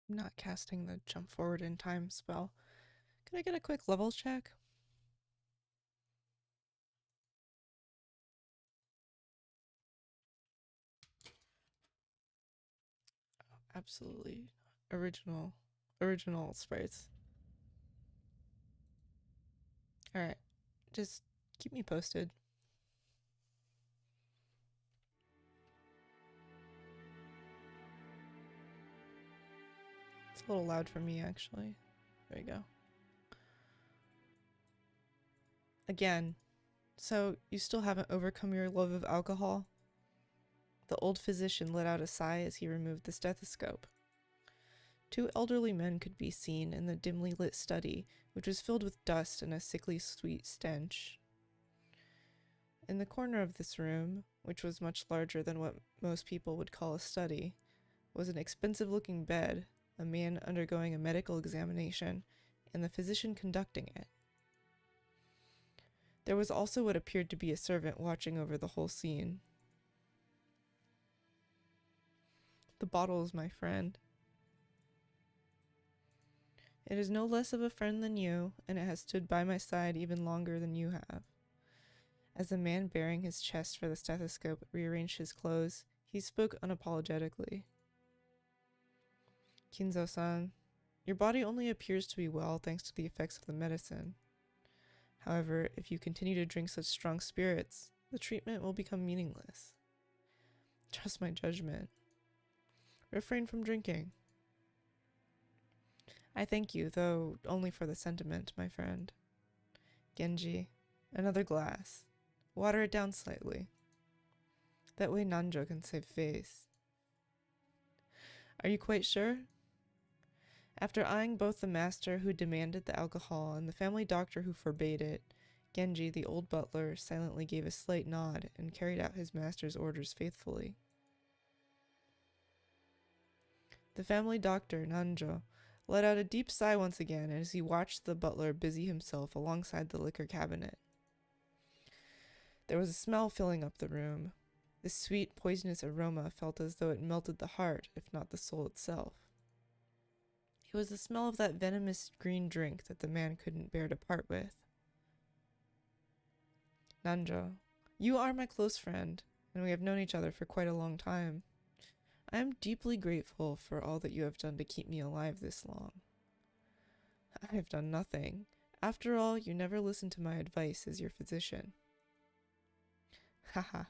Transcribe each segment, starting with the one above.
I'm not casting the jump forward in time spell. Can I get a quick level check? Oh, absolutely. Original sprites. Alright. Just keep me posted. It's a little loud for me, actually. There you go. Again, so you still haven't overcome your love of alcohol? The old physician let out a sigh as he removed the stethoscope. Two elderly men could be seen in the dimly lit study, which was filled with dust and a sickly sweet stench. In the corner of this room, which was much larger than what most people would call a study, was an expensive-looking bed, a man undergoing a medical examination, and the physician conducting it. There was also what appeared to be a servant watching over the whole scene. The bottle is my friend. It is no less of a friend than you, and it has stood by my side even longer than you have. As the man bearing his chest for the stethoscope rearranged his clothes, he spoke unapologetically. Kinzo-san, your body only appears to be well thanks to the effects of the medicine. However, if you continue to drink such strong spirits, the treatment will become meaningless. Trust my judgment. Refrain from drinking. I thank you, though only for the sentiment, my friend. Genji, another glass. Water it down slightly. That way Nanjo can save face. Are you quite sure? After eyeing both the master who demanded the alcohol and the family doctor who forbade it, Genji, the old butler, silently gave a slight nod and carried out his master's orders faithfully. The family doctor, Nanjo, let out a deep sigh once again as he watched the butler busy himself alongside the liquor cabinet. There was a smell filling up the room. This sweet, poisonous aroma felt as though it melted the heart, if not the soul itself. It was the smell of that venomous green drink that the man couldn't bear to part with. Nanjo, you are my close friend, and we have known each other for quite a long time. I am deeply grateful for all that you have done to keep me alive this long. I have done nothing. After all, you never listened to my advice as your physician. Haha.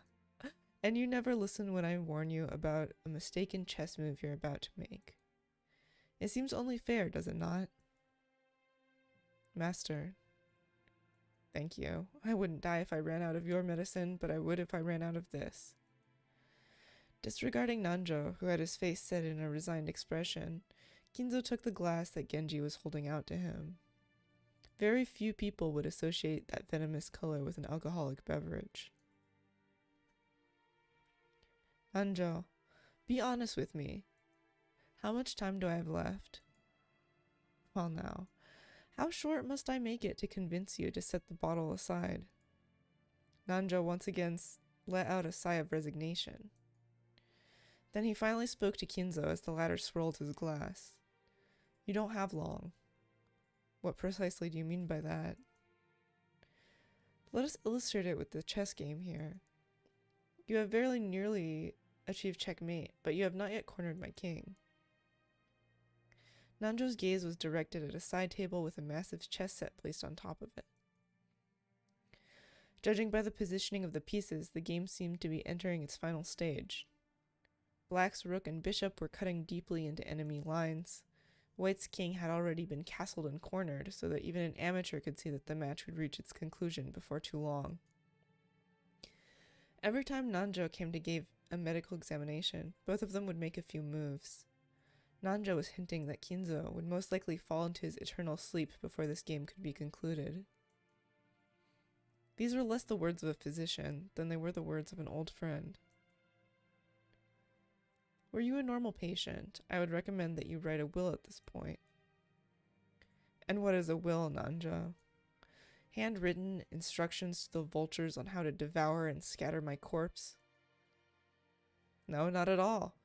And you never listen when I warn you about a mistaken chess move you're about to make. It seems only fair, does it not? Master. Thank you. I wouldn't die if I ran out of your medicine, but I would if I ran out of this. Disregarding Nanjo, who had his face set in a resigned expression, Kinzo took the glass that Genji was holding out to him. Very few people would associate that venomous color with an alcoholic beverage. Nanjo, be honest with me. How much time do I have left? Well now, how short must I make it to convince you to set the bottle aside? Nanjo once again let out a sigh of resignation. Then he finally spoke to Kinzo as the latter swirled his glass. You don't have long. What precisely do you mean by that? Let us illustrate it with the chess game here. You have very nearly achieved checkmate, but you have not yet cornered my king. Nanjo's gaze was directed at a side table with a massive chess set placed on top of it. Judging by the positioning of the pieces, the game seemed to be entering its final stage. Black's rook and bishop were cutting deeply into enemy lines. White's king had already been castled and cornered, so that even an amateur could see that the match would reach its conclusion before too long. Every time Nanjo came to give a medical examination, both of them would make a few moves. Nanjo was hinting that Kinzo would most likely fall into his eternal sleep before this game could be concluded. These were less the words of a physician than they were the words of an old friend. Were you a normal patient, I would recommend that you write a will at this point. And what is a will, Nanjo? Handwritten instructions to the vultures on how to devour and scatter my corpse? No, not at all.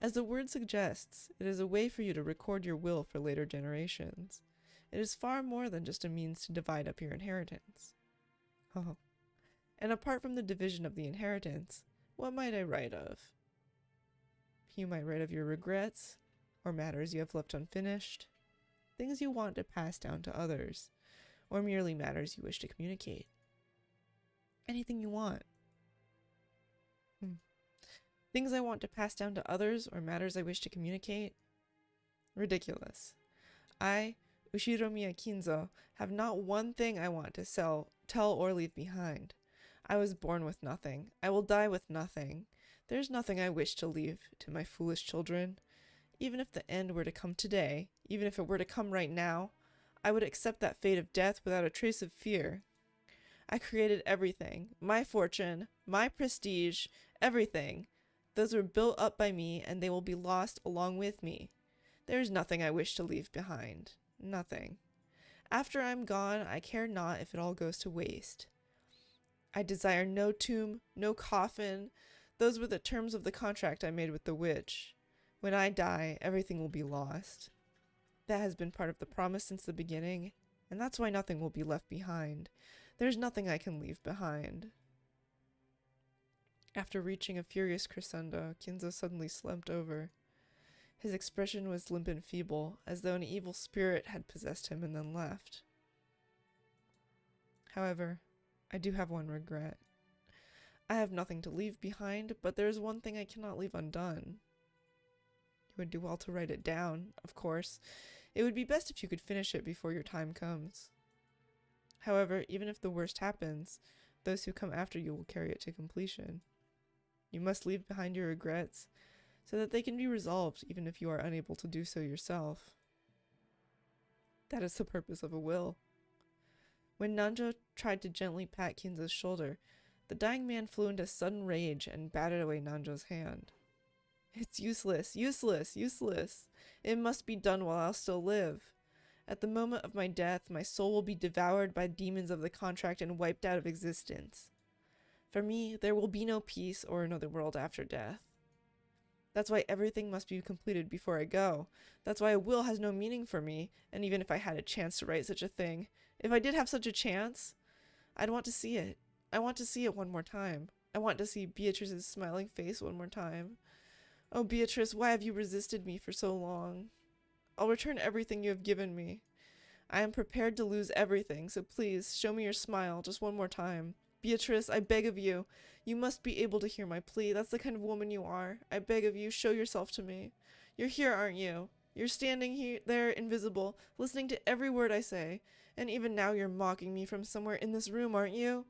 As the word suggests, it is a way for you to record your will for later generations. It is far more than just a means to divide up your inheritance. Oh. And apart from the division of the inheritance, what might I write of? You might write of your regrets, or matters you have left unfinished, things you want to pass down to others, or merely matters you wish to communicate. Anything you want. Things I want to pass down to others, or matters I wish to communicate? Ridiculous. I, Ushiromiya Kinzo, have not one thing I want to tell, or leave behind. I was born with nothing. I will die with nothing. There is nothing I wish to leave to my foolish children. Even if the end were to come today, even if it were to come right now, I would accept that fate of death without a trace of fear. I created everything, my fortune, my prestige, everything. Those were built up by me, and they will be lost along with me. There is nothing I wish to leave behind. Nothing. After I am gone, I care not if it all goes to waste. I desire no tomb, no coffin. Those were the terms of the contract I made with the witch. When I die, everything will be lost. That has been part of the promise since the beginning, and that's why nothing will be left behind. There's nothing I can leave behind. After reaching a furious crescendo, Kinzo suddenly slumped over. His expression was limp and feeble, as though an evil spirit had possessed him and then left. However, I do have one regret. I have nothing to leave behind, but there is one thing I cannot leave undone. You would do well to write it down, of course. It would be best if you could finish it before your time comes. However, even if the worst happens, those who come after you will carry it to completion. You must leave behind your regrets, so that they can be resolved even if you are unable to do so yourself. That is the purpose of a will. When Nanjo tried to gently pat Kinzo's shoulder, the dying man flew into sudden rage and batted away Nanjo's hand. It's useless, useless, useless. It must be done while I'll still live. At the moment of my death, my soul will be devoured by demons of the contract and wiped out of existence. For me, there will be no peace or another world after death. That's why everything must be completed before I go. That's why a will has no meaning for me, and even if I had a chance to write such a thing, if I did have such a chance, I'd want to see it. I want to see it one more time. I want to see Beatrice's smiling face one more time. Oh, Beatrice, why have you resisted me for so long? I'll return everything you have given me. I am prepared to lose everything, so please, show me your smile just one more time. Beatrice, I beg of you. You must be able to hear my plea. That's the kind of woman you are. I beg of you, show yourself to me. You're here, aren't you? You're standing there, invisible, listening to every word I say. And even now you're mocking me from somewhere in this room, aren't you?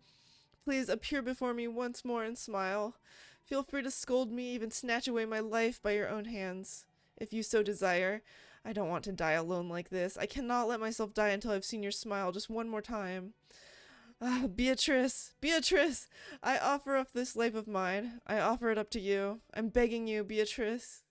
Please appear before me once more and smile. Feel free to scold me, even snatch away my life by your own hands, if you so desire. I don't want to die alone like this. I cannot let myself die until I've seen your smile just one more time. Ah, Beatrice, Beatrice, I offer up this life of mine. I offer it up to you. I'm begging you, Beatrice.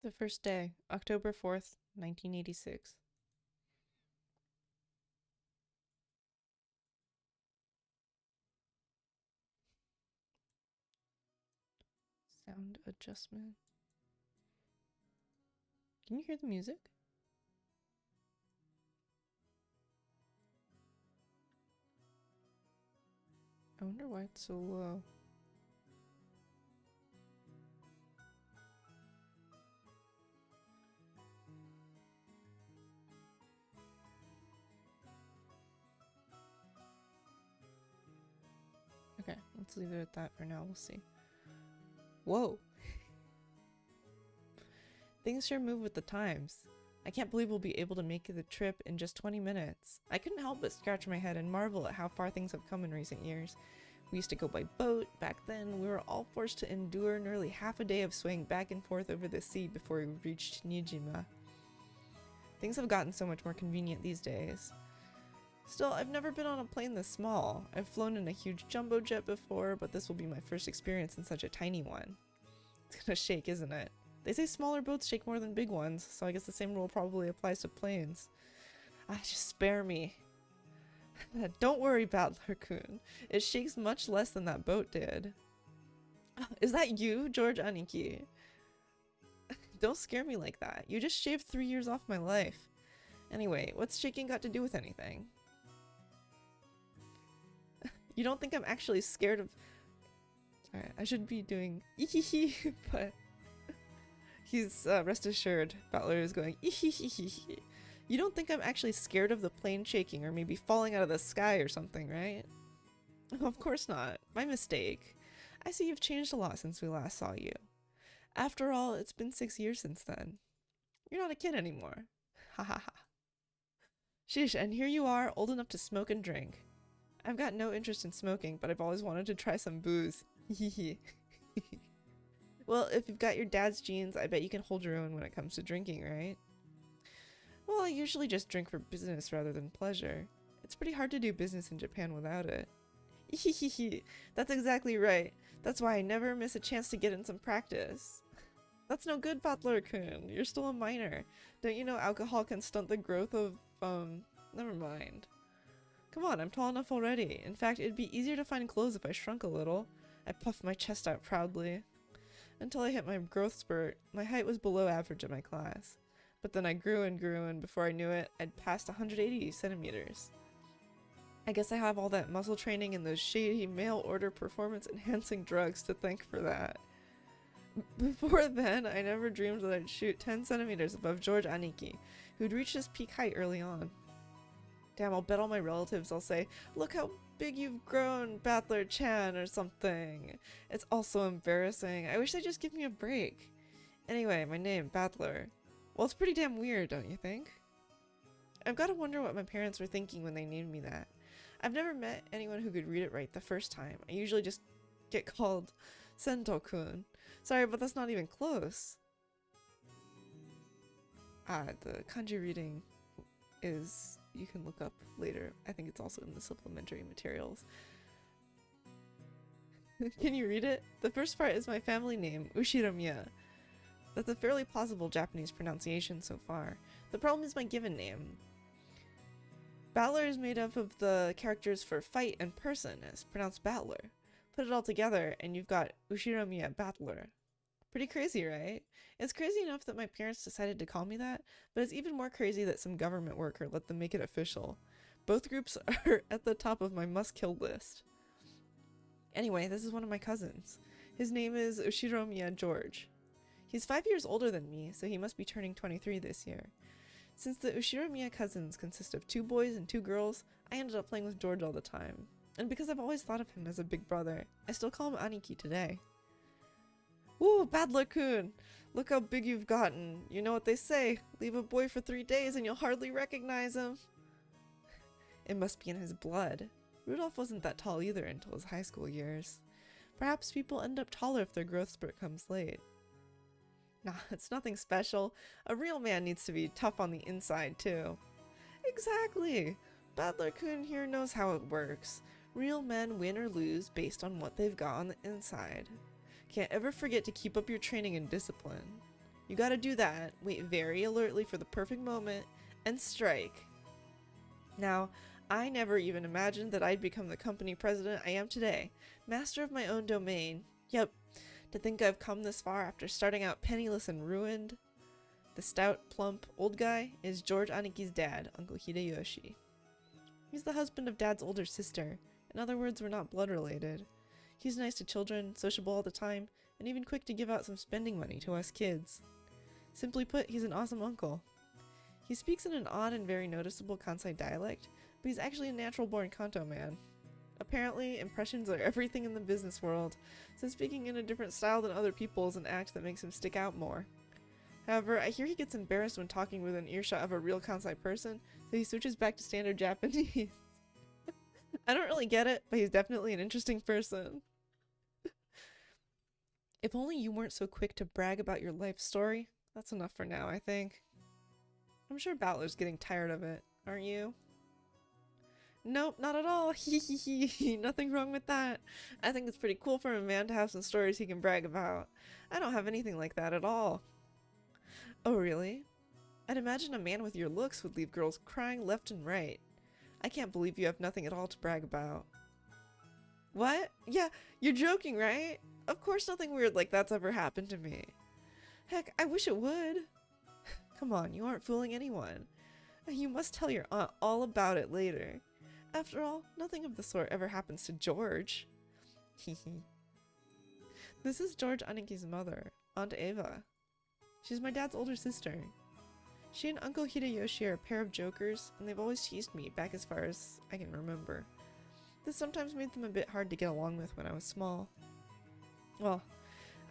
The first day, October 4th, 1986. Sound adjustment. Can you hear the music? I wonder why it's so low. Okay, let's leave it at that for now. We'll see. Whoa! Things sure move with the times. I can't believe we'll be able to make the trip in just 20 minutes. I couldn't help but scratch my head and marvel at how far things have come in recent years. We used to go by boat. Back then, we were all forced to endure nearly half a day of swaying back and forth over the sea before we reached Nijima. Things have gotten so much more convenient these days. Still, I've never been on a plane this small. I've flown in a huge jumbo jet before, but this will be my first experience in such a tiny one. It's gonna shake, isn't it? They say smaller boats shake more than big ones, so I guess the same rule probably applies to planes. Just spare me. Don't worry, Battler-kun. It shakes much less than that boat did. Is that you, George Aniki? Don't scare me like that. You just shaved 3 years off my life. Anyway, what's shaking got to do with anything? You don't think I'm actually scared of... Sorry, I should be doing ehehe, but... He's, rest assured, Battler is going ehehehe. You don't think I'm actually scared of the plane shaking or maybe falling out of the sky or something, right? Of course not. My mistake. I see you've changed a lot since we last saw you. After all, it's been 6 years since then. You're not a kid anymore. Ha ha ha. Sheesh, and here you are, old enough to smoke and drink. I've got no interest in smoking, but I've always wanted to try some booze. Hehe. Well, if you've got your dad's genes, I bet you can hold your own when it comes to drinking, right? Well, I usually just drink for business rather than pleasure. It's pretty hard to do business in Japan without it. Ehehehe, that's exactly right. That's why I never miss a chance to get in some practice. That's no good, Battler-kun. You're still a minor. Don't you know alcohol can stunt the growth of, never mind. Come on, I'm tall enough already. In fact, it'd be easier to find clothes if I shrunk a little. I puffed my chest out proudly. Until I hit my growth spurt, my height was below average in my class. But then I grew, and before I knew it, I'd passed 180 centimeters. I guess I have all that muscle training and those shady mail-order performance-enhancing drugs to thank for that. Before then, I never dreamed that I'd shoot 10 centimeters above George Aniki, who'd reached his peak height early on. Damn, I'll bet all my relatives I'll say, "Look how big you've grown, Battler-chan," or something. It's all so embarrassing. I wish they'd just give me a break. Anyway, my name, Battler. Well, it's pretty damn weird, don't you think? I've got to wonder what my parents were thinking when they named me that. I've never met anyone who could read it right the first time. I usually just get called Sento-kun. Sorry, but that's not even close. The kanji reading is... you can look up later. I think it's also in the supplementary materials. Can you read it? The first part is my family name, Ushiromiya. That's a fairly plausible Japanese pronunciation so far. The problem is my given name. Battler is made up of the characters for fight and person, as pronounced Battler. Put it all together, and you've got Ushiromiya Battler. Pretty crazy, right? It's crazy enough that my parents decided to call me that, but it's even more crazy that some government worker let them make it official. Both groups are at the top of my must-kill list. Anyway, this is one of my cousins. His name is Ushiromiya George. He's 5 years older than me, so he must be turning 23 this year. Since the Ushiromiya cousins consist of 2 boys and 2 girls, I ended up playing with George all the time. And because I've always thought of him as a big brother, I still call him Aniki today. Woo, Battler-kun! Look how big you've gotten. You know what they say, leave a boy for 3 days and you'll hardly recognize him. It must be in his blood. Rudolph wasn't that tall either until his high school years. Perhaps people end up taller if their growth spurt comes late. Nah, it's nothing special. A real man needs to be tough on the inside, too. Exactly! Battler-kun here knows how it works. Real men win or lose based on what they've got on the inside. Can't ever forget to keep up your training and discipline. You gotta do that, wait very alertly for the perfect moment, and strike. Now, I never even imagined that I'd become the company president I am today, master of my own domain. Yep, to think I've come this far after starting out penniless and ruined. The stout, plump, old guy is George Aniki's dad, Uncle Hideyoshi. He's the husband of Dad's older sister. In other words, we're not blood related. He's nice to children, sociable all the time, and even quick to give out some spending money to us kids. Simply put, he's an awesome uncle. He speaks in an odd and very noticeable Kansai dialect, but he's actually a natural-born Kanto man. Apparently, impressions are everything in the business world, so speaking in a different style than other people is an act that makes him stick out more. However, I hear he gets embarrassed when talking with an earshot of a real Kansai person, so he switches back to standard Japanese. I don't really get it, but he's definitely an interesting person. If only you weren't so quick to brag about your life story. That's enough for now, I think. I'm sure Battler's getting tired of it, aren't you? Nope, not at all. Hee. Nothing wrong with that. I think it's pretty cool for a man to have some stories he can brag about. I don't have anything like that at all. Oh, really? I'd imagine a man with your looks would leave girls crying left and right. I can't believe you have nothing at all to brag about. What? Yeah, you're joking, right? Of course nothing weird like that's ever happened to me. Heck, I wish it would. Come on, you aren't fooling anyone. You must tell your aunt all about it later. After all, nothing of the sort ever happens to George. Hehe. This is George Aniki's mother, Aunt Eva. She's my dad's older sister. She and Uncle Hideyoshi are a pair of jokers, and they've always teased me back as far as I can remember. This sometimes made them a bit hard to get along with when I was small. Well,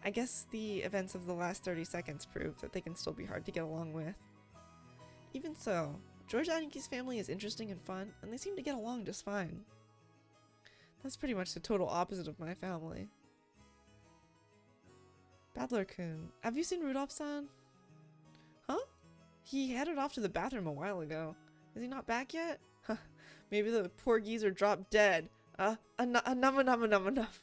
I guess the events of the last 30 seconds prove that they can still be hard to get along with. Even so, George Aniki's family is interesting and fun, and they seem to get along just fine. That's pretty much the total opposite of my family. Badler-kun, have you seen Rudolph-san? Huh? He headed off to the bathroom a while ago. Is he not back yet? Huh, maybe the poor geezer dropped dead. Enough.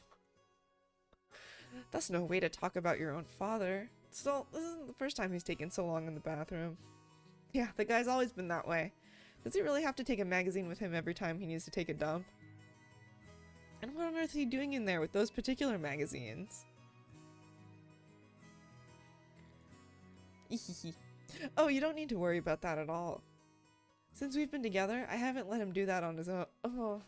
That's no way to talk about your own father. Still, this isn't the first time he's taken so long in the bathroom. Yeah, the guy's always been that way. Does he really have to take a magazine with him every time he needs to take a dump? And what on earth is he doing in there with those particular magazines? Oh, you don't need to worry about that at all. Since we've been together, I haven't let him do that on his own. Oh.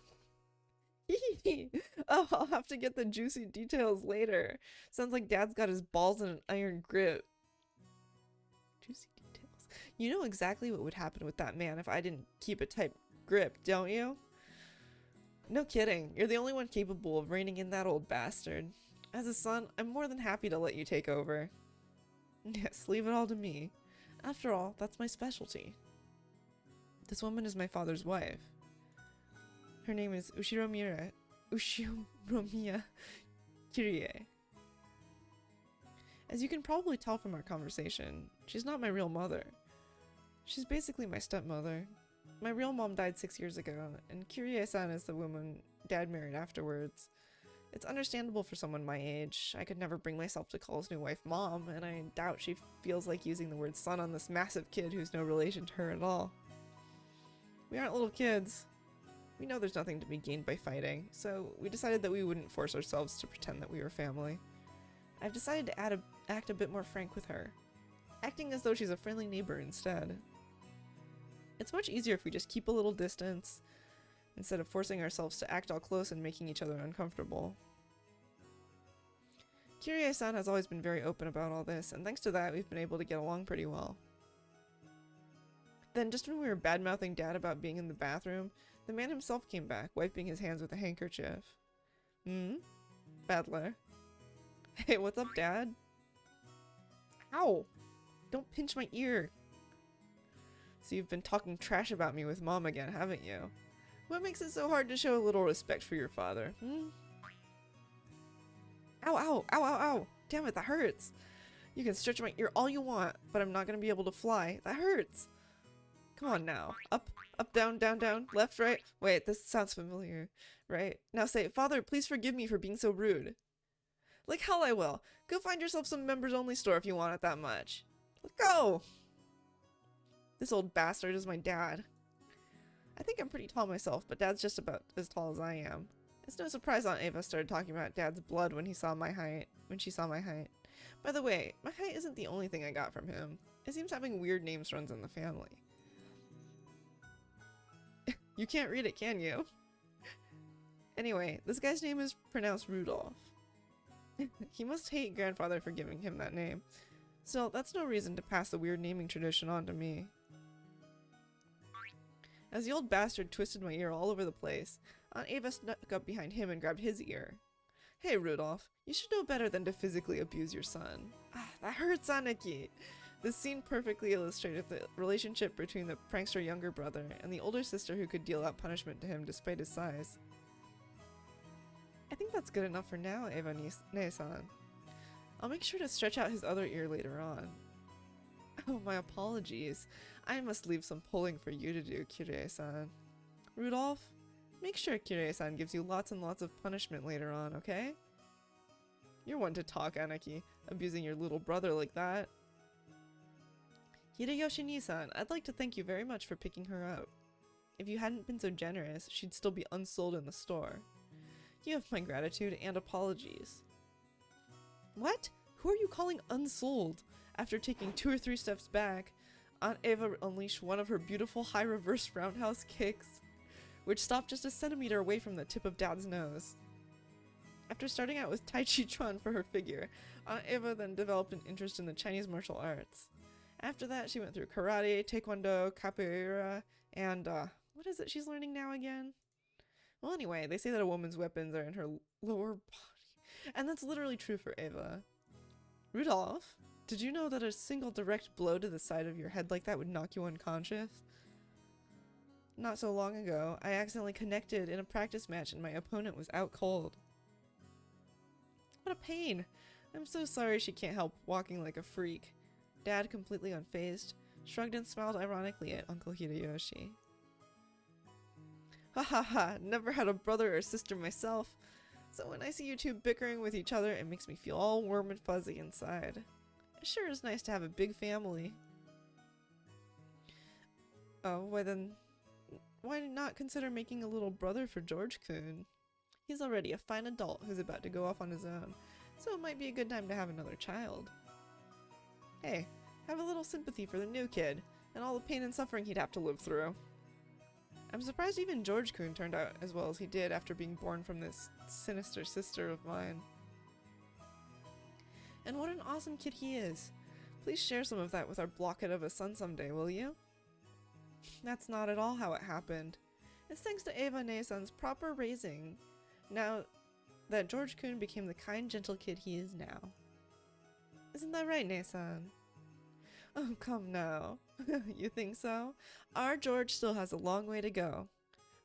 Oh, I'll have to get the juicy details later. Sounds like Dad's got his balls in an iron grip. Juicy details. You know exactly what would happen with that man if I didn't keep a tight grip, don't you? No kidding. You're the only one capable of reining in that old bastard. As a son, I'm more than happy to let you take over. Yes, leave it all to me. After all, that's my specialty. This woman is my father's wife. Her name is Ushiromiya Kirie. As you can probably tell from our conversation, she's not my real mother. She's basically my stepmother. My real mom died 6 years ago, and Kirie-san is the woman Dad married afterwards. It's understandable for someone my age. I could never bring myself to call his new wife Mom, and I doubt she feels like using the word son on this massive kid who's no relation to her at all. We aren't little kids. We know there's nothing to be gained by fighting, so we decided that we wouldn't force ourselves to pretend that we were family. I've decided to act a bit more frank with her, acting as though she's a friendly neighbor instead. It's much easier if we just keep a little distance, instead of forcing ourselves to act all close and making each other uncomfortable. Kirie-san has always been very open about all this, and thanks to that we've been able to get along pretty well. Then, just when we were bad-mouthing Dad about being in the bathroom, the man himself came back, wiping his hands with a handkerchief. Badler. Hey, what's up, Dad? Ow! Don't pinch my ear! So you've been talking trash about me with Mom again, haven't you? What makes it so hard to show a little respect for your father, Ow, ow, ow, ow, ow! Damn it, that hurts! You can stretch my ear all you want, but I'm not gonna be able to fly. That hurts! Come on now. Up, up, down, down, down, left, right. Wait, this sounds familiar. Right? Now say, Father, please forgive me for being so rude. Like hell I will. Go find yourself some members-only store if you want it that much. Let go! This old bastard is my dad. I think I'm pretty tall myself, but Dad's just about as tall as I am. It's no surprise Aunt Ava started talking about Dad's blood when she saw my height. By the way, my height isn't the only thing I got from him. It seems having weird names runs in the family. You can't read it, can you? Anyway, this guy's name is pronounced Rudolph. He must hate grandfather for giving him that name. Still, that's no reason to pass the weird naming tradition on to me. As the old bastard twisted my ear all over the place, Aunt Ava snuck up behind him and grabbed his ear. Hey, Rudolph, you should know better than to physically abuse your son. Ah, that hurts, Aniki. This scene perfectly illustrated the relationship between the prankster younger brother and the older sister who could deal out punishment to him despite his size. I think that's good enough for now, Eva Ne-san. I'll make sure to stretch out his other ear later on. Oh, my apologies. I must leave some pulling for you to do, Kirei-san. Rudolph, make sure Kirei-san gives you lots and lots of punishment later on, okay? You're one to talk, Anaki, abusing your little brother like that. Hideyoshi-ni-san, I'd like to thank you very much for picking her up. If you hadn't been so generous, she'd still be unsold in the store. You have my gratitude and apologies. What? Who are you calling unsold? After taking 2 or 3 steps back, Aunt Ava unleashed one of her beautiful high reverse roundhouse kicks, which stopped just a centimeter away from the tip of Dad's nose. After starting out with Tai Chi Chuan for her figure, Aunt Ava then developed an interest in the Chinese martial arts. After that, she went through karate, taekwondo, capoeira, and, what is it she's learning now again? Well, anyway, they say that a woman's weapons are in her lower body, and that's literally true for Ava. Rudolph, did you know that a single direct blow to the side of your head like that would knock you unconscious? Not so long ago, I accidentally connected in a practice match and my opponent was out cold. What a pain! I'm so sorry she can't help walking like a freak. Dad, completely unfazed, shrugged and smiled ironically at Uncle Hideyoshi. Ha ha ha, never had a brother or sister myself, so when I see you two bickering with each other, it makes me feel all warm and fuzzy inside. It sure is nice to have a big family. Oh, why not consider making a little brother for George-kun? He's already a fine adult who's about to go off on his own, so it might be a good time to have another child. Hey, have a little sympathy for the new kid, and all the pain and suffering he'd have to live through. I'm surprised even George-kun turned out as well as he did after being born from this sinister sister of mine. And what an awesome kid he is. Please share some of that with our blockhead of a son someday, will you? That's not at all how it happened. It's thanks to Eva Ne-san's proper raising now that George-kun became the kind, gentle kid he is now. Isn't that right, Ne-san? Oh, come now. You think so? Our George still has a long way to go.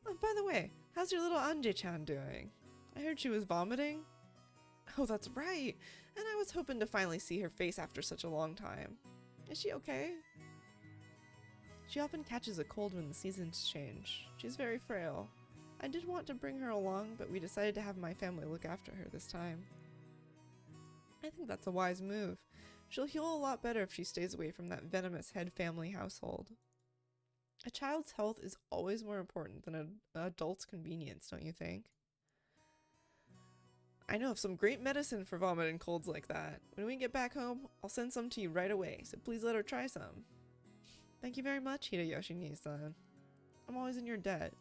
Oh, by the way, how's your little Anje-chan doing? I heard she was vomiting. Oh, that's right. And I was hoping to finally see her face after such a long time. Is she okay? She often catches a cold when the seasons change. She's very frail. I did want to bring her along, but we decided to have my family look after her this time. I think that's a wise move. She'll heal a lot better if she stays away from that venomous head family household. A child's health is always more important than an adult's convenience, don't you think? I know of some great medicine for vomit and colds like that. When we get back home, I'll send some to you right away, so please let her try some. Thank you very much, Hideyoshi-ni-san. I'm always in your debt.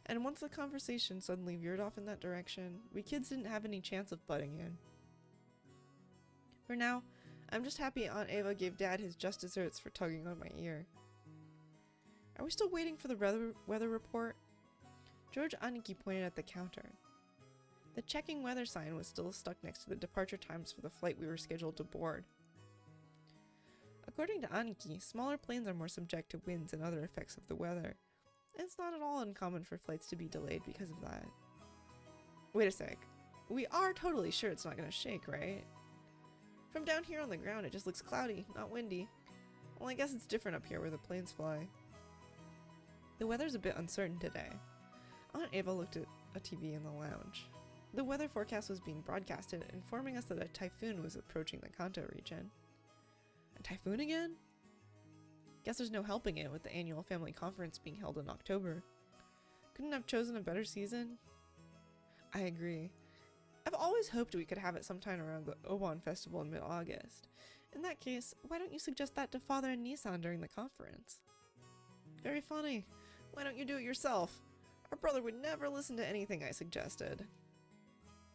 And once the conversation suddenly veered off in that direction, we kids didn't have any chance of butting in. For now, I'm just happy Aunt Ava gave Dad his just desserts for tugging on my ear. Are we still waiting for the weather report? George Aniki pointed at the counter. The checking weather sign was still stuck next to the departure times for the flight we were scheduled to board. According to Aniki, smaller planes are more subject to winds and other effects of the weather. It's not at all uncommon for flights to be delayed because of that. Wait a sec. We are totally sure it's not going to shake, right? From down here on the ground, it just looks cloudy, not windy. Well, I guess it's different up here where the planes fly. The weather's a bit uncertain today. Aunt Ava looked at a TV in the lounge. The weather forecast was being broadcasted, informing us that a typhoon was approaching the Kanto region. A typhoon again? Guess there's no helping it with the annual family conference being held in October. Couldn't have chosen a better season? I agree. I've always hoped we could have it sometime around the Obon festival in mid-August. In that case, why don't you suggest that to Father and Nissan during the conference? Very funny. Why don't you do it yourself? Our brother would never listen to anything I suggested.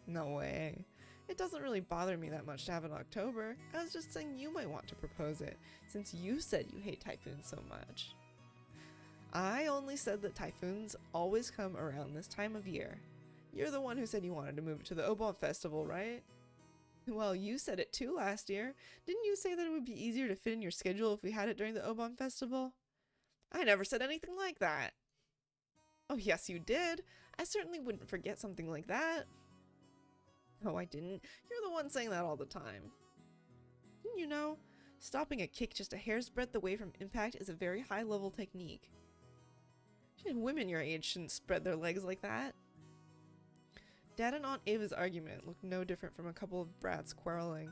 No way. It doesn't really bother me that much to have it in October. I was just saying you might want to propose it, since you said you hate typhoons so much. I only said that typhoons always come around this time of year. You're the one who said you wanted to move it to the Obon festival, right? Well, you said it too last year. Didn't you say that it would be easier to fit in your schedule if we had it during the Obon festival? I never said anything like that. Oh, yes, you did. I certainly wouldn't forget something like that. No, I didn't. You're the one saying that all the time. Didn't you know? Stopping a kick just a hair's breadth away from impact is a very high-level technique. Women your age shouldn't spread their legs like that. Dad and Aunt Ava's argument looked no different from a couple of brats quarreling.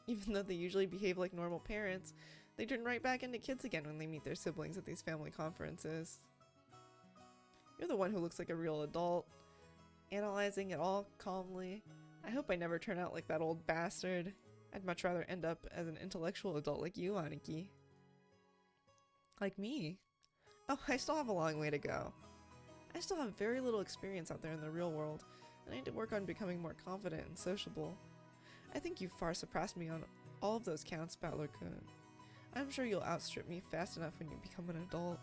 Even though they usually behave like normal parents, they turn right back into kids again when they meet their siblings at these family conferences. You're the one who looks like a real adult, analyzing it all calmly. I hope I never turn out like that old bastard. I'd much rather end up as an intellectual adult like you, Aniki. Like me? Oh, I still have a long way to go. I still have very little experience out there in the real world, and I need to work on becoming more confident and sociable. I think you far surpassed me on all of those counts, Battler-kun. I'm sure you'll outstrip me fast enough when you become an adult.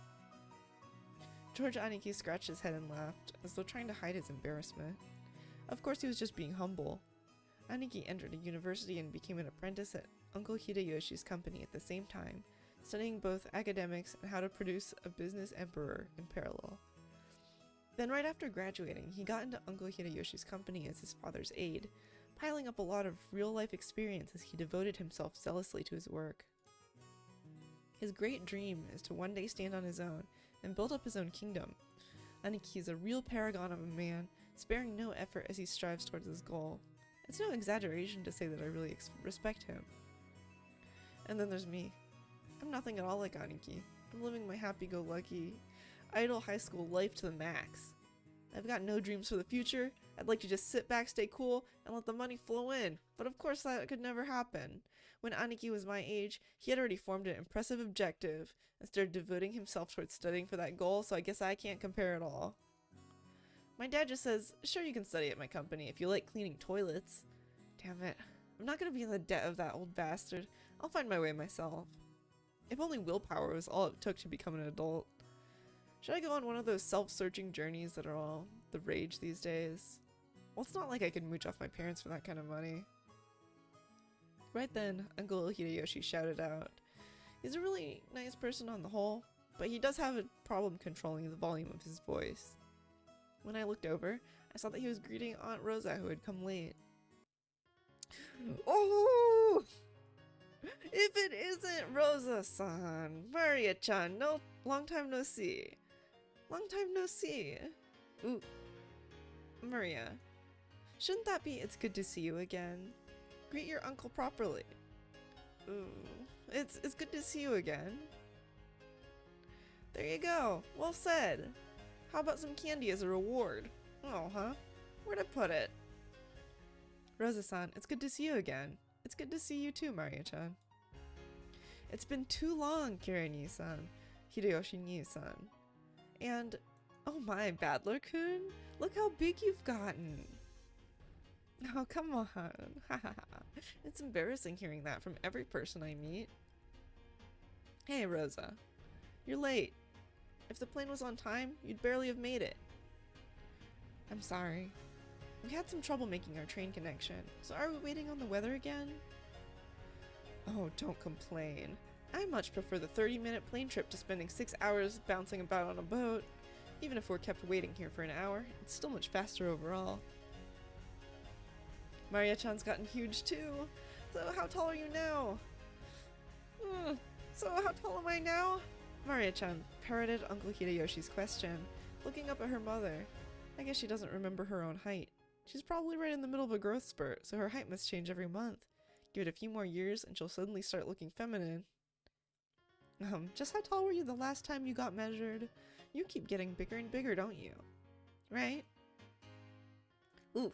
George Aniki scratched his head and laughed, as though trying to hide his embarrassment. Of course he was just being humble. Aniki entered a university and became an apprentice at Uncle Hideyoshi's company at the same time, studying both academics and how to produce a business emperor in parallel. Then right after graduating, he got into Uncle Hideyoshi's company as his father's aide, piling up a lot of real-life experience as he devoted himself zealously to his work. His great dream is to one day stand on his own and build up his own kingdom. Aniki is a real paragon of a man, sparing no effort as he strives towards his goal. It's no exaggeration to say that I really respect him. And then there's me. I'm nothing at all like Aniki. I'm living my happy-go-lucky, idle high school life to the max. I've got no dreams for the future. I'd like to just sit back, stay cool, and let the money flow in. But of course that could never happen. When Aniki was my age, he had already formed an impressive objective and started devoting himself towards studying for that goal, so I guess I can't compare at all. My dad just says, sure, you can study at my company if you like cleaning toilets. Damn it. I'm not going to be in the debt of that old bastard. I'll find my way myself. If only willpower was all it took to become an adult. Should I go on one of those self-searching journeys that are all the rage these days? Well, it's not like I could mooch off my parents for that kind of money. Right then, Uncle Hideyoshi shouted out. He's a really nice person on the whole, but he does have a problem controlling the volume of his voice. When I looked over, I saw that he was greeting Aunt Rosa, who had come late. Oh! If it isn't Rosa-san, Maria-chan, no, long time no see. Long time no see. Ooh. Maria. Shouldn't that be it's good to see you again? Greet your uncle properly. Ooh. It's good to see you again. There you go. Well said. How about some candy as a reward? Oh, huh? Where'd I put it? Rosa-san, it's good to see you again. It's good to see you too, Maria-chan. It's been too long, Kira-ni-san, Hideyoshi-ni-san. And, oh my, Badler-kun, look how big you've gotten. Oh, come on. It's embarrassing hearing that from every person I meet. Hey, Rosa. You're late. If the plane was on time, you'd barely have made it. I'm sorry. We had some trouble making our train connection, so are we waiting on the weather again? Oh, don't complain. I much prefer the 30-minute plane trip to spending 6 hours bouncing about on a boat. Even if we're kept waiting here for an hour, it's still much faster overall. Maria-chan's gotten huge too. So how tall are you now? So how tall am I now? Maria-chan parroted Uncle Hideyoshi's question, looking up at her mother. I guess she doesn't remember her own height. She's probably right in the middle of a growth spurt, so her height must change every month. Give it a few more years and she'll suddenly start looking feminine. Just how tall were you the last time you got measured? You keep getting bigger and bigger, don't you? Right? Ooh.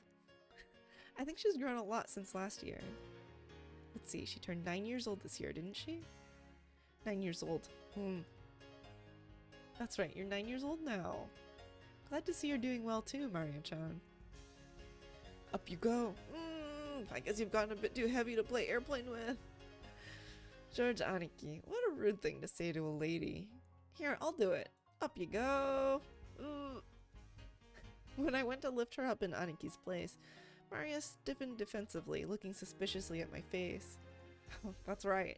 I think she's grown a lot since last year. Let's see, she turned 9 years old this year, didn't she? 9 years old. That's right, you're 9 years old now. Glad to see you're doing well too, Maria-chan. Up you go. I guess you've gotten a bit too heavy to play airplane with. George Aniki, what a rude thing to say to a lady. Here, I'll do it. Up you go. When I went to lift her up in Aniki's place, Maria stiffened defensively, looking suspiciously at my face. That's right.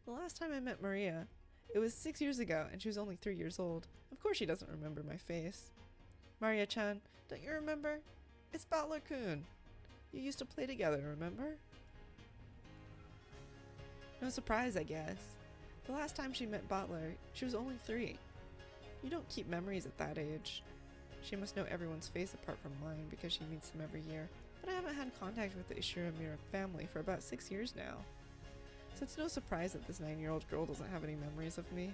The last time I met Maria, it was 6 years ago, and she was only 3 years old. Of course she doesn't remember my face. Maria-chan, don't you remember? It's Battler-kun. You used to play together, remember? No surprise, I guess. The last time she met Battler, she was only 3. You don't keep memories at that age. She must know everyone's face apart from mine because she meets them every year, but I haven't had contact with the Ishiramura family for about 6 years now. So it's no surprise that this 9-year-old girl doesn't have any memories of me.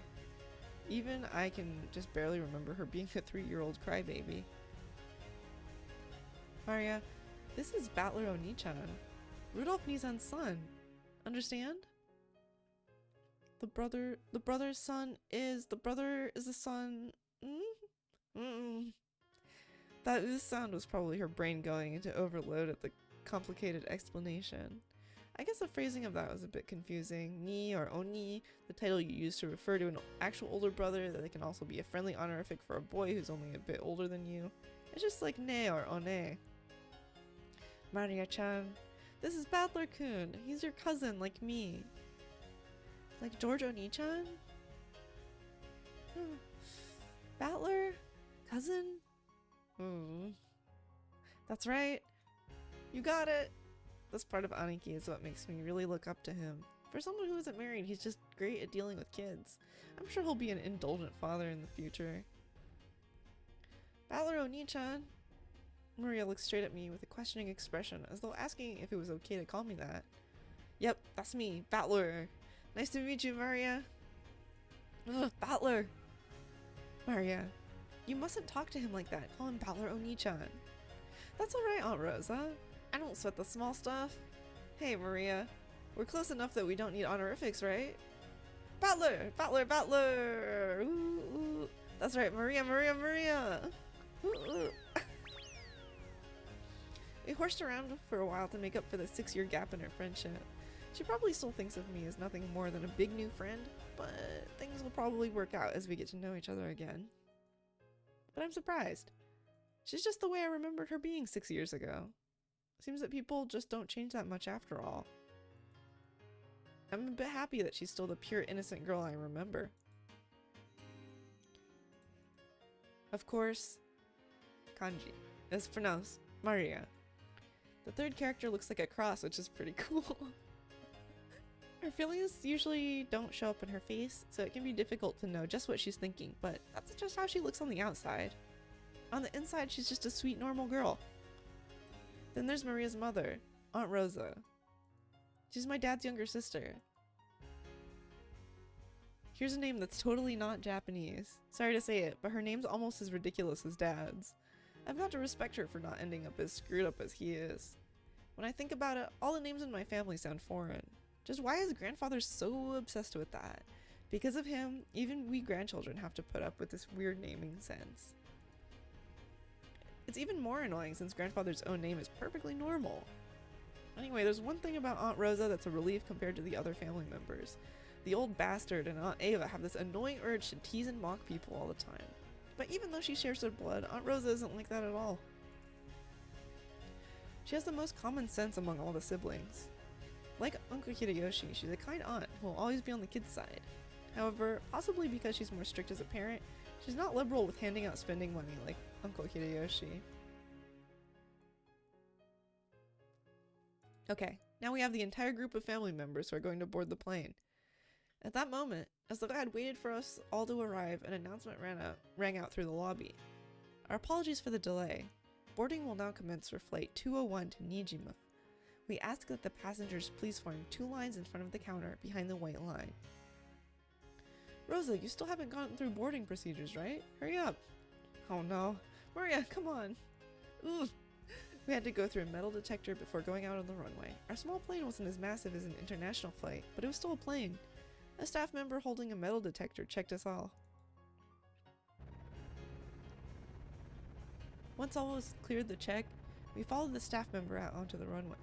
Even I can just barely remember her being a 3-year-old crybaby. Maria, this is Battler Oni-chan, Rudolph Nizan's son. Understand? The brother is the son. That sound was probably her brain going into overload at the complicated explanation. I guess the phrasing of that was a bit confusing. Ni or Oni, the title you use to refer to an actual older brother, that it can also be a friendly honorific for a boy who's only a bit older than you. It's just like ne or one. Maria-chan, this is Battler-kun. He's your cousin, like me. Like George Oni-chan? Battler? Cousin? That's right. You got it. This part of Aniki is what makes me really look up to him. For someone who isn't married, he's just great at dealing with kids. I'm sure he'll be an indulgent father in the future. Battler Oni-chan? Maria looks straight at me with a questioning expression, as though asking if it was okay to call me that. Yep, that's me, Battler. Nice to meet you, Maria. Ugh, Battler. Maria, you mustn't talk to him like that. Call him Battler Oni-chan. That's alright, Aunt Rosa. I don't sweat the small stuff. Hey, Maria. We're close enough that we don't need honorifics, right? Battler! Battler! Battler! Ooh, ooh. That's right, Maria! Maria! Maria! Ooh, ooh. We horsed around for a while to make up for the 6-year gap in our friendship. She probably still thinks of me as nothing more than a big new friend, but things will probably work out as we get to know each other again. But I'm surprised. She's just the way I remembered her being 6 years ago. Seems that people just don't change that much after all. I'm a bit happy that she's still the pure innocent girl I remember. Of course, kanji is pronounced Maria. The third character looks like a cross, which is pretty cool. Her feelings usually don't show up in her face, so it can be difficult to know just what she's thinking, but that's just how she looks on the outside. On the inside, she's just a sweet, normal girl. Then there's Maria's mother, Aunt Rosa. She's my dad's younger sister. Here's a name that's totally not Japanese. Sorry to say it, but her name's almost as ridiculous as Dad's. I've got to respect her for not ending up as screwed up as he is. When I think about it, all the names in my family sound foreign. Just why is grandfather so obsessed with that? Because of him, even we grandchildren have to put up with this weird naming sense. It's even more annoying since grandfather's own name is perfectly normal. Anyway, there's one thing about Aunt Rosa that's a relief compared to the other family members. The old bastard and Aunt Ava have this annoying urge to tease and mock people all the time. But even though she shares their blood, Aunt Rosa isn't like that at all. She has the most common sense among all the siblings. Like Uncle Hideyoshi, she's a kind aunt who will always be on the kid's side. However, possibly because she's more strict as a parent, she's not liberal with handing out spending money like Uncle Hideyoshi. Okay, now we have the entire group of family members who are going to board the plane. At that moment, as the guide waited for us all to arrive, an announcement rang out through the lobby. Our apologies for the delay. Boarding will now commence for flight 201 to Nijima. We ask that the passengers please form 2 lines in front of the counter behind the white line. Rosa, you still haven't gotten through boarding procedures, right? Hurry up. Oh no. Maria, come on. Ooh. We had to go through a metal detector before going out on the runway. Our small plane wasn't as massive as an international flight, but it was still a plane. A staff member holding a metal detector checked us all. Once all was cleared the check, we followed the staff member out onto the runway.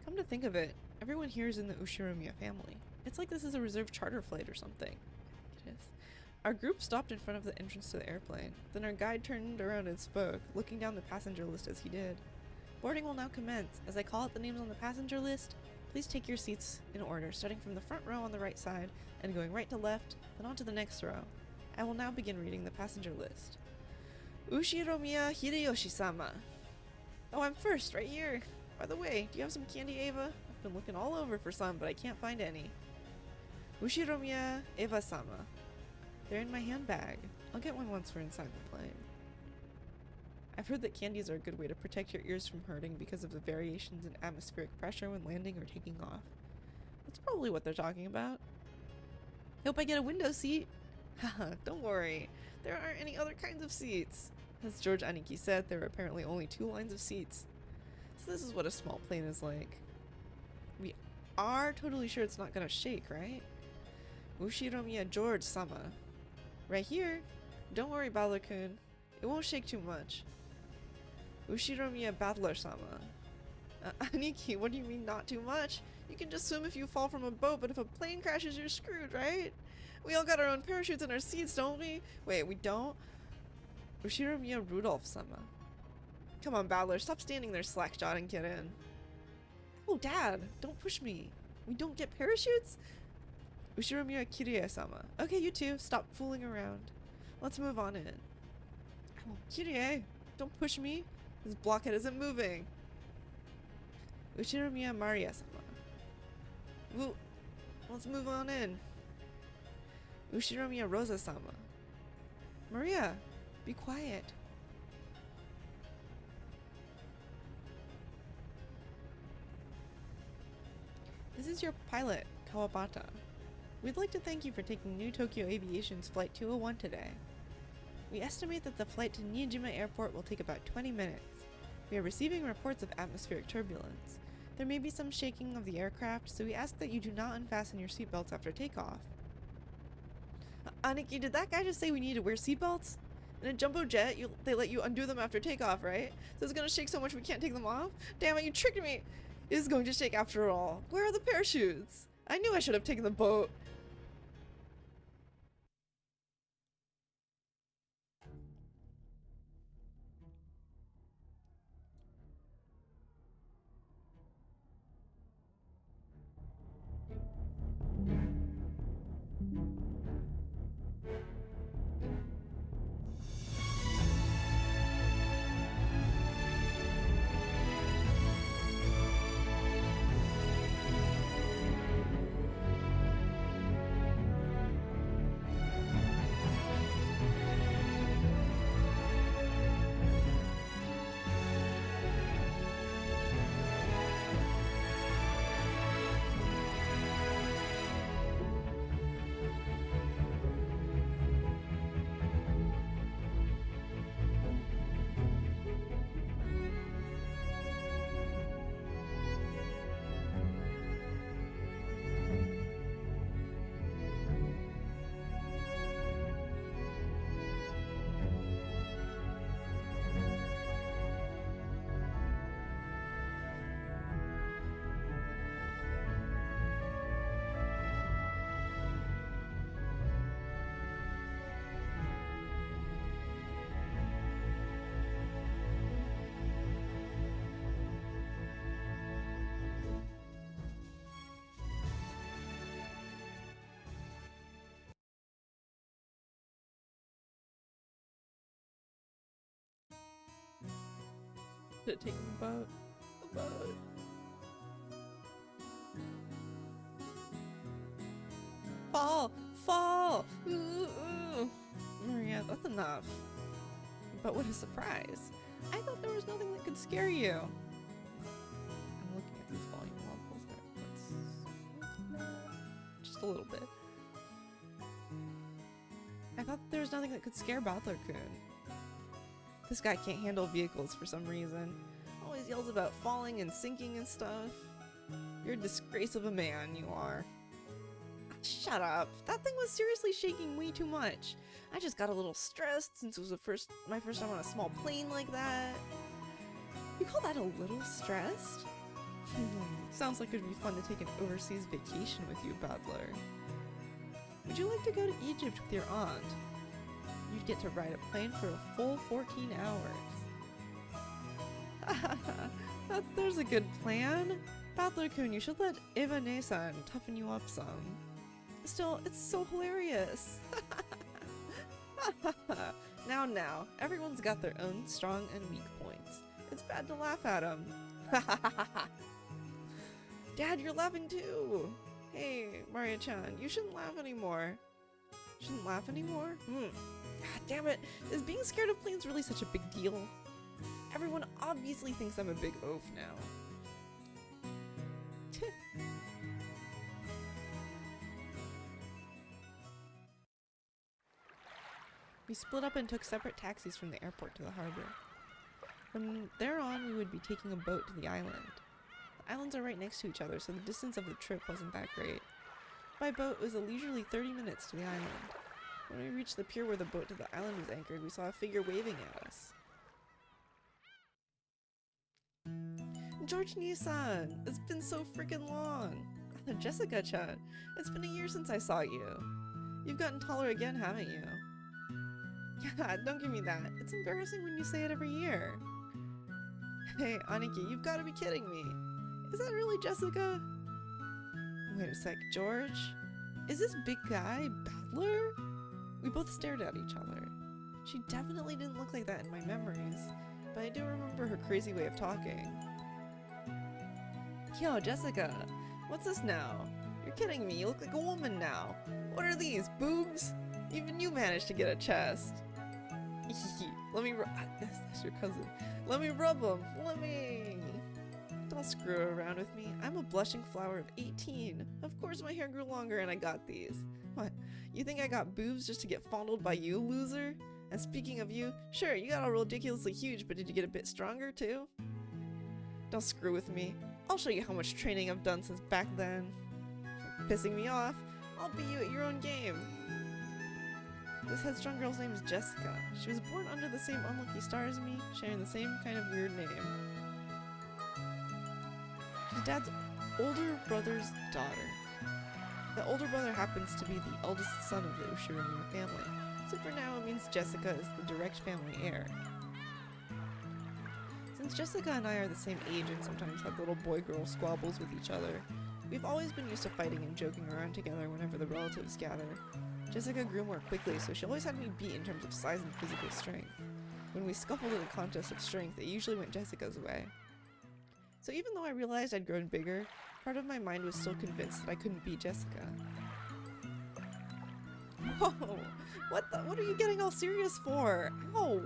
Come to think of it, everyone here is in the Ushiromiya family. It's like this is a reserved charter flight or something. It is. Our group stopped in front of the entrance to the airplane. Then our guide turned around and spoke, looking down the passenger list as he did. Boarding will now commence. As I call out the names on the passenger list, please take your seats in order, starting from the front row on the right side and going right to left, then on to the next row. I will now begin reading the passenger list. Ushiromiya Hideyoshi-sama. Oh, I'm first, right here. By the way, do you have some candy, Ava? I've been looking all over for some, but I can't find any. Ushiromiya Eva-sama. They're in my handbag. I'll get one once we're inside the plane. I've heard that candies are a good way to protect your ears from hurting because of the variations in atmospheric pressure when landing or taking off. That's probably what they're talking about. Hope I get a window seat. Haha, don't worry. There aren't any other kinds of seats. As George Aniki said, there are apparently only 2 lines of seats. So this is what a small plane is like. We are totally sure it's not gonna shake, right? Ushiromiya George-sama. Right here. Don't worry, Battler-kun. It won't shake too much. Ushiromiya Battler-sama. Aniki, what do you mean not too much? You can just swim if you fall from a boat, but if a plane crashes, you're screwed, right? We all got our own parachutes in our seats, don't we? Wait, we don't? Ushiromiya Rudolph-sama. Come on, Battler, stop standing there slack-jawed and get in. Oh, Dad, don't push me. We don't get parachutes? Ushiromiya Kirie-sama. Okay, you two, stop fooling around. Let's move on in. Oh, Kirie, don't push me. This blockhead isn't moving. Ushiromiya Maria-sama. Woo, let's move on in. Ushiromiya Rosa-sama. Maria, be quiet. This is your pilot, Kawabata. We'd like to thank you for taking New Tokyo Aviation's Flight 201 today. We estimate that the flight to Nijima Airport will take about 20 minutes. We are receiving reports of atmospheric turbulence. There may be some shaking of the aircraft, so we ask that you do not unfasten your seatbelts after takeoff. Aniki, did that guy just say we need to wear seatbelts? In a jumbo jet, they let you undo them after takeoff, right? So it's gonna shake so much we can't take them off? Damn it, you tricked me! It is going to shake after all. Where are the parachutes? I knew I should have taken the boat. Taking the boat. The boat. Fall! Fall! Ooh, ooh. Maria, that's enough. But what a surprise. I thought there was nothing that could scare you. I'm looking at these volume levels. Just a little bit. I thought there was nothing that could scare Battler-kun. This guy can't handle vehicles for some reason. Always yells about falling and sinking and stuff. You're a disgrace of a man, you are. Shut up. That thing was seriously shaking way too much. I just got a little stressed since it was my first time on a small plane like that. You call that a little stressed? Sounds like it'd be fun to take an overseas vacation with you, Battler. Would you like to go to Egypt with your aunt? You'd get to ride a plane for a full 14 hours. There's a good plan. Battler-kun, you should let Eva-ne-san toughen you up some. Still, it's so hilarious. Now, everyone's got their own strong and weak points. It's bad to laugh at them. Dad, you're laughing too. Hey, Maria-chan, you shouldn't laugh anymore. Shouldn't laugh anymore? God damn it. Is being scared of planes really such a big deal? Everyone obviously thinks I'm a big oaf now. We split up and took separate taxis from the airport to the harbor. From there on, we would be taking a boat to the island. The islands are right next to each other, so the distance of the trip wasn't that great. By boat, it was a leisurely 30 minutes to the island. When we reached the pier where the boat to the island was anchored, we saw a figure waving at us. George Nisan! It's been so freaking long! Jessica-chan, it's been a year since I saw you. You've gotten taller again, haven't you? Yeah, don't give me that. It's embarrassing when you say it every year. Hey, Aniki, you've got to be kidding me. Is that really Jessica? Wait a sec, George? Is this big guy Battler? We both stared at each other. She definitely didn't look like that in my memories, but I do remember her crazy way of talking. Yo, Jessica, what's this now? You're kidding me, you look like a woman now. What are these, boobs? Even you managed to get a chest. Let me that's your cousin. Let me rub them. Let me. Don't screw around with me. I'm a blushing flower of 18. Of course my hair grew longer and I got these. What? You think I got boobs just to get fondled by you, loser? And speaking of you, sure, you got all ridiculously huge, but did you get a bit stronger too? Don't screw with me. I'll show you how much training I've done since back then. Pissing me off. I'll beat you at your own game. This headstrong girl's name is Jessica. She was born under the same unlucky star as me, sharing the same kind of weird name. She's Dad's older brother's daughter. The older brother happens to be the eldest son of the Ushiromura family, so for now it means Jessica is the direct family heir. Since Jessica and I are the same age and sometimes have little boy-girl squabbles with each other, we've always been used to fighting and joking around together whenever the relatives gather. Jessica grew more quickly, so she always had me beat in terms of size and physical strength. When we scuffled in a contest of strength, it usually went Jessica's way. So even though I realized I'd grown bigger, part of my mind was still convinced that I couldn't beat Jessica. Whoa! What are you getting all serious for? Ow!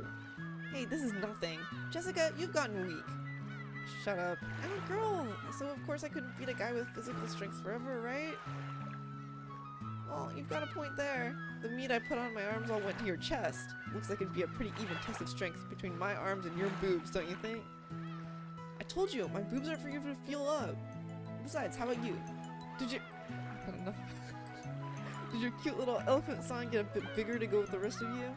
Hey, this is nothing. Jessica, you've gotten weak. Shut up. I'm a girl, so of course I couldn't beat a guy with physical strength forever, right? Well, you've got a point there. The meat I put on my arms all went to your chest. Looks like it'd be a pretty even test of strength between my arms and your boobs, don't you think? I told you, my boobs are for you to feel up. Besides, how about you? Did your cute little elephant song get a bit bigger to go with the rest of you?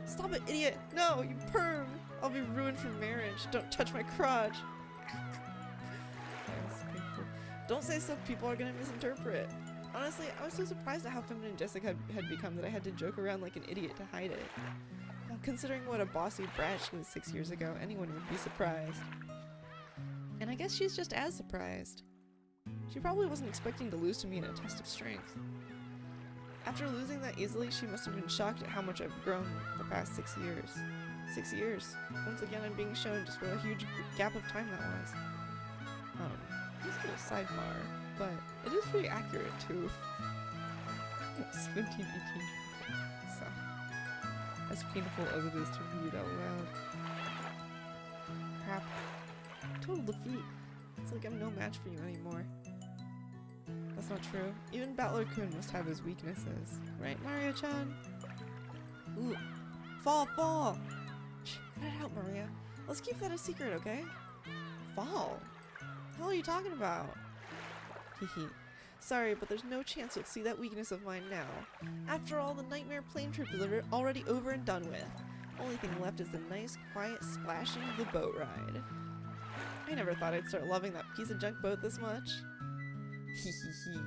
Stop it, idiot! No, you perv! I'll be ruined for marriage. Don't touch my crotch. Don't say stuff people are gonna misinterpret. Honestly, I was so surprised at how feminine Jessica had become that I had to joke around like an idiot to hide it. Well, considering what a bossy brat she was 6 years ago, anyone would be surprised. And I guess she's just as surprised. She probably wasn't expecting to lose to me in a test of strength. After losing that easily, she must have been shocked at how much I've grown the past 6 years. 6 years. Once again, I'm being shown just what a huge gap of time that was. Just a little sidebar, but it is pretty accurate too. 17, 18. So, as painful as it is to read out loud. Crap. Total defeat. It's like I'm no match for you anymore. That's not true. Even Battler-kun must have his weaknesses. Right, Maria-chan? Ooh. Fall! Shh, cut it out, Maria. Let's keep that a secret, okay? Fall? The hell are you talking about? Hehe. Sorry, but there's no chance you'll see that weakness of mine now. After all, the nightmare plane trip is already over and done with. Only thing left is the nice, quiet splashing of the boat ride. I never thought I'd start loving that piece of junk boat this much. Hehehe.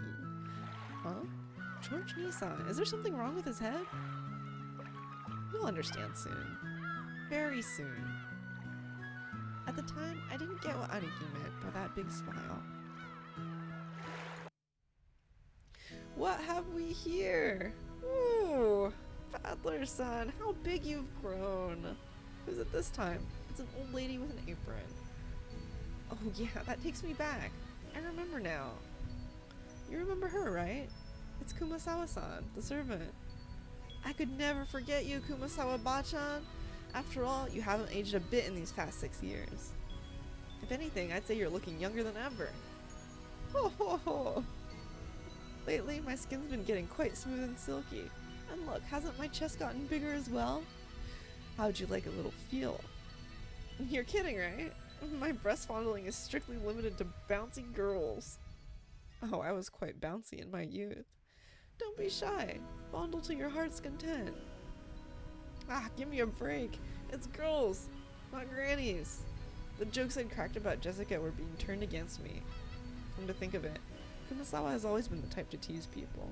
Huh? George Nissan, is there something wrong with his head? You'll understand soon. Very soon. At the time, I didn't get what Aniki meant by that big smile. What have we here? Ooh, Battler-san, how big you've grown. Who's it this time? It's an old lady with an apron. Oh yeah, that takes me back. I remember now. You remember her, right? It's Kumasawa-san, the servant. I could never forget you, Kumasawa-bachan. After all, you haven't aged a bit in these past 6 years. If anything, I'd say you're looking younger than ever. Ho ho ho! Lately, my skin's been getting quite smooth and silky. And look, hasn't my chest gotten bigger as well? How'd you like a little feel? You're kidding, right? My breast fondling is strictly limited to bouncy girls. Oh, I was quite bouncy in my youth. Don't be shy. Fondle to your heart's content. Ah, give me a break. It's girls, not grannies. The jokes I'd cracked about Jessica were being turned against me. Come to think of it, Kumasawa has always been the type to tease people.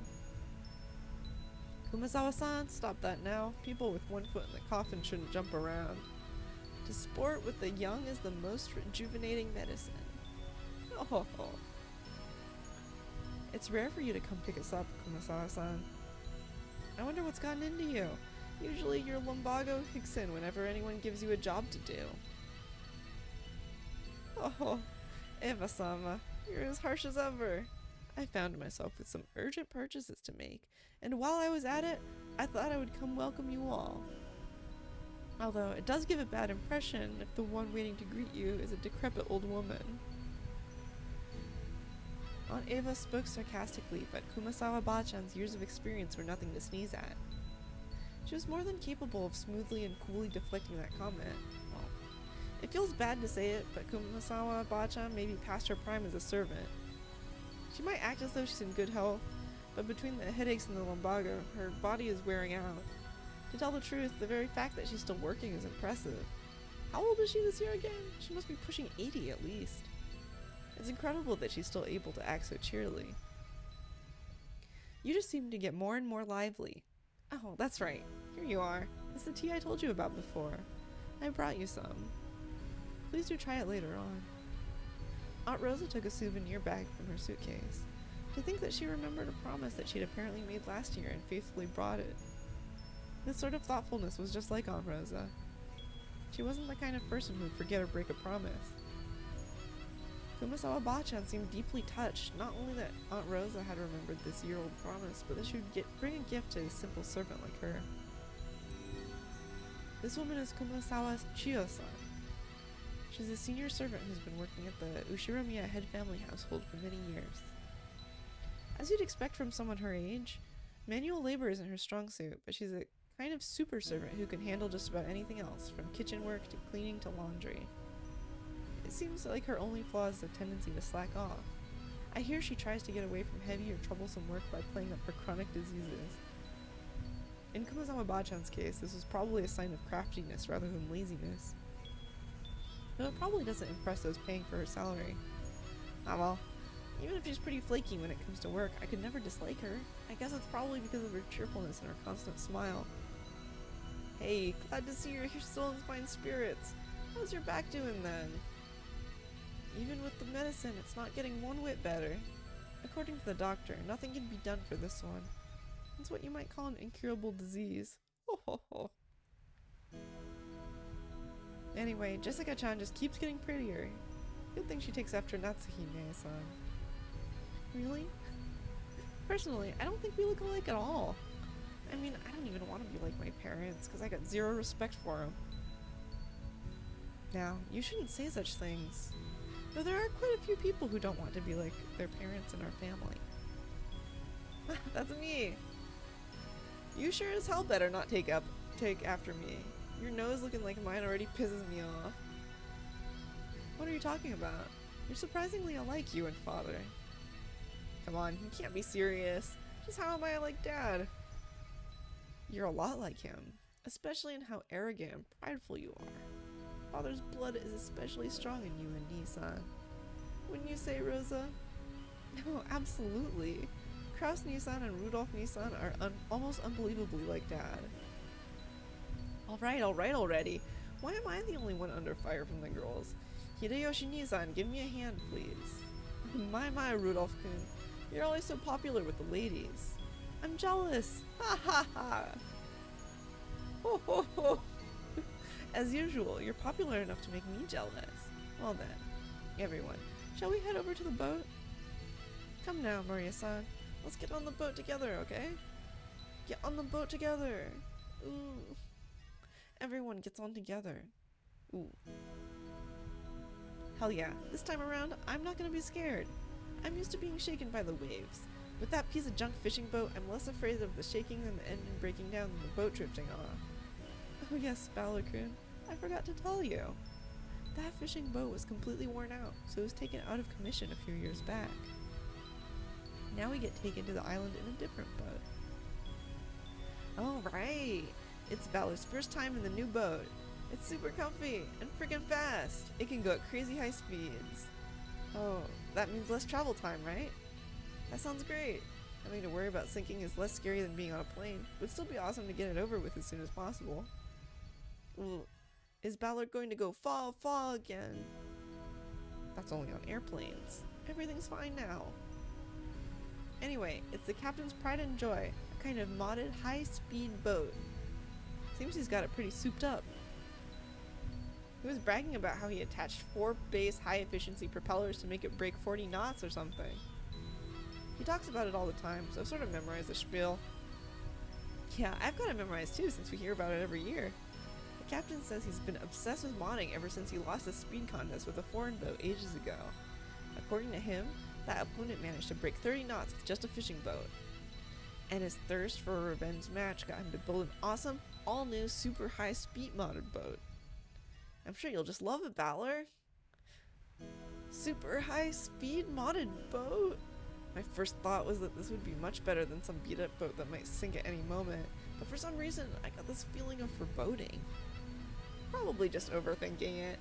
Kumasawa-san, stop that now. People with one foot in the coffin shouldn't jump around. To sport with the young is the most rejuvenating medicine. Oh. It's rare for you to come pick us up, Kumasawa-san. I wonder what's gotten into you. Usually your lumbago kicks in whenever anyone gives you a job to do. Oh, Eva-sama, you're as harsh as ever. I found myself with some urgent purchases to make, and while I was at it, I thought I would come welcome you all. Although it does give a bad impression if the one waiting to greet you is a decrepit old woman. Aunt Eva spoke sarcastically, but Kumasawa-bachan's years of experience were nothing to sneeze at. She was more than capable of smoothly and coolly deflecting that comment. Well, it feels bad to say it, but Kumasawa-bachan may be past her prime as a servant. She might act as though she's in good health, but between the headaches and the lumbago, her body is wearing out. To tell the truth, the very fact that she's still working is impressive. How old is she this year again? She must be pushing 80 at least. It's incredible that she's still able to act so cheerily. You just seem to get more and more lively. Oh, that's right. Here you are. It's the tea I told you about before. I brought you some. Please do try it later on. Aunt Rosa took a souvenir bag from her suitcase. To think that she remembered a promise that she'd apparently made last year and faithfully brought it. This sort of thoughtfulness was just like Aunt Rosa. She wasn't the kind of person who'd forget or break a promise. Kumasawa-bachan seemed deeply touched, not only that Aunt Rosa had remembered this year-old promise, but that she would bring a gift to a simple servant like her. This woman is Kumasawa Chiyo-san. She's a senior servant who's been working at the Ushiromiya head family household for many years. As you'd expect from someone her age, manual labor isn't her strong suit, but she's a kind of super servant who can handle just about anything else, from kitchen work to cleaning to laundry. It seems like her only flaw is a tendency to slack off. I hear she tries to get away from heavy or troublesome work by playing up her chronic diseases. In Kumasawa-bachan's case, this was probably a sign of craftiness rather than laziness. Though it probably doesn't impress those paying for her salary. Ah well, even if she's pretty flaky when it comes to work, I could never dislike her. I guess it's probably because of her cheerfulness and her constant smile. Hey, glad to see you're still in fine spirits. How's your back doing then? Even with the medicine, it's not getting one whit better. According to the doctor, nothing can be done for this one. It's what you might call an incurable disease. Ho ho ho. Anyway, Jessica-chan just keeps getting prettier. Good thing she takes after Natsuhime-san. Really? Personally, I don't think we look alike at all. I mean, I don't even want to be like my parents, because I got zero respect for them. Now, you shouldn't say such things. Though there are quite a few people who don't want to be like their parents in our family. That's me! You sure as hell better not take after me. Your nose looking like mine already pisses me off. What are you talking about? You're surprisingly alike you and father. Come on, you can't be serious. Just how am I like Dad? You're a lot like him, especially in how arrogant and prideful you are. Father's blood is especially strong in you and Nissan. Wouldn't you say, Rosa? No, absolutely. Kraus Nissan and Rudolph Nissan are almost unbelievably like Dad. Alright already. Why am I the only one under fire from the girls? Hideyoshi Nissan, give me a hand, please. My, Rudolph-kun. You're always so popular with the ladies. I'm jealous. Ha ha ha. Ho ho ho. As usual, you're popular enough to make me jealous. Well then, everyone, shall we head over to the boat? Come now, Maria-san. Let's get on the boat together, okay? Get on the boat together. Ooh. Everyone gets on together. Ooh. Hell yeah, this time around, I'm not gonna be scared. I'm used to being shaken by the waves. With that piece of junk fishing boat, I'm less afraid of the shaking and the engine breaking down than the boat drifting off. Oh yes, Balor-kun, I forgot to tell you. That fishing boat was completely worn out, so it was taken out of commission a few years back. Now we get taken to the island in a different boat. Oh right! It's Balor's first time in the new boat. It's super comfy and freaking fast. It can go at crazy high speeds. Oh, that means less travel time, right? That sounds great. Having to worry about sinking is less scary than being on a plane. It would still be awesome to get it over with as soon as possible. Ooh, is Balor going to go fall again? That's only on airplanes. Everything's fine now. Anyway, it's the captain's pride and joy, a kind of modded high-speed boat. Seems he's got it pretty souped up. He was bragging about how he attached 4 base high-efficiency propellers to make it break 40 knots or something. He talks about it all the time, so I've sort of memorized the spiel. Yeah, I've got it memorized too since we hear about it every year. The captain says he's been obsessed with modding ever since he lost a speed contest with a foreign boat ages ago. According to him, that opponent managed to break 30 knots with just a fishing boat. And his thirst for a revenge match got him to build an awesome, all-new, super high-speed modded boat. I'm sure you'll just love it, Balor. Super high-speed modded boat? My first thought was that this would be much better than some beat-up boat that might sink at any moment, but for some reason I got this feeling of foreboding. Probably just overthinking it.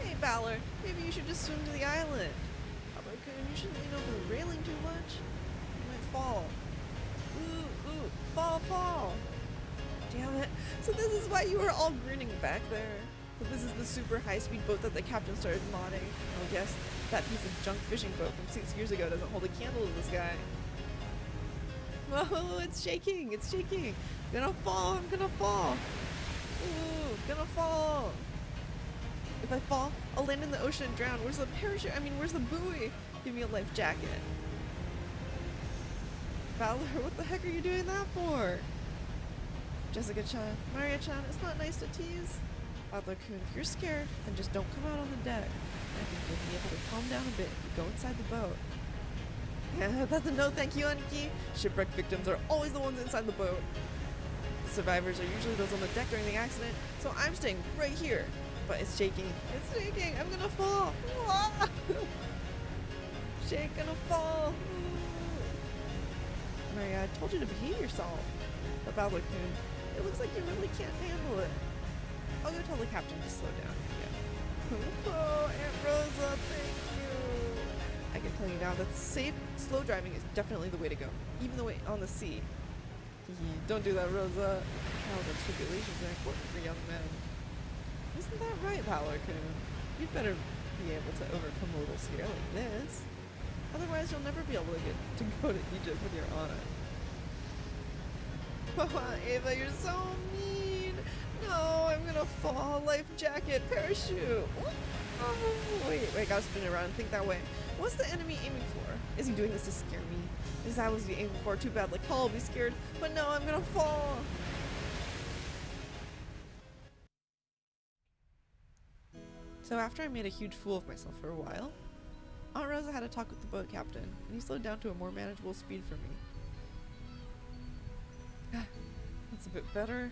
Hey Balor, maybe you should just swim to the island. Balor-kun, you shouldn't lean over the railing too much. You might fall. Ooh, fall. Damn it. So this is why you were all grinning back there. So this is the super high-speed boat that the captain started modding. Oh yes, that piece of junk fishing boat from 6 years ago doesn't hold a candle to this guy. Whoa, it's shaking. I'm gonna fall. Ooh, gonna fall. If I fall, I'll land in the ocean and drown. Where's the parachute? Where's the buoy? Give me a life jacket. Balor, what the heck are you doing that for? Jessica-chan, Maria-chan, it's not nice to tease. Balor-kun, if you're scared, then just don't come out on the deck. I think you'll be able to calm down a bit if you go inside the boat. Yeah, that's a no thank you, Aniki. Shipwreck victims are always the ones inside the boat. The survivors are usually those on the deck during the accident, so I'm staying right here. But it's shaking. I'm gonna fall. Gonna fall. Maria, I told you to behave yourself. But Balor-kun, it looks like you really can't handle it. I'll go tell the captain to slow down. Yeah. Oh, Aunt Rosa, thank you. I can tell you now that safe, slow driving is definitely the way to go, even the way on the sea. Don't do that, Rosa. Trials and tribulations are important for young men. Isn't that right, Balor-kun? You'd better be able to overcome a little scare like this. Otherwise, you'll never be able to get to go to Egypt with your honor. Ava, you're so mean. No, I'm gonna fall. Life jacket, parachute. Oh, wait, gotta spin it around. Think that way. What's the enemy aiming for? Is he doing this to scare me? Is that what he's aiming for? Too bad. Like, Paul will be scared. But no, I'm gonna fall. So after I made a huge fool of myself for a while, Aunt Rosa had a talk with the boat captain, and he slowed down to a more manageable speed for me. That's a bit better.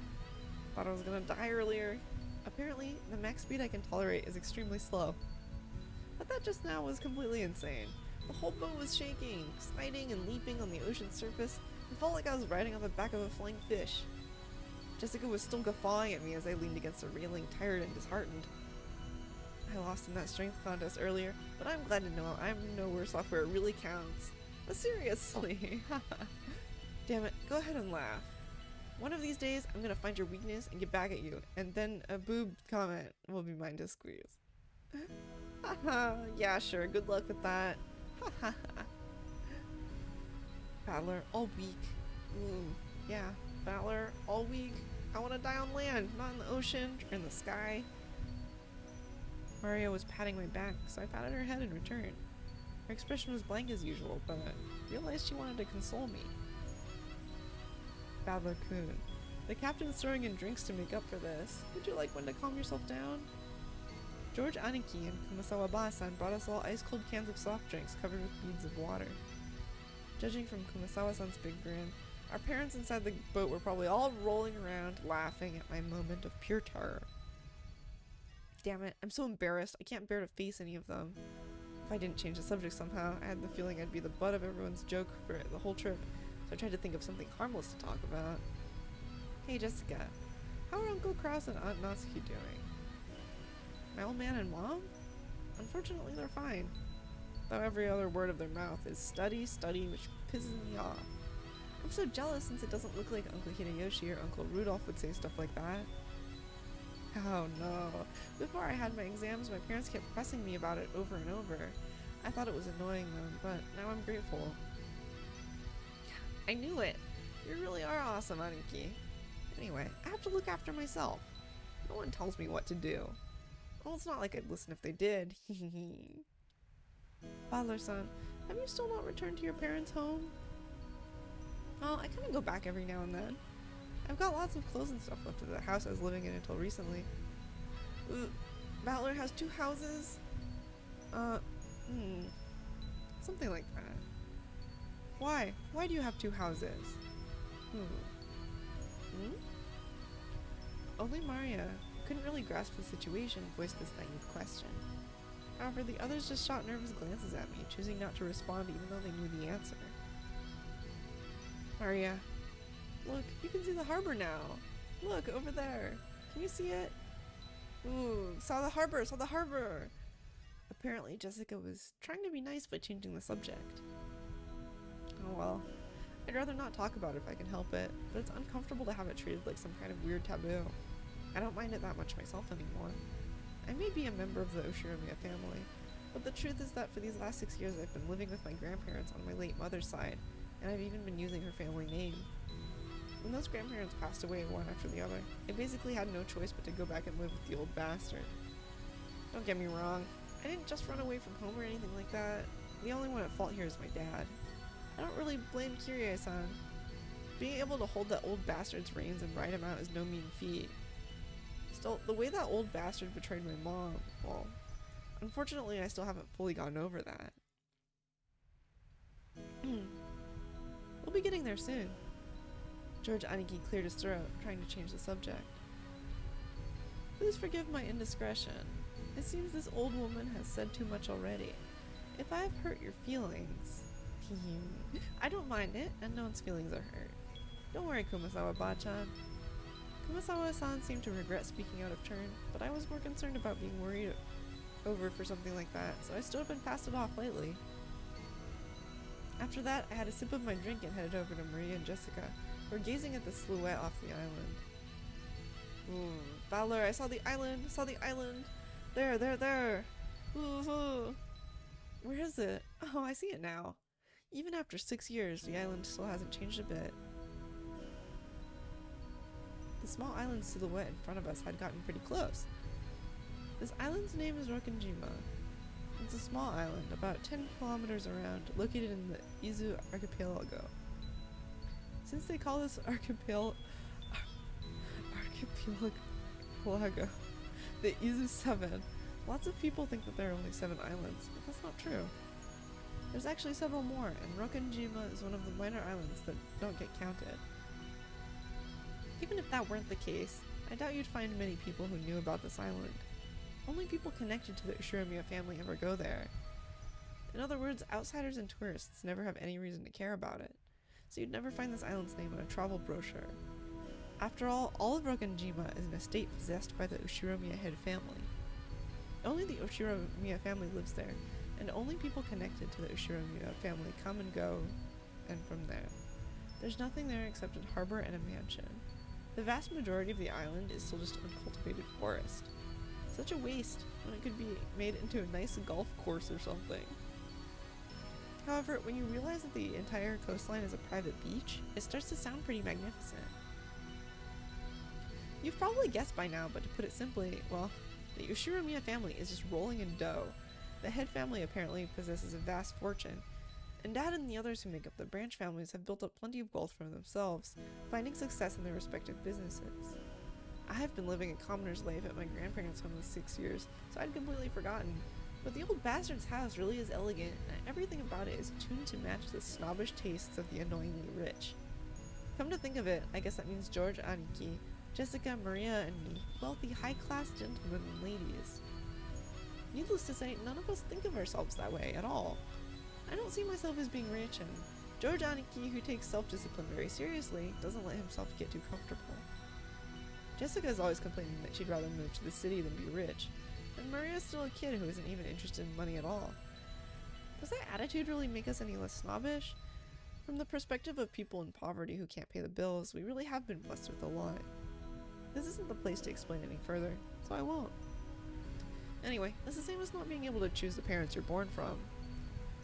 Thought I was gonna die earlier. Apparently, the max speed I can tolerate is extremely slow. But that just now was completely insane. The whole boat was shaking, sliding and leaping on the ocean's surface. It felt like I was riding on the back of a flying fish. Jessica was still guffawing at me as I leaned against the railing, tired and disheartened. I lost in that strength contest earlier, but I'm glad to know I'm no worse off where it really counts. But seriously, damn it, go ahead and laugh. One of these days, I'm gonna find your weakness and get back at you, and then a boob comment will be mine to squeeze. Yeah, sure, good luck with that. Battler, all weak. Yeah, Battler, all weak. I wanna die on land, not in the ocean or in the sky. Maria was patting my back, so I patted her head in return. Her expression was blank as usual, but I realized she wanted to console me. Battler-kun, the captain's throwing in drinks to make up for this. Would you like one to calm yourself down? George Aniki and Kumasawa-ba-san brought us all ice-cold cans of soft drinks covered with beads of water. Judging from Kumasawa-san's big grin, our parents inside the boat were probably all rolling around, laughing at my moment of pure terror. Damn it, I'm so embarrassed, I can't bear to face any of them. If I didn't change the subject somehow, I had the feeling I'd be the butt of everyone's joke for the whole trip, so I tried to think of something harmless to talk about. Hey Jessica, how are Uncle Kraus and Aunt Natsuki doing? My old man and mom? Unfortunately, they're fine. Though every other word of their mouth is study, study, which pisses me off. I'm so jealous since it doesn't look like Uncle Hideyoshi or Uncle Rudolph would say stuff like that. Oh no. Before I had my exams, my parents kept pressing me about it over and over. I thought it was annoying them, but now I'm grateful. I knew it! You really are awesome, Aniki. Anyway, I have to look after myself. No one tells me what to do. Well, it's not like I'd listen if they did. Battler-san, have you still not returned to your parents' home? Oh, I kind of go back every now and then. I've got lots of clothes and stuff left at the house I was living in until recently. Battler has 2 houses? Something like that. Why? Why do you have 2 houses? Only Maria, who couldn't really grasp the situation, voiced this naive question. However, the others just shot nervous glances at me, choosing not to respond even though they knew the answer. Maria, look, you can see the harbor now. Look, over there. Can you see it? Ooh, saw the harbor! Apparently, Jessica was trying to be nice by changing the subject. Oh well. I'd rather not talk about it if I can help it, but it's uncomfortable to have it treated like some kind of weird taboo. I don't mind it that much myself anymore. I may be a member of the Oshiromiya family, but the truth is that for these last 6 years I've been living with my grandparents on my late mother's side, and I've even been using her family name. When those grandparents passed away one after the other, I basically had no choice but to go back and live with the old bastard. Don't get me wrong, I didn't just run away from home or anything like that. The only one at fault here is my dad. I don't really blame Kirie-san. Being able to hold that old bastard's reins and ride him out is no mean feat. Still, the way that old bastard betrayed my mom, well, unfortunately I still haven't fully gotten over that. We'll be getting there soon. George Aniki cleared his throat, trying to change the subject. Please forgive my indiscretion. It seems this old woman has said too much already. If I have hurt your feelings... I don't mind it, and no one's feelings are hurt. Don't worry, Kumasawa-ba-chan. Kumasawa-san seemed to regret speaking out of turn, but I was more concerned about being worried over for something like that, so I stood up and passed it off lightly. After that, I had a sip of my drink and headed over to Maria and Jessica, who were gazing at the silhouette off the island. Battler, I saw the island! There! Ooh. Where is it? Oh, I see it now. Even after 6 years, the island still hasn't changed a bit. The small island silhouette in front of us had gotten pretty close. This island's name is Rokkenjima. It's a small island, about 10 kilometers around, located in the Izu archipelago. Since they call this archipelago the Izu 7, lots of people think that there are only 7 islands, but that's not true. There's actually several more, and Rokkenjima is one of the minor islands that don't get counted. Even if that weren't the case, I doubt you'd find many people who knew about this island. Only people connected to the Ushiromiya family ever go there. In other words, outsiders and tourists never have any reason to care about it, so you'd never find this island's name on a travel brochure. After all of Rokkenjima is an estate possessed by the Ushiromiya head family. Only the Ushiromiya family lives there, and only people connected to the Ushiromiya family come and go, and from there. There's nothing there except a harbor and a mansion. The vast majority of the island is still just uncultivated forest. Such a waste when it could be made into a nice golf course or something. However, when you realize that the entire coastline is a private beach, it starts to sound pretty magnificent. You've probably guessed by now, but to put it simply, well, the Ushiromiya family is just rolling in dough. The head family apparently possesses a vast fortune, and Dad and the others who make up the branch families have built up plenty of wealth for themselves, finding success in their respective businesses. I have been living a commoner's life at my grandparents' home for 6 years, so I'd completely forgotten. But the old bastard's house really is elegant, and everything about it is tuned to match the snobbish tastes of the annoyingly rich. Come to think of it, I guess that means George, Aniki, Jessica, Maria, and me, wealthy, high-class gentlemen and ladies. Needless to say, none of us think of ourselves that way at all. I don't see myself as being rich, and George Aniki, who takes self-discipline very seriously, doesn't let himself get too comfortable. Jessica is always complaining that she'd rather move to the city than be rich, and Maria's still a kid who isn't even interested in money at all. Does that attitude really make us any less snobbish? From the perspective of people in poverty who can't pay the bills, we really have been blessed with a lot. This isn't the place to explain any further, so I won't. Anyway, it's the same as not being able to choose the parents you're born from.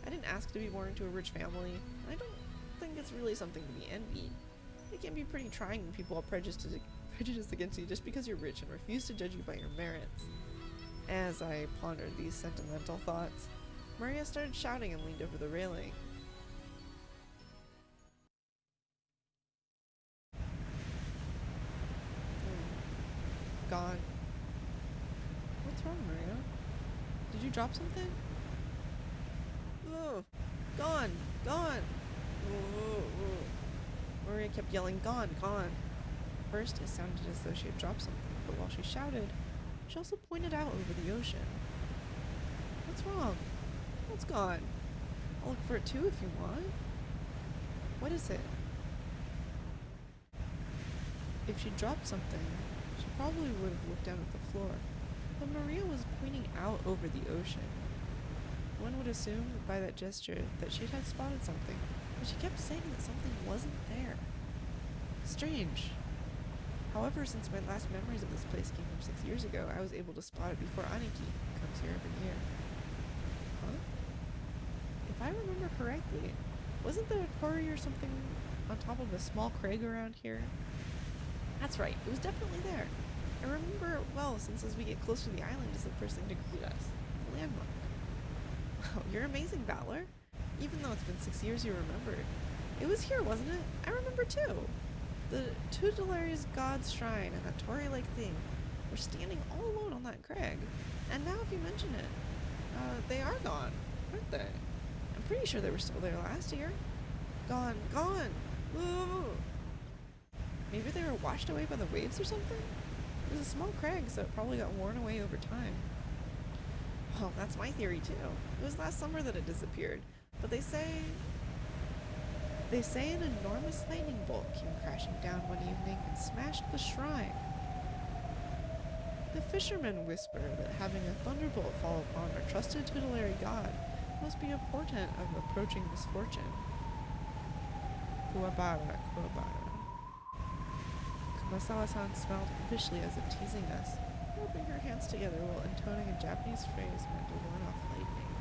I didn't ask to be born into a rich family, and I don't think it's really something to be envied. It can be pretty trying when people are prejudiced against you just because you're rich and refuse to judge you by your merits. As I pondered these sentimental thoughts, Maria started shouting and leaned over the railing. Gone. What's wrong, Maria? Did you drop something? Oh, gone! Gone! Oh. Maria kept yelling, gone, gone. First, it sounded as though she had dropped something, but while she shouted, she also pointed out over the ocean. What's wrong? What's gone? I'll look for it too if you want. What is it? If she dropped something, she probably would have looked down at the floor, but Maria was pointing out over the ocean. One would assume by that gesture that she had spotted something, but she kept saying that something wasn't there. Strange. However, since my last memories of this place came from 6 years ago, I was able to spot it before Aniki comes here every year. Huh? If I remember correctly, wasn't there a quarry or something on top of a small crag around here? That's right, it was definitely there. I remember it well, since as we get closer to the island is the first thing to greet us, the landmark. Wow, you're amazing, Valor. Even though it's been 6 years, you remembered. It was here, wasn't it? I remember too. The Tutelari's God's Shrine and that Torii-like thing were standing all alone on that crag. And now if you mention it, they are gone, aren't they? I'm pretty sure they were still there last year. Gone, gone! Woo! Maybe they were washed away by the waves or something? It was a small crag, so it probably got worn away over time. Well, that's my theory too. It was last summer that it disappeared, but they say an enormous lightning bolt came crashing down one evening and smashed the shrine. The fishermen whisper that having a thunderbolt fall upon our trusted tutelary god must be a portent of approaching misfortune. Kuwabara, Kuwabara. Kumasawa-san smiled impishly as if teasing us, rubbing her hands together while intoning a Japanese phrase meant to warn off lightning.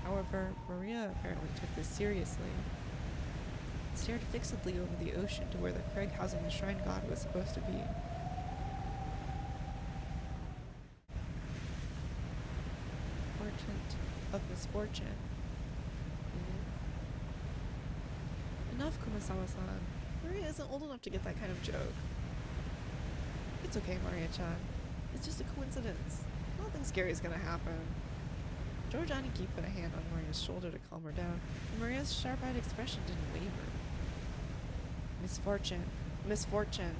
However, Maria apparently took this seriously. stared fixedly over the ocean to where the crag housing the shrine god was supposed to be. Portent of misfortune. Enough, Kumasawa-san. Maria isn't old enough to get that kind of joke. It's okay, Maria-chan. It's just a coincidence. Nothing scary is gonna happen. George Aniki put a hand on Maria's shoulder to calm her down, and Maria's sharp-eyed expression didn't waver. Misfortune. Misfortune.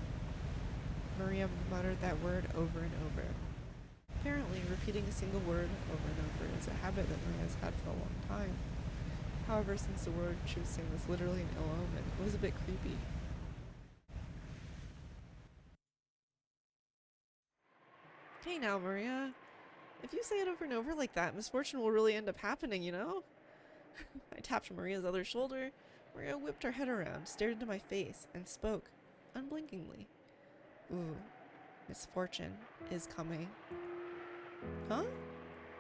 Maria muttered that word over and over. Apparently, repeating a single word over and over is a habit that Maria's had for a long time. However, since the word she was saying was literally an ill omen, it was a bit creepy. Hey now, Maria. If you say it over and over like that, misfortune will really end up happening, you know? I tapped Maria's other shoulder. Maria whipped her head around, stared into my face, and spoke, unblinkingly. Ooh, misfortune is coming. Huh?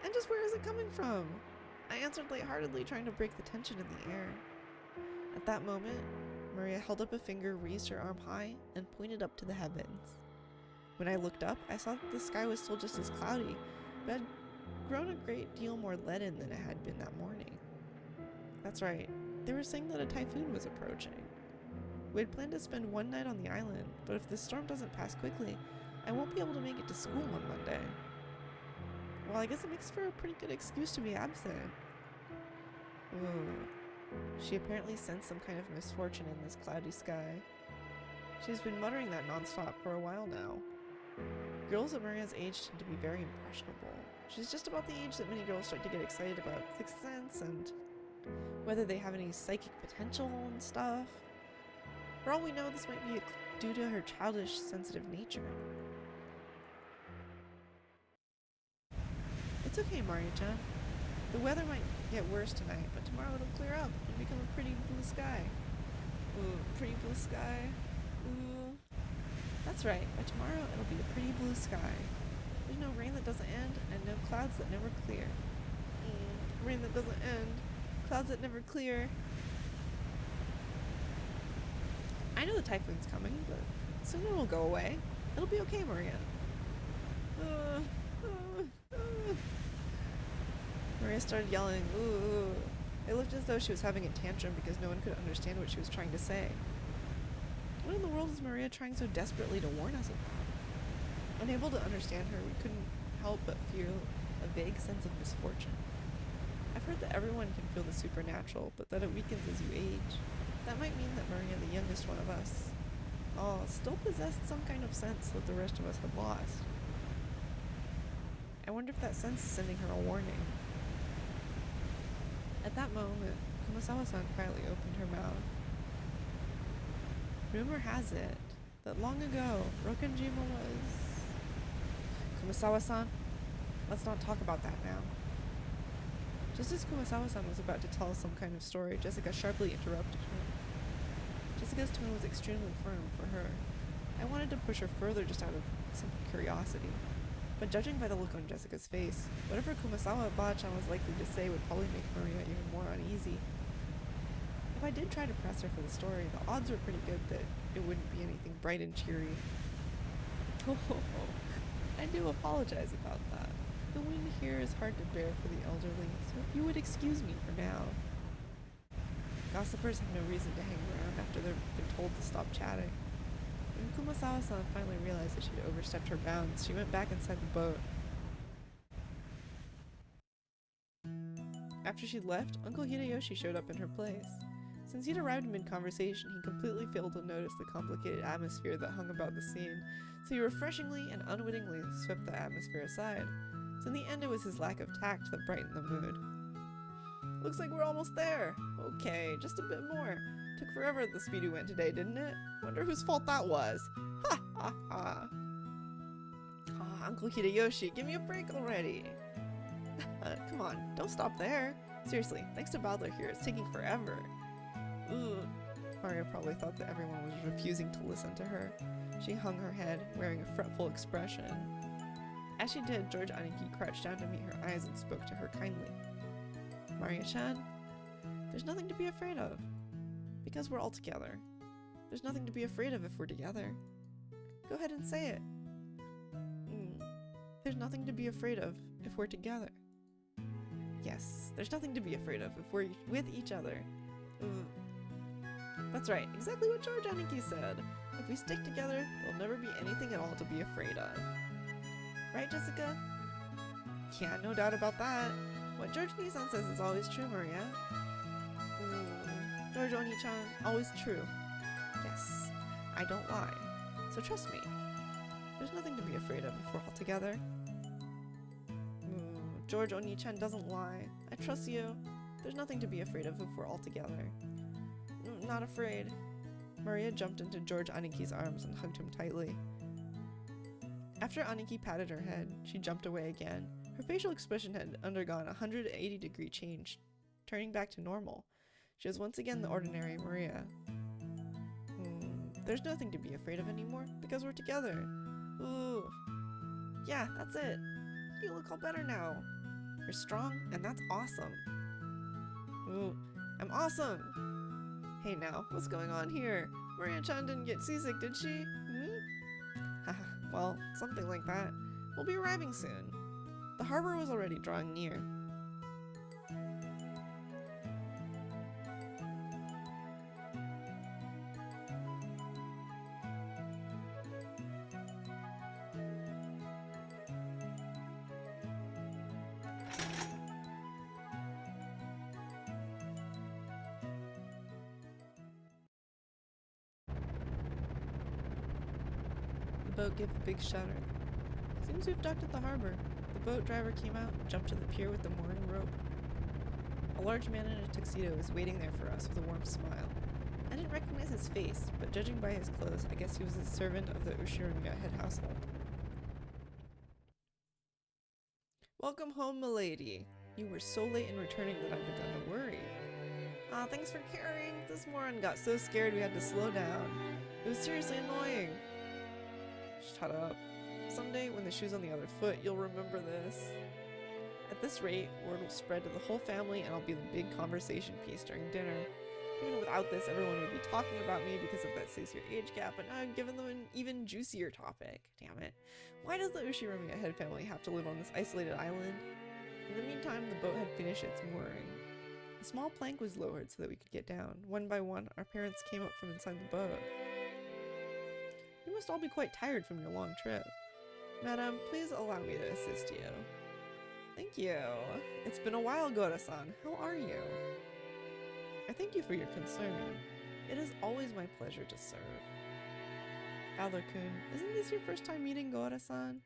And just where is it coming from? I answered lightheartedly, trying to break the tension in the air. At that moment, Maria held up a finger, raised her arm high, and pointed up to the heavens. When I looked up, I saw that the sky was still just as cloudy, but had grown a great deal more leaden than it had been that morning. That's right, they were saying that a typhoon was approaching. We had planned to spend one night on the island, but if this storm doesn't pass quickly, I won't be able to make it to school on Monday. Well, I guess it makes for a pretty good excuse to be absent. Whoa. She apparently sensed some kind of misfortune in this cloudy sky. She's been muttering that nonstop for a while now. Girls at Maria's age tend to be very impressionable. She's just about the age that many girls start to get excited about sixth sense and whether they have any psychic potential and stuff. For all we know, this might be due to her childish, sensitive nature. It's okay, Maria-chan. The weather might get worse tonight, but tomorrow it'll clear up and become a pretty blue sky. Ooh, pretty blue sky. Ooh. That's right, by tomorrow it'll be a pretty blue sky. There's no rain that doesn't end, and no clouds that never clear. Rain that doesn't end, clouds that never clear. I know the typhoon's coming, but soon it'll go away. It'll be okay, Maria. Maria started yelling, ooh. It looked as though she was having a tantrum because no one could understand what she was trying to say. What in the world is Maria trying so desperately to warn us about? Unable to understand her, we couldn't help but feel a vague sense of misfortune. I've heard that everyone can feel the supernatural, but that it weakens as you age. That might mean that Maria, the youngest one of us, still possessed some kind of sense that the rest of us had lost. I wonder if that sense is sending her a warning. At that moment, Kumasawa-san quietly opened her mouth. Rumor has it that long ago, Rokkenjima was... Kumasawa-san, let's not talk about that now. Just as Kumasawa-san was about to tell us some kind of story, Jessica sharply interrupted her. Jessica's tone was extremely firm for her. I wanted to push her further just out of simple curiosity. But judging by the look on Jessica's face, whatever Kumasawa-bachan was likely to say would probably make Maria even more uneasy. If I did try to press her for the story, the odds were pretty good that it wouldn't be anything bright and cheery. Oh, I do apologize about that. The wind here is hard to bear for the elderly, so if you would excuse me for now. Gossipers have no reason to hang around after they've been told to stop chatting. When Kumasawa-san finally realized that she'd overstepped her bounds, she went back inside the boat. After she'd left, Uncle Hideyoshi showed up in her place. Since he'd arrived mid-conversation, he completely failed to notice the complicated atmosphere that hung about the scene, so he refreshingly and unwittingly swept the atmosphere aside. So in the end, it was his lack of tact that brightened the mood. Looks like we're almost there. Okay, just a bit more. Took forever at the speed we went today, didn't it? Wonder whose fault that was. Ha ha ha. Uncle Hideyoshi, give me a break already. Come on, don't stop there. Seriously, thanks to Bowdler here, it's taking forever. Ugh. Maria probably thought that everyone was refusing to listen to her. She hung her head, wearing a fretful expression. As she did, George Aniki crouched down to meet her eyes and spoke to her kindly. Maria-chan, there's nothing to be afraid of. Because we're all together. There's nothing to be afraid of if we're together. Go ahead and say it. There's nothing to be afraid of if we're together. Yes, there's nothing to be afraid of if we're with each other. That's right, exactly what George Aniki said. If we stick together, there'll never be anything at all to be afraid of. Right, Jessica? Yeah, no doubt about that. What George Nissan says is always true, Maria. George Oni-chan, always true. Yes, I don't lie. So trust me. There's nothing to be afraid of if we're all together. George Oni-chan doesn't lie. I trust you. There's nothing to be afraid of if we're all together. Not afraid. Maria jumped into George Aniki's arms and hugged him tightly. After Aniki patted her head, she jumped away again. Her facial expression had undergone a 180-degree change, turning back to normal. She was once again the ordinary Maria. There's nothing to be afraid of anymore, because we're together. Ooh. Yeah, that's it. You look all better now. You're strong, and that's awesome. Ooh, I'm awesome! Hey now, what's going on here? Maria-chan didn't get seasick, did she? Haha, well, something like that. We'll be arriving soon. The harbor was already drawing near. The boat gave a big shudder. Seems we've docked at the harbor. The boat driver came out and jumped to the pier with the mooring rope. A large man in a tuxedo was waiting there for us with a warm smile. I didn't recognize his face, but judging by his clothes, I guess he was a servant of the Ushiromiya head household. Welcome home, milady. You were so late in returning that I've begun to worry. Thanks for carrying. This moron got so scared we had to slow down. It was seriously annoying. Shut up. Someday, when the shoe's on the other foot, you'll remember this. At this rate, word will spread to the whole family and I'll be the big conversation piece during dinner. Even without this, everyone would be talking about me because of that 6-year age gap, but now I've given them an even juicier topic. Damn it. Why does the Ushiromiya head family have to live on this isolated island? In the meantime, the boat had finished its mooring. A small plank was lowered so that we could get down. One by one, our parents came up from inside the boat. You must all be quite tired from your long trip. Madam, please allow me to assist you. Thank you. It's been a while, Gora-san. How are you? I thank you for your concern. It is always my pleasure to serve. Adler-kun, isn't this your first time meeting Gora-san?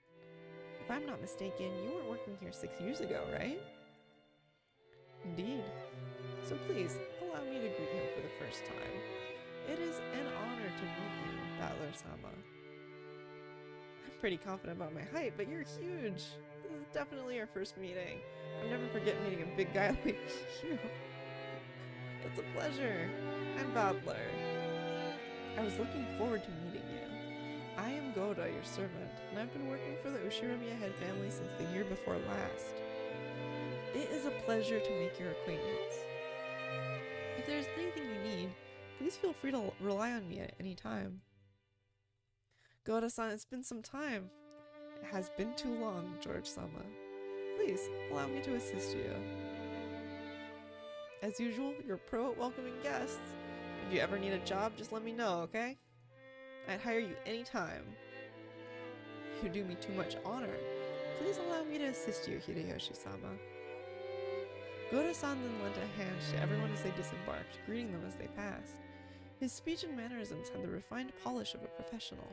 If I'm not mistaken, you weren't working here 6 years ago, right? Indeed. So please, allow me to greet him for the first time. It is an honor to meet you, Battler-sama. I'm pretty confident about my height, but you're huge. This is definitely our first meeting. I'll never forget meeting a big guy like you. It's a pleasure. I'm Battler. I was looking forward to meeting you. I am Goda, your servant, and I've been working for the Ushiromiya head family since the year before last. It is a pleasure to make your acquaintance. If there's anything you need, please feel free to rely on me at any time. Goda-san, it's been some time. It has been too long, George-sama. Please, allow me to assist you. As usual, you're pro at welcoming guests. If you ever need a job, just let me know, okay? I'd hire you anytime. You do me too much honor. Please allow me to assist you, Hideyoshi-sama. Goda-san then lent a hand to everyone as they disembarked, greeting them as they passed. His speech and mannerisms had the refined polish of a professional.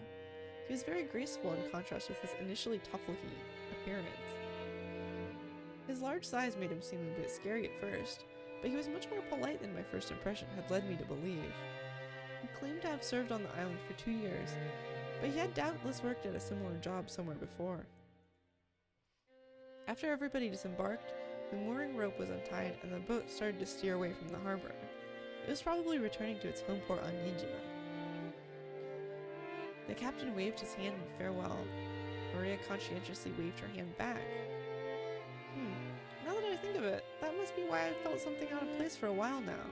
He was very graceful in contrast with his initially tough-looking appearance. His large size made him seem a bit scary at first, but he was much more polite than my first impression had led me to believe. He claimed to have served on the island for 2 years, but he had doubtless worked at a similar job somewhere before. After everybody disembarked, the mooring rope was untied and the boat started to steer away from the harbor. It was probably returning to its home port on Rokkenjima. The captain waved his hand in farewell. Maria conscientiously waved her hand back. Now that I think of it, that must be why I felt something out of place for a while now.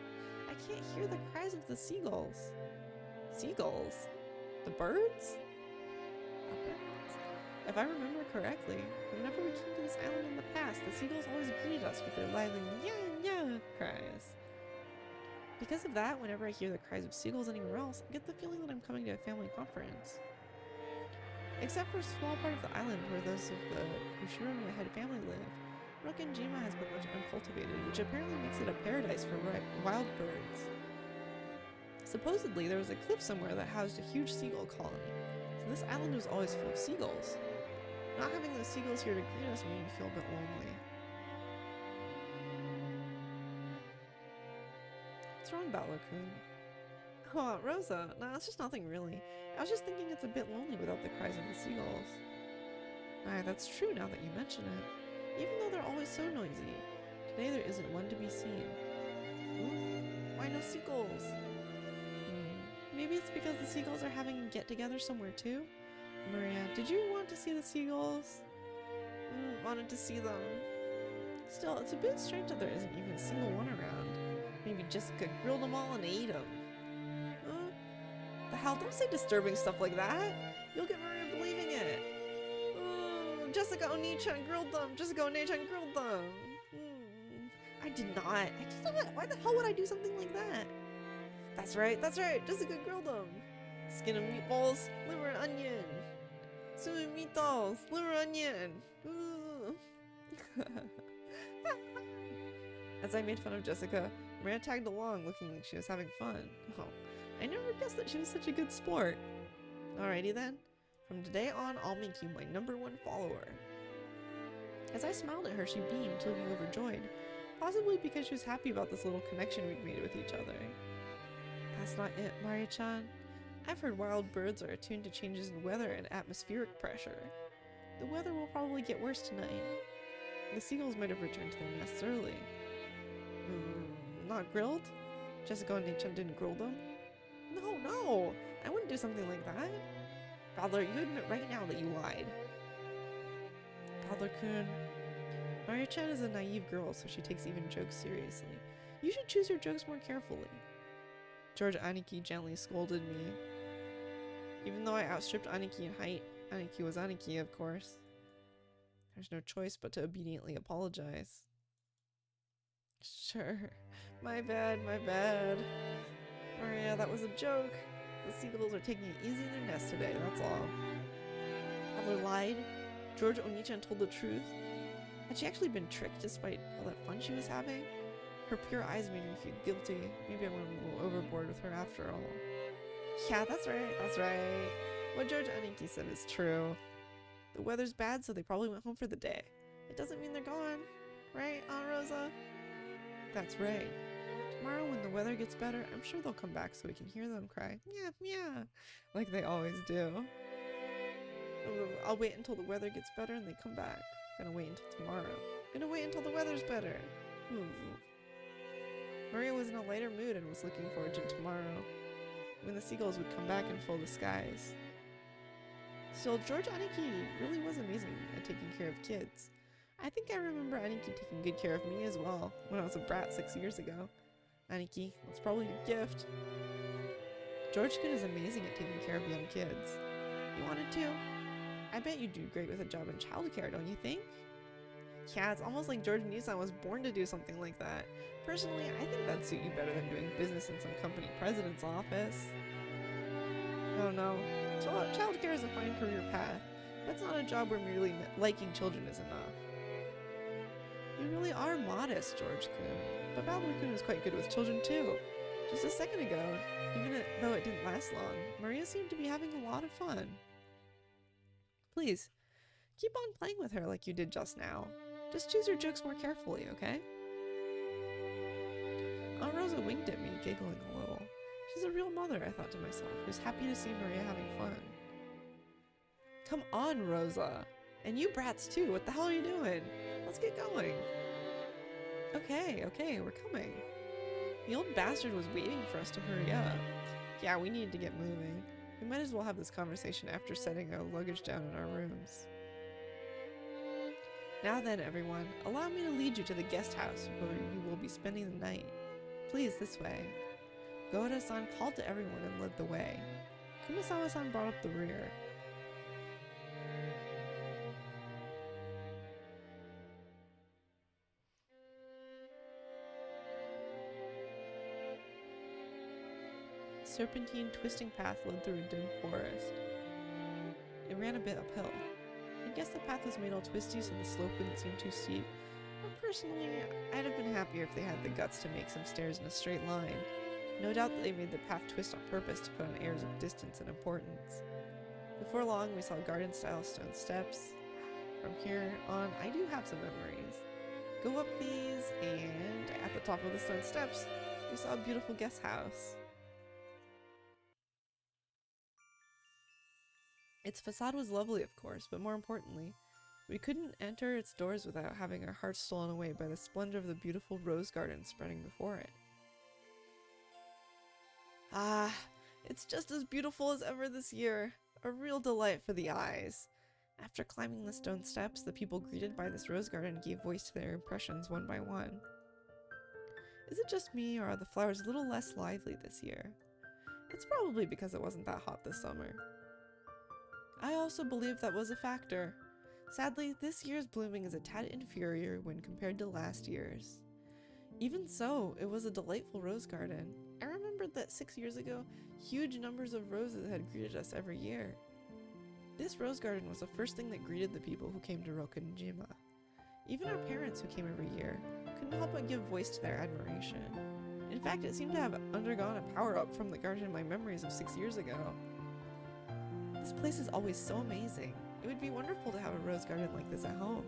I can't hear the cries of the seagulls. Seagulls? The birds? The birds? If I remember correctly, whenever we came to this island in the past, the seagulls always greeted us with their lively yeah cries. Because of that, whenever I hear the cries of seagulls anywhere else, I get the feeling that I'm coming to a family conference. Except for a small part of the island where those of the Ushiromi head family live, Rokkenjima has been left uncultivated, which apparently makes it a paradise for wild birds. Supposedly, there was a cliff somewhere that housed a huge seagull colony, so this island was always full of seagulls. Not having those seagulls here to greet us made me feel a bit lonely. What's wrong, Balor-kun? Oh, Rosa, no, it's just nothing really. I was just thinking it's a bit lonely without the cries of the seagulls. Aye, that's true now that you mention it. Even though they're always so noisy, today there isn't one to be seen. Ooh, why no seagulls? Maybe it's because the seagulls are having a get-together somewhere too? Maria, did you want to see the seagulls? Wanted to see them. Still, it's a bit strange that there isn't even a single one around. Maybe Jessica grilled them all and ate them. The hell? Don't say disturbing stuff like that. You'll get Maria believing it. Jessica Oni-chan grilled them. Jessica Oni-chan grilled them. I did not. Why the hell would I do something like that? That's right. Jessica grilled them. Skin and meatballs, liver and onion. Sumi meatballs, liver and onion. As I made fun of Jessica, Maria tagged along looking like she was having fun. Oh, I never guessed that she was such a good sport. Alrighty then. From today on, I'll make you my #1 follower. As I smiled at her, she beamed, looking overjoyed. Possibly because she was happy about this little connection we'd made with each other. That's not it, Maria-chan. I've heard wild birds are attuned to changes in weather and atmospheric pressure. The weather will probably get worse tonight. The seagulls might have returned to their nests early. Not grilled? Jessica Oni-chan didn't grill them? No, I wouldn't do something like that. Balor, you admit right now that you lied. Balor-kun. Maria-chan is a naive girl, so she takes even jokes seriously. You should choose your jokes more carefully. George Aniki gently scolded me. Even though I outstripped Aniki in height, Aniki was Aniki, of course. There's no choice but to obediently apologize. Sure. My bad. Maria, that was a joke. The seagulls are taking it easy in their nest today, that's all. Balor lied. George Oni-chan told the truth. Had she actually been tricked despite all that fun she was having? Her pure eyes made me feel guilty. Maybe I went a little overboard with her after all. Yeah, that's right. What George Aniki said is true. The weather's bad, so they probably went home for the day. It doesn't mean they're gone. Right, Aunt Rosa? That's right. Tomorrow when the weather gets better, I'm sure they'll come back so we can hear them cry. Yeah, like they always do. I'll wait until the weather gets better and they come back. Gonna wait until tomorrow. Gonna wait until the weather's better. Maria was in a lighter mood and was looking forward to tomorrow, when the seagulls would come back and fill the skies. Still, George Aniki really was amazing at taking care of kids. I think I remember Aniki taking good care of me as well, when I was a brat 6 years ago. Aniki, that's probably your gift. George-kun is amazing at taking care of young kids. You wanted to? I bet you'd do great with a job in childcare, don't you think? Yeah, it's almost like George Nissan was born to do something like that. Personally, I think that'd suit you better than doing business in some company president's office. Oh no, childcare is a fine career path, but it's not a job where merely liking children is enough. You really are modest, George-kun, but Balor-kun is quite good with children too. Just a second ago, even though it didn't last long, Maria seemed to be having a lot of fun. Please, keep on playing with her like you did just now. Just choose your jokes more carefully, okay? Aunt Rosa winked at me, giggling a little. She's a real mother, I thought to myself, who's happy to see Maria having fun. Come on, Rosa! And you brats too, what the hell are you doing? Let's get going. Okay, we're coming. The old bastard was waiting for us to hurry up. Yeah, we needed to get moving. We might as well have this conversation after setting our luggage down in our rooms. Now then, everyone, allow me to lead you to the guest house where you will be spending the night. Please, this way. Goda-san called to everyone and led the way. Kumasawa-san brought up the rear. A serpentine, twisting path led through a dim forest. It ran a bit uphill. I guess the path was made all twisty so the slope wouldn't seem too steep. But personally, I'd have been happier if they had the guts to make some stairs in a straight line. No doubt that they made the path twist on purpose to put on airs of distance and importance. Before long, we saw garden-style stone steps. From here on, I do have some memories. Go up these, and at the top of the stone steps, we saw a beautiful guest house. Its facade was lovely, of course, but more importantly, we couldn't enter its doors without having our hearts stolen away by the splendor of the beautiful rose garden spreading before it. Ah, it's just as beautiful as ever this year. A real delight for the eyes. After climbing the stone steps, the people greeted by this rose garden gave voice to their impressions one by one. Is it just me, or are the flowers a little less lively this year? It's probably because it wasn't that hot this summer. I also believe that was a factor. Sadly, this year's blooming is a tad inferior when compared to last year's. Even so, it was a delightful rose garden. I remembered that 6 years ago, huge numbers of roses had greeted us every year. This rose garden was the first thing that greeted the people who came to Rokkenjima. Even our parents, who came every year, couldn't help but give voice to their admiration. In fact, it seemed to have undergone a power-up from the garden in my memories of 6 years ago. This place is always so amazing. It would be wonderful to have a rose garden like this at home.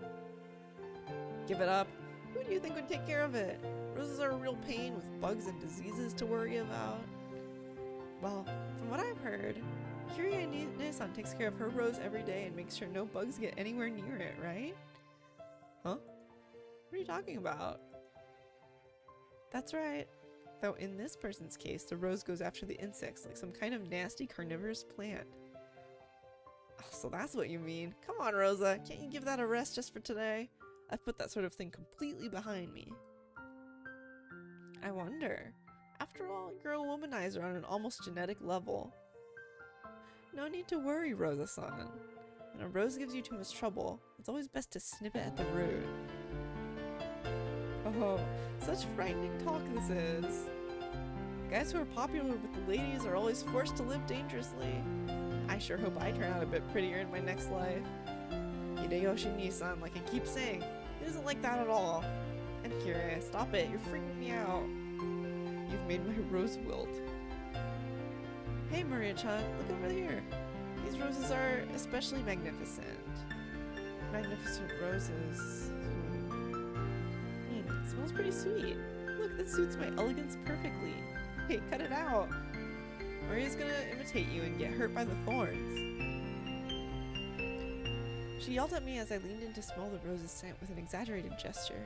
Give it up. Who do you think would take care of it? Roses are a real pain with bugs and diseases to worry about. Well, from what I've heard, Kiryu-ne-san takes care of her rose every day and makes sure no bugs get anywhere near it, right? Huh? What are you talking about? That's right. Though in this person's case, the rose goes after the insects like some kind of nasty carnivorous plant. Oh, so that's what you mean. Come on, Rosa. Can't you give that a rest just for today? I've put that sort of thing completely behind me. I wonder. After all, you're a womanizer on an almost genetic level. No need to worry, Rosa-san. When a rose gives you too much trouble, it's always best to snip it at the root. Oh, such frightening talk this is. Guys who are popular with the ladies are always forced to live dangerously. I sure hope I turn out a bit prettier in my next life. Hideyoshi-ni-san, like I keep saying, it isn't like that at all. And Kira, stop it, you're freaking me out. You've made my rose wilt. Hey Maria-chan, look over here. These roses are especially magnificent. Magnificent roses. It smells pretty sweet. Look, that suits my elegance perfectly. Hey, cut it out. Maria's gonna imitate you and get hurt by the thorns. She yelled at me as I leaned in to smell the rose's scent with an exaggerated gesture.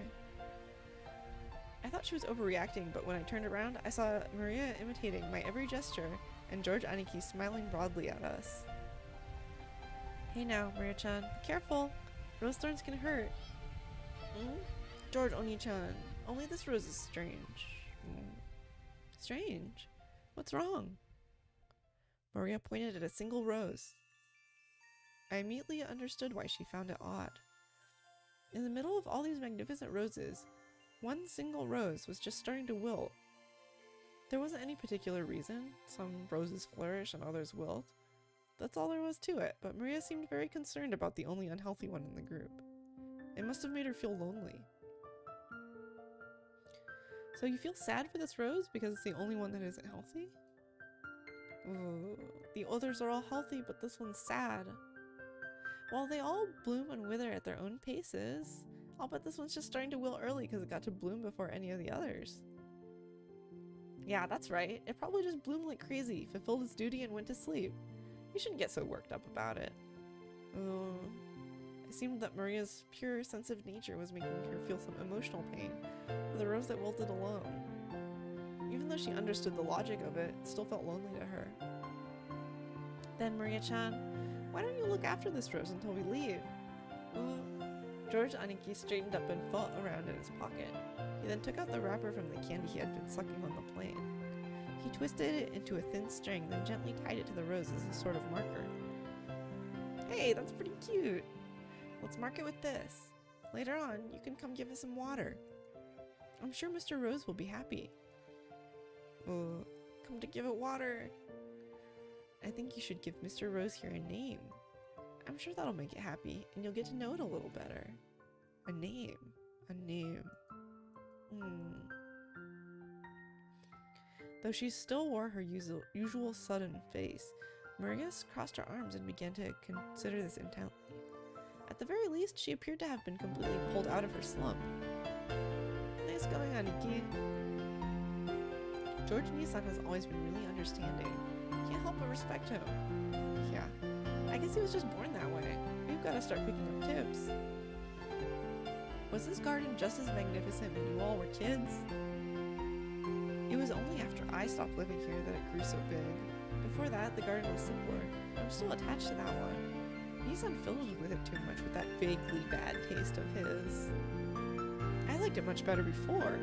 I thought she was overreacting, but when I turned around, I saw Maria imitating my every gesture and George Aniki smiling broadly at us. Hey now, Maria-chan, be careful. Rose thorns can hurt. George Oni-chan, only this rose is strange. Strange? What's wrong? Maria pointed at a single rose. I immediately understood why she found it odd. In the middle of all these magnificent roses, one single rose was just starting to wilt. There wasn't any particular reason. Some roses flourish and others wilt. That's all there was to it, but Maria seemed very concerned about the only unhealthy one in the group. It must have made her feel lonely. So you feel sad for this rose because it's the only one that isn't healthy? Ooh, the others are all healthy, but this one's sad. While they all bloom and wither at their own paces, I'll bet this one's just starting to wilt early because it got to bloom before any of the others. Yeah, that's right. It probably just bloomed like crazy, fulfilled its duty, and went to sleep. You shouldn't get so worked up about it. It seemed that Maria's pure sense of nature was making her feel some emotional pain for the rose that wilted alone. Even though she understood the logic of it, it still felt lonely to her. Then Maria-chan, why don't you look after this rose until we leave? George Aniki straightened up and felt around in his pocket. He then took out the wrapper from the candy he had been sucking on the plane. He twisted it into a thin string, then gently tied it to the rose as a sort of marker. Hey, that's pretty cute. Let's mark it with this. Later on, you can come give us some water. I'm sure Mr. Rose will be happy. Come to give it water. I think you should give Mr. Rose here a name. I'm sure that'll make it happy, and you'll get to know it a little better. A name. Though she still wore her usual sudden face, Marius crossed her arms and began to consider this intently. At the very least, she appeared to have been completely pulled out of her slump. Nice going on, Iki. George Nissan has always been really understanding. Can't help but respect him. Yeah, I guess he was just born that way. We've got to start picking up tips. Was this garden just as magnificent when you all were kids? It was only after I stopped living here that it grew so big. Before that, the garden was simpler. I'm still attached to that one. Nissan fiddled with it too much with that vaguely bad taste of his. I liked it much better before.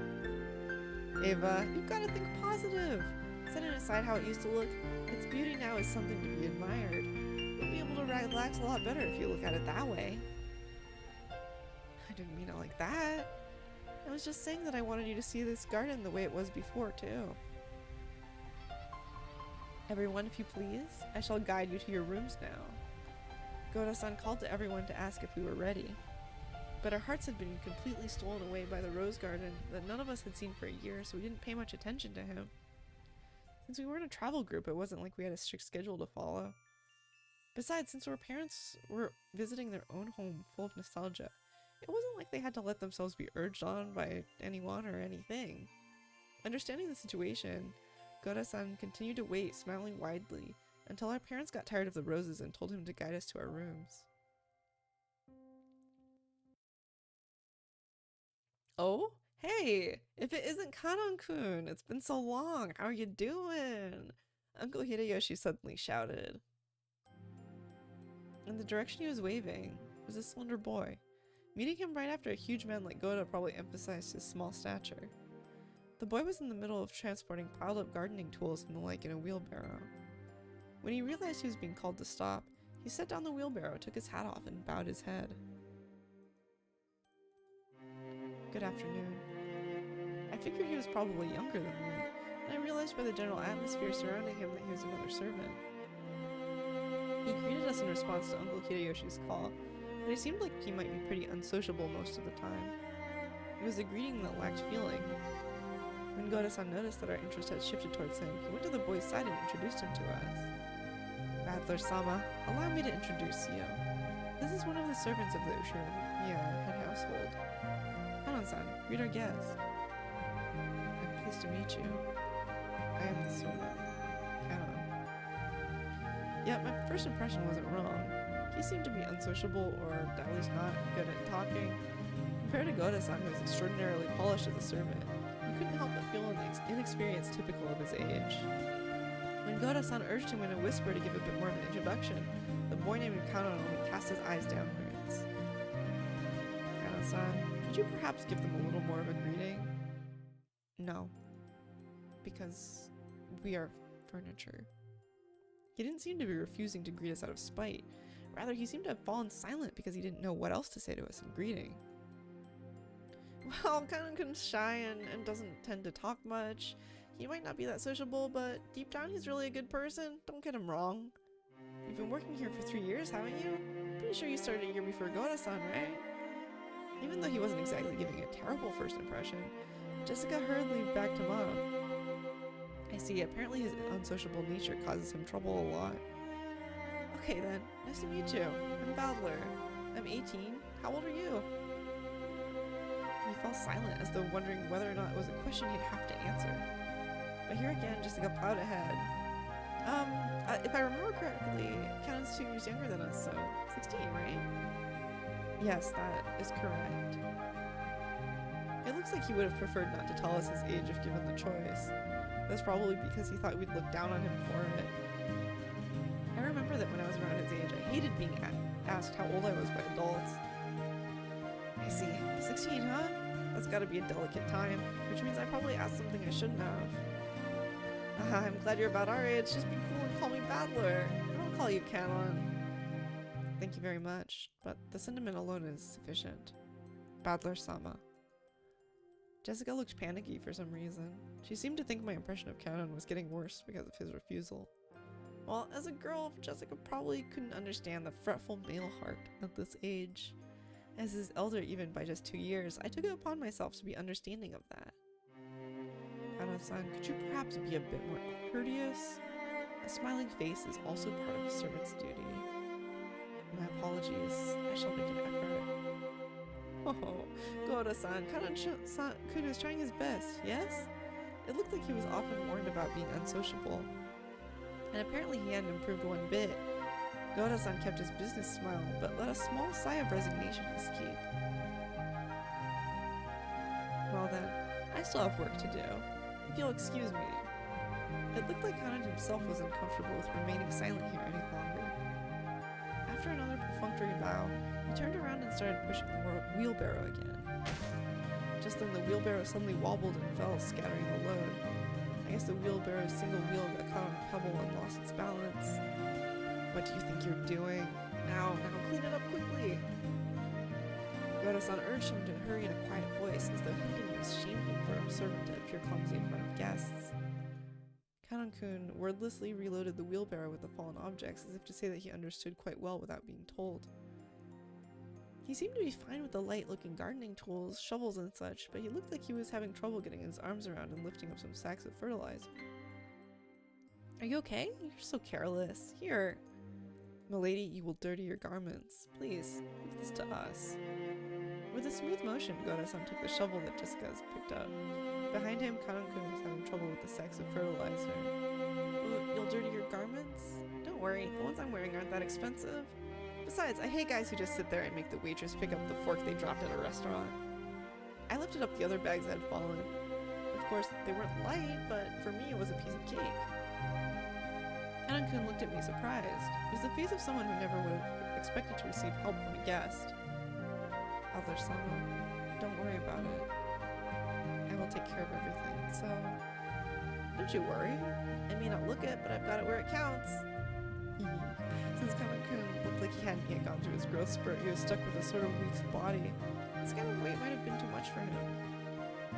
Ava, you've got to think positive. Setting aside how it used to look, its beauty now is something to be admired. You'll be able to relax a lot better if you look at it that way. I didn't mean it like that. I was just saying that I wanted you to see this garden the way it was before, too. Everyone, if you please, I shall guide you to your rooms now. Goda-san called to everyone to ask if we were ready. But our hearts had been completely stolen away by the rose garden that none of us had seen for a year, so we didn't pay much attention to him. Since we weren't a travel group, it wasn't like we had a strict schedule to follow. Besides, since our parents were visiting their own home full of nostalgia, it wasn't like they had to let themselves be urged on by anyone or anything. Understanding the situation, Goda-san continued to wait, smiling widely, until our parents got tired of the roses and told him to guide us to our rooms. Oh? Hey! If it isn't Kanon-kun! It's been so long! How are you doing? Uncle Hideyoshi suddenly shouted. In the direction he was waving was a slender boy. Meeting him right after a huge man like Goda probably emphasized his small stature. The boy was in the middle of transporting piled-up gardening tools and the like in a wheelbarrow. When he realized he was being called to stop, he set down the wheelbarrow, took his hat off, and bowed his head. Good afternoon. I figured he was probably younger than me, and I realized by the general atmosphere surrounding him that he was another servant. He greeted us in response to Uncle Hideyoshi's call, but he seemed like he might be pretty unsociable most of the time. It was a greeting that lacked feeling. When Goda-san noticed that our interest had shifted towards him, he went to the boy's side and introduced him to us. Badler-sama, allow me to introduce you. This is one of the servants of the Ushiro-miya head household. Kanon-san, greet our guest. I'm pleased to meet you. I am the servant, Kanon. Yet my first impression wasn't wrong. He seemed to be unsociable, or at least not good at talking. Compared to Goda-san, who was extraordinarily polished as a servant, you couldn't help but feel an inexperience typical of his age. When Goda-san urged him in a whisper to give a bit more of an introduction, the boy named Kanon only cast his eyes downwards. Kanon-san, could you perhaps give them a little more of a greeting? No. Because we are furniture. He didn't seem to be refusing to greet us out of spite. Rather, he seemed to have fallen silent because he didn't know what else to say to us in greeting. Well, Kanon-kun's shy and doesn't tend to talk much. He might not be that sociable, but deep down he's really a good person. Don't get him wrong. You've been working here for 3 years, haven't you? Pretty sure you started a year before Goda-san, right? Even though he wasn't exactly giving a terrible first impression, Jessica hurriedly backed him up. I see, apparently his unsociable nature causes him trouble a lot. Okay then, nice to meet you. I'm Badler. I'm 18. How old are you? He fell silent as though wondering whether or not it was a question he'd have to answer. But here again, Jessica plowed ahead. If I remember correctly, Kanon's 2 years younger than us, so 16, right? Yes, that is correct. It looks like he would have preferred not to tell us his age if given the choice. That's probably because he thought we'd look down on him for it. I remember that when I was around his age, I hated being asked how old I was by adults. I see. 16, huh? That's gotta be a delicate time, which means I probably asked something I shouldn't have. I'm glad you're about our age. Just be cool and call me Battler. I don't call you Canon. Thank you very much, but the sentiment alone is sufficient. Battler-sama. Jessica looked panicky for some reason. She seemed to think my impression of Canon was getting worse because of his refusal. Well, as a girl, Jessica probably couldn't understand the fretful male heart at this age. As his elder even by just 2 years, I took it upon myself to be understanding of that. Kana-san, could you perhaps be a bit more courteous? A smiling face is also part of a servant's duty. My apologies. I shall make an effort. Oh, Goro-san, Kana-kun is trying his best, yes? It looked like he was often warned about being unsociable. And apparently he hadn't improved one bit. Goro-san kept his business smile, but let a small sigh of resignation escape. Well then, I still have work to do. If you'll excuse me. It looked like Kanan himself was uncomfortable with remaining silent here any longer. After another perfunctory bow, he turned around and started pushing the wheelbarrow again. Just then the wheelbarrow suddenly wobbled and fell, scattering the load. I guess the wheelbarrow's single wheel got caught on a pebble and lost its balance. What do you think you're doing? Now, clean it up quickly! Goro-san urged him to hurry in a quiet voice, as though hinting it was shameful for a servant to appear clumsy in front of guests. Kanon-kun wordlessly reloaded the wheelbarrow with the fallen objects, as if to say that he understood quite well without being told. He seemed to be fine with the light-looking gardening tools, shovels and such, but he looked like he was having trouble getting his arms around and lifting up some sacks of fertilizer. Are you okay? You're so careless. Here. Milady, you will dirty your garments. Please, leave this to us. With a smooth motion, Goro-san took the shovel that Jessica has picked up. Behind him, Kanon-kun was having trouble with the sacks of fertilizer. You'll dirty your garments? Don't worry, the ones I'm wearing aren't that expensive. Besides, I hate guys who just sit there and make the waitress pick up the fork they dropped at a restaurant. I lifted up the other bags that had fallen. Of course, they weren't light, but for me it was a piece of cake. Kanon-kun looked at me surprised. It was the face of someone who never would have expected to receive help from a guest. Elder-sama, don't worry about it. I will take care of everything, so... Don't you worry. I may not look it, but I've got it where it counts. Since Kanon-kun looked like he hadn't yet gone through his growth spurt, he was stuck with a sort of weak body. This kind of weight might have been too much for him.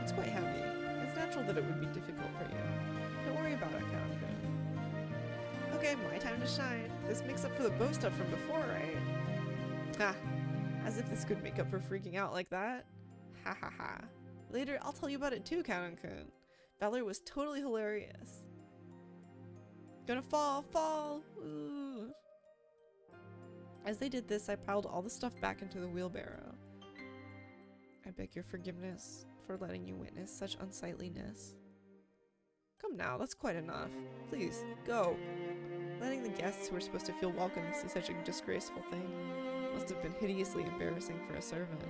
It's quite heavy. It's natural that it would be difficult for you. Don't worry about it, Kanon-kun. Okay, my time to shine. This makes up for the bow stuff from before, right? Ha! As if this could make up for freaking out like that. Ha ha ha. Later, I'll tell you about it too, Kanon-kun. Valor was totally hilarious. Gonna fall! Ooh. As they did this, I piled all the stuff back into the wheelbarrow. I beg your forgiveness for letting you witness such unsightliness. Come now, that's quite enough. Please, go. Letting the guests who were supposed to feel welcome see such a disgraceful thing must have been hideously embarrassing for a servant.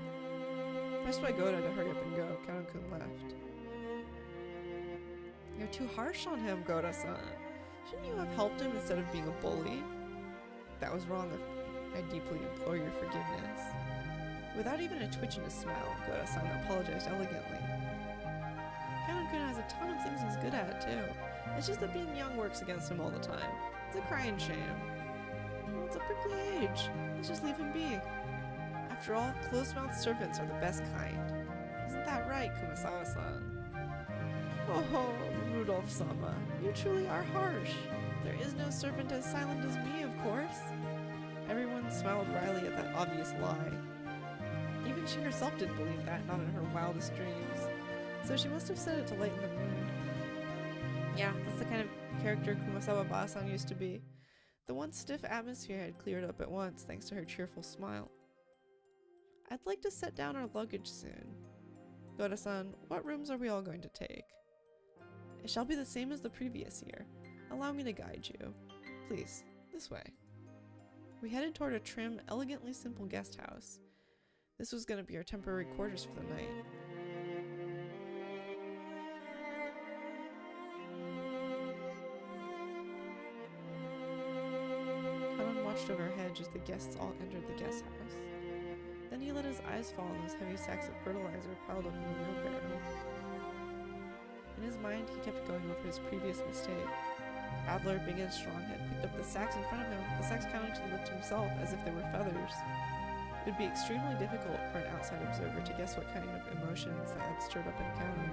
Pressed by Goda to hurry up and go, Kanon-kun left. You're too harsh on him, Goda-san. Shouldn't you have helped him instead of being a bully? That was wrong of me. I deeply implore your forgiveness. Without even a twitch in his smile, Goda-san apologized elegantly. Kanon-kun has a ton of things he's good at, too. It's just that being young works against him all the time. It's a crying shame. Well, it's a prickly age. Let's just leave him be. After all, close-mouthed servants are the best kind. Isn't that right, Kumasawa-san? Oh, Rudolph-sama, you truly are harsh. There is no servant as silent as me, of course. Everyone smiled wryly at that obvious lie. Even she herself didn't believe that, not in her wildest dreams. So she must have said it to lighten the mood. Yeah, that's the kind of character Kumasawa-ba-san used to be. The once stiff atmosphere had cleared up at once thanks to her cheerful smile. I'd like to set down our luggage soon. Goda-san, what rooms are we all going to take? It shall be the same as the previous year. Allow me to guide you. Please, this way. We headed toward a trim, elegantly simple guest house. This was going to be our temporary quarters for the night. Kanon watched overhead as the guests all entered the guest house. Then he let his eyes fall on those heavy sacks of fertilizer piled up in the wheelbarrow. In his mind, he kept going over his previous mistake. Adler, big and strong, had picked up the sacks in front of him, the sacks counting to lift himself as if they were feathers. It would be extremely difficult for an outside observer to guess what kind of emotions that had stirred up in Callan.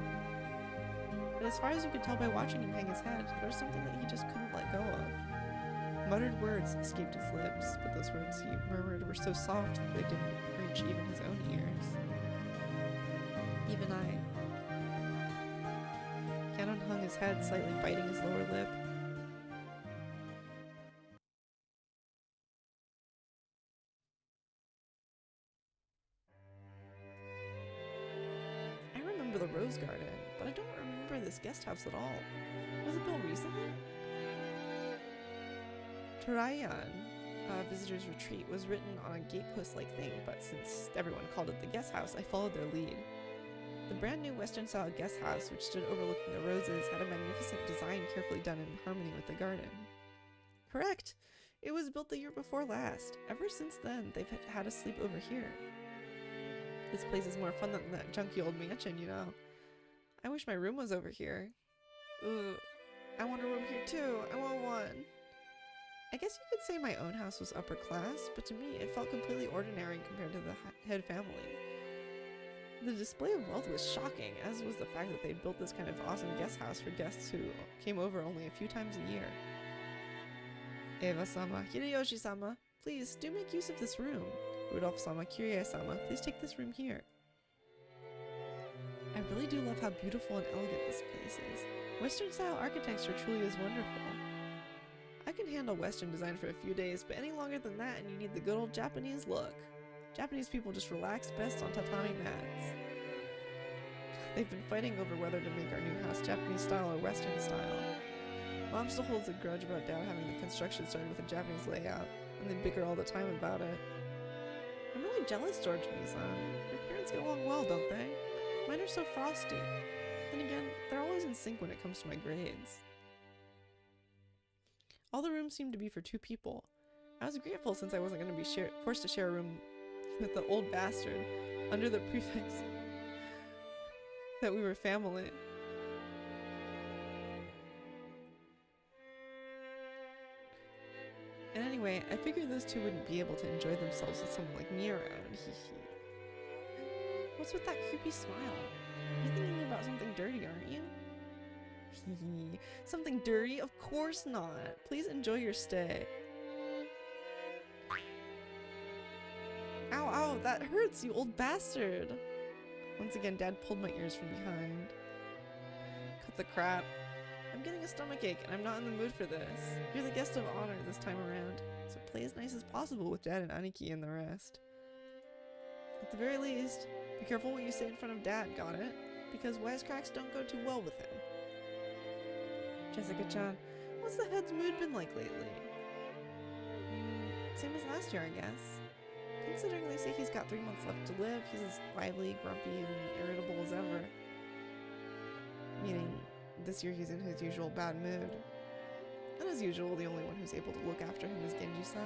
But as far as you could tell by watching him hang his head, there was something that he just couldn't let go of. Muttered words escaped his lips, but those words he murmured were so soft that they didn't reach even his own ears. Even I. Cannon hung his head, slightly biting his lower lip. I remember the rose garden, but I don't remember this guest house at all. Was it built recently? Turayan, visitor's retreat, was written on a gatepost-like thing, but since everyone called it the guest house, I followed their lead. The brand new Western-style guest house, which stood overlooking the roses, had a magnificent design carefully done in harmony with the garden. Correct! It was built the year before last. Ever since then, they've had a sleep over here. This place is more fun than that junky old mansion, you know. I wish my room was over here. Ooh, I want a room here too. I want one. I guess you could say my own house was upper class, but to me it felt completely ordinary compared to the head family. The display of wealth was shocking, as was the fact that they'd built this kind of awesome guest house for guests who came over only a few times a year. Eva-sama, Hideyoshi-sama, please do make use of this room. Rudolph-sama, Kyrie-sama, please take this room here. I really do love how beautiful and elegant this place is. Western-style architecture truly is wonderful. I can handle Western design for a few days, but any longer than that and you need the good old Japanese look. Japanese people just relax best on tatami mats. They've been fighting over whether to make our new house Japanese style or Western style. Mom still holds a grudge about Dad having the construction started with a Japanese layout, and they bicker all the time about it. I'm really jealous, George-san. Your parents get along well, don't they? Mine are so frosty. Then again, they're always in sync when it comes to my grades. All the rooms seemed to be for 2 people. I was grateful since I wasn't going to be forced to share a room with the old bastard under the prefix that we were family. And anyway, I figured those 2 wouldn't be able to enjoy themselves with someone like me around. What's with that creepy smile? You're thinking about something dirty, aren't you? Something dirty? Of course not. Please enjoy your stay. Ow, ow, that hurts, you old bastard. Once again, Dad pulled my ears from behind. Cut the crap. I'm getting a stomachache and I'm not in the mood for this. You're the guest of honor this time around, so play as nice as possible with Dad and Aniki and the rest. At the very least, be careful what you say in front of Dad, got it? Because wisecracks don't go too well with him. Jessica-chan, what's the head's mood been like lately? Same as last year, I guess. Considering they say he's got 3 months left to live, he's as lively, grumpy, and irritable as ever. Meaning, this year he's in his usual bad mood. And as usual, the only one who's able to look after him is Genji-san.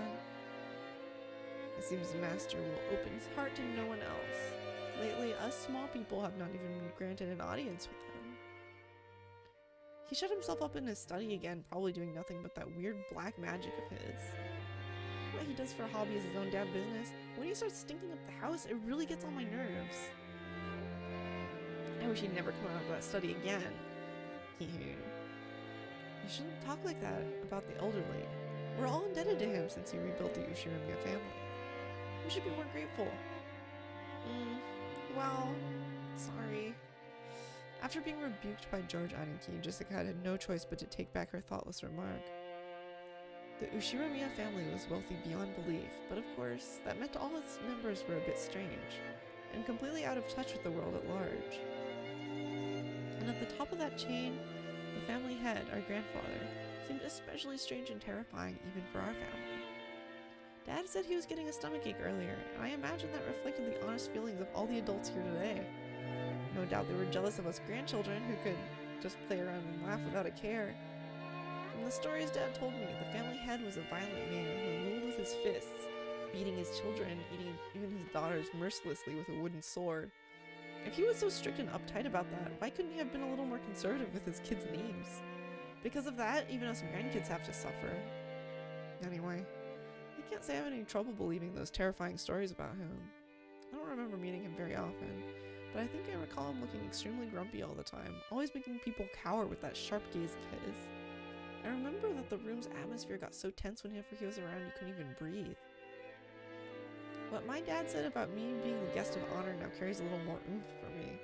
It seems the master will open his heart to no one else. Lately, us small people have not even been granted an audience with him. He shut himself up in his study again, probably doing nothing but that weird black magic of his. What he does for a hobby is his own damn business. When he starts stinking up the house, it really gets on my nerves. I wish he'd never come out of that study again. You shouldn't talk like that about the elderly. We're all indebted to him since he rebuilt the Ushirimiya family. We should be more grateful. Well, sorry. After being rebuked by George Aniki, Jessica had no choice but to take back her thoughtless remark. The Ushirimiya family was wealthy beyond belief, but of course, that meant all its members were a bit strange, and completely out of touch with the world at large. And at the top of that chain, the family head, our grandfather, seemed especially strange and terrifying even for our family. Dad said he was getting a stomachache earlier, and I imagine that reflected the honest feelings of all the adults here today. No doubt they were jealous of us grandchildren who could just play around and laugh without a care. From the stories Dad told me, the family head was a violent man who ruled with his fists, beating his children, eating even his daughters mercilessly with a wooden sword. If he was so strict and uptight about that, why couldn't he have been a little more conservative with his kids' names? Because of that, even us grandkids have to suffer. Anyway, I can't say I have any trouble believing those terrifying stories about him. I don't remember meeting him very often, but I think I recall him looking extremely grumpy all the time, always making people cower with that sharp-gazed of his. I remember that the room's atmosphere got so tense whenever he was around you couldn't even breathe. What my dad said about me being the guest of honor now carries a little more oomph for me.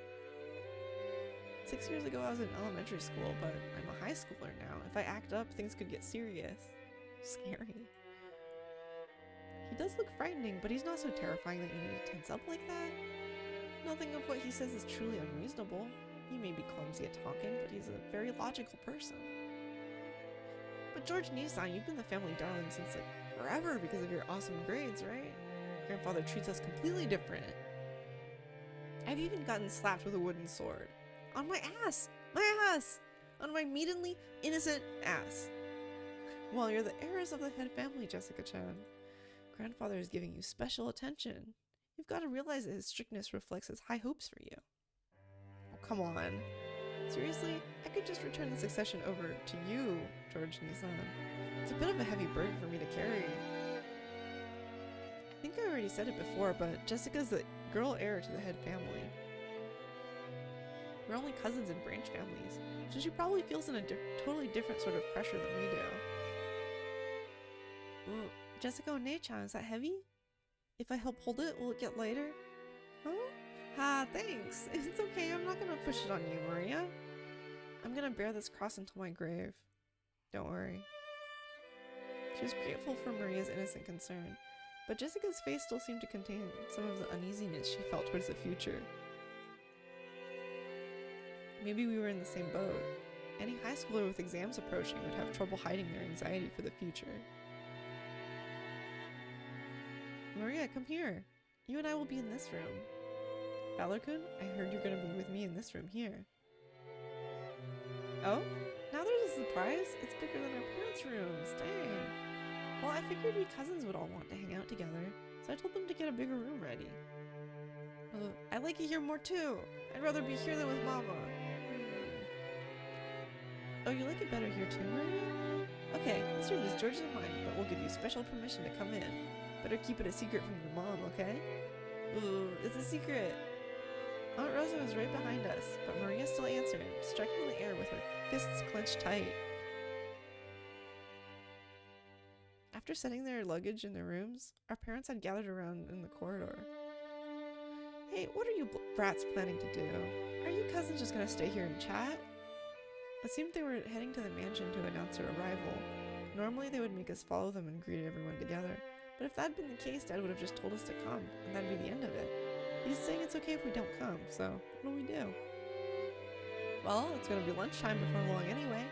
6 years ago I was in elementary school, but I'm a high schooler now. If I act up, things could get serious. Scary. He does look frightening, but he's not so terrifying that you need to tense up like that. Nothing of what he says is truly unreasonable. He may be clumsy at talking, but he's a very logical person. But George Nissan, you've been the family darling since like forever because of your awesome grades, right? Grandfather treats us completely different. I've even gotten slapped with a wooden sword. On my ass! My ass! On my meadenly innocent ass. Well, you're the heiress of the head family, Jessica-chan. Grandfather is giving you special attention. You've got to realize that his strictness reflects his high hopes for you. Oh, come on. Seriously? I could just return the succession over to you, George Nissan. It's a bit of a heavy burden for me to carry. I think I already said it before, but Jessica's the girl heir to the head family. We're only cousins in branch families, so she probably feels in a totally different sort of pressure than we do. Ooh, Jessica One-chan, is that heavy? If I help hold it, will it get lighter? Huh? Ah, thanks. It's okay, I'm not gonna push it on you, Maria. I'm gonna bear this cross until my grave. Don't worry. She was grateful for Maria's innocent concern, but Jessica's face still seemed to contain some of the uneasiness she felt towards the future. Maybe we were in the same boat. Any high schooler with exams approaching would have trouble hiding their anxiety for the future. Maria, come here. You and I will be in this room. Balor-kun, I heard you're gonna be with me in this room here. Oh? Now there's a surprise? It's bigger than our parents' rooms. Dang. Well, I figured we cousins would all want to hang out together, so I told them to get a bigger room ready. I like it here more too. I'd rather be here than with Mama. Oh, you like it better here too, Maria? Okay, this room is George's and mine, but we'll give you special permission to come in. Better keep it a secret from your mom, okay? Ooh, it's a secret. Aunt Rosa was right behind us, but Maria still answered, striking the air with her fists clenched tight. After setting their luggage in their rooms, our parents had gathered around in the corridor. Hey, what are you brats planning to do? Are you cousins just gonna stay here and chat? It seemed they were heading to the mansion to announce their arrival. Normally they would make us follow them and greet everyone together, but if that had been the case, Dad would have just told us to come, and that'd be the end of it. He's saying it's okay if we don't come, so what do we do? Well, it's gonna be lunchtime before long anyway.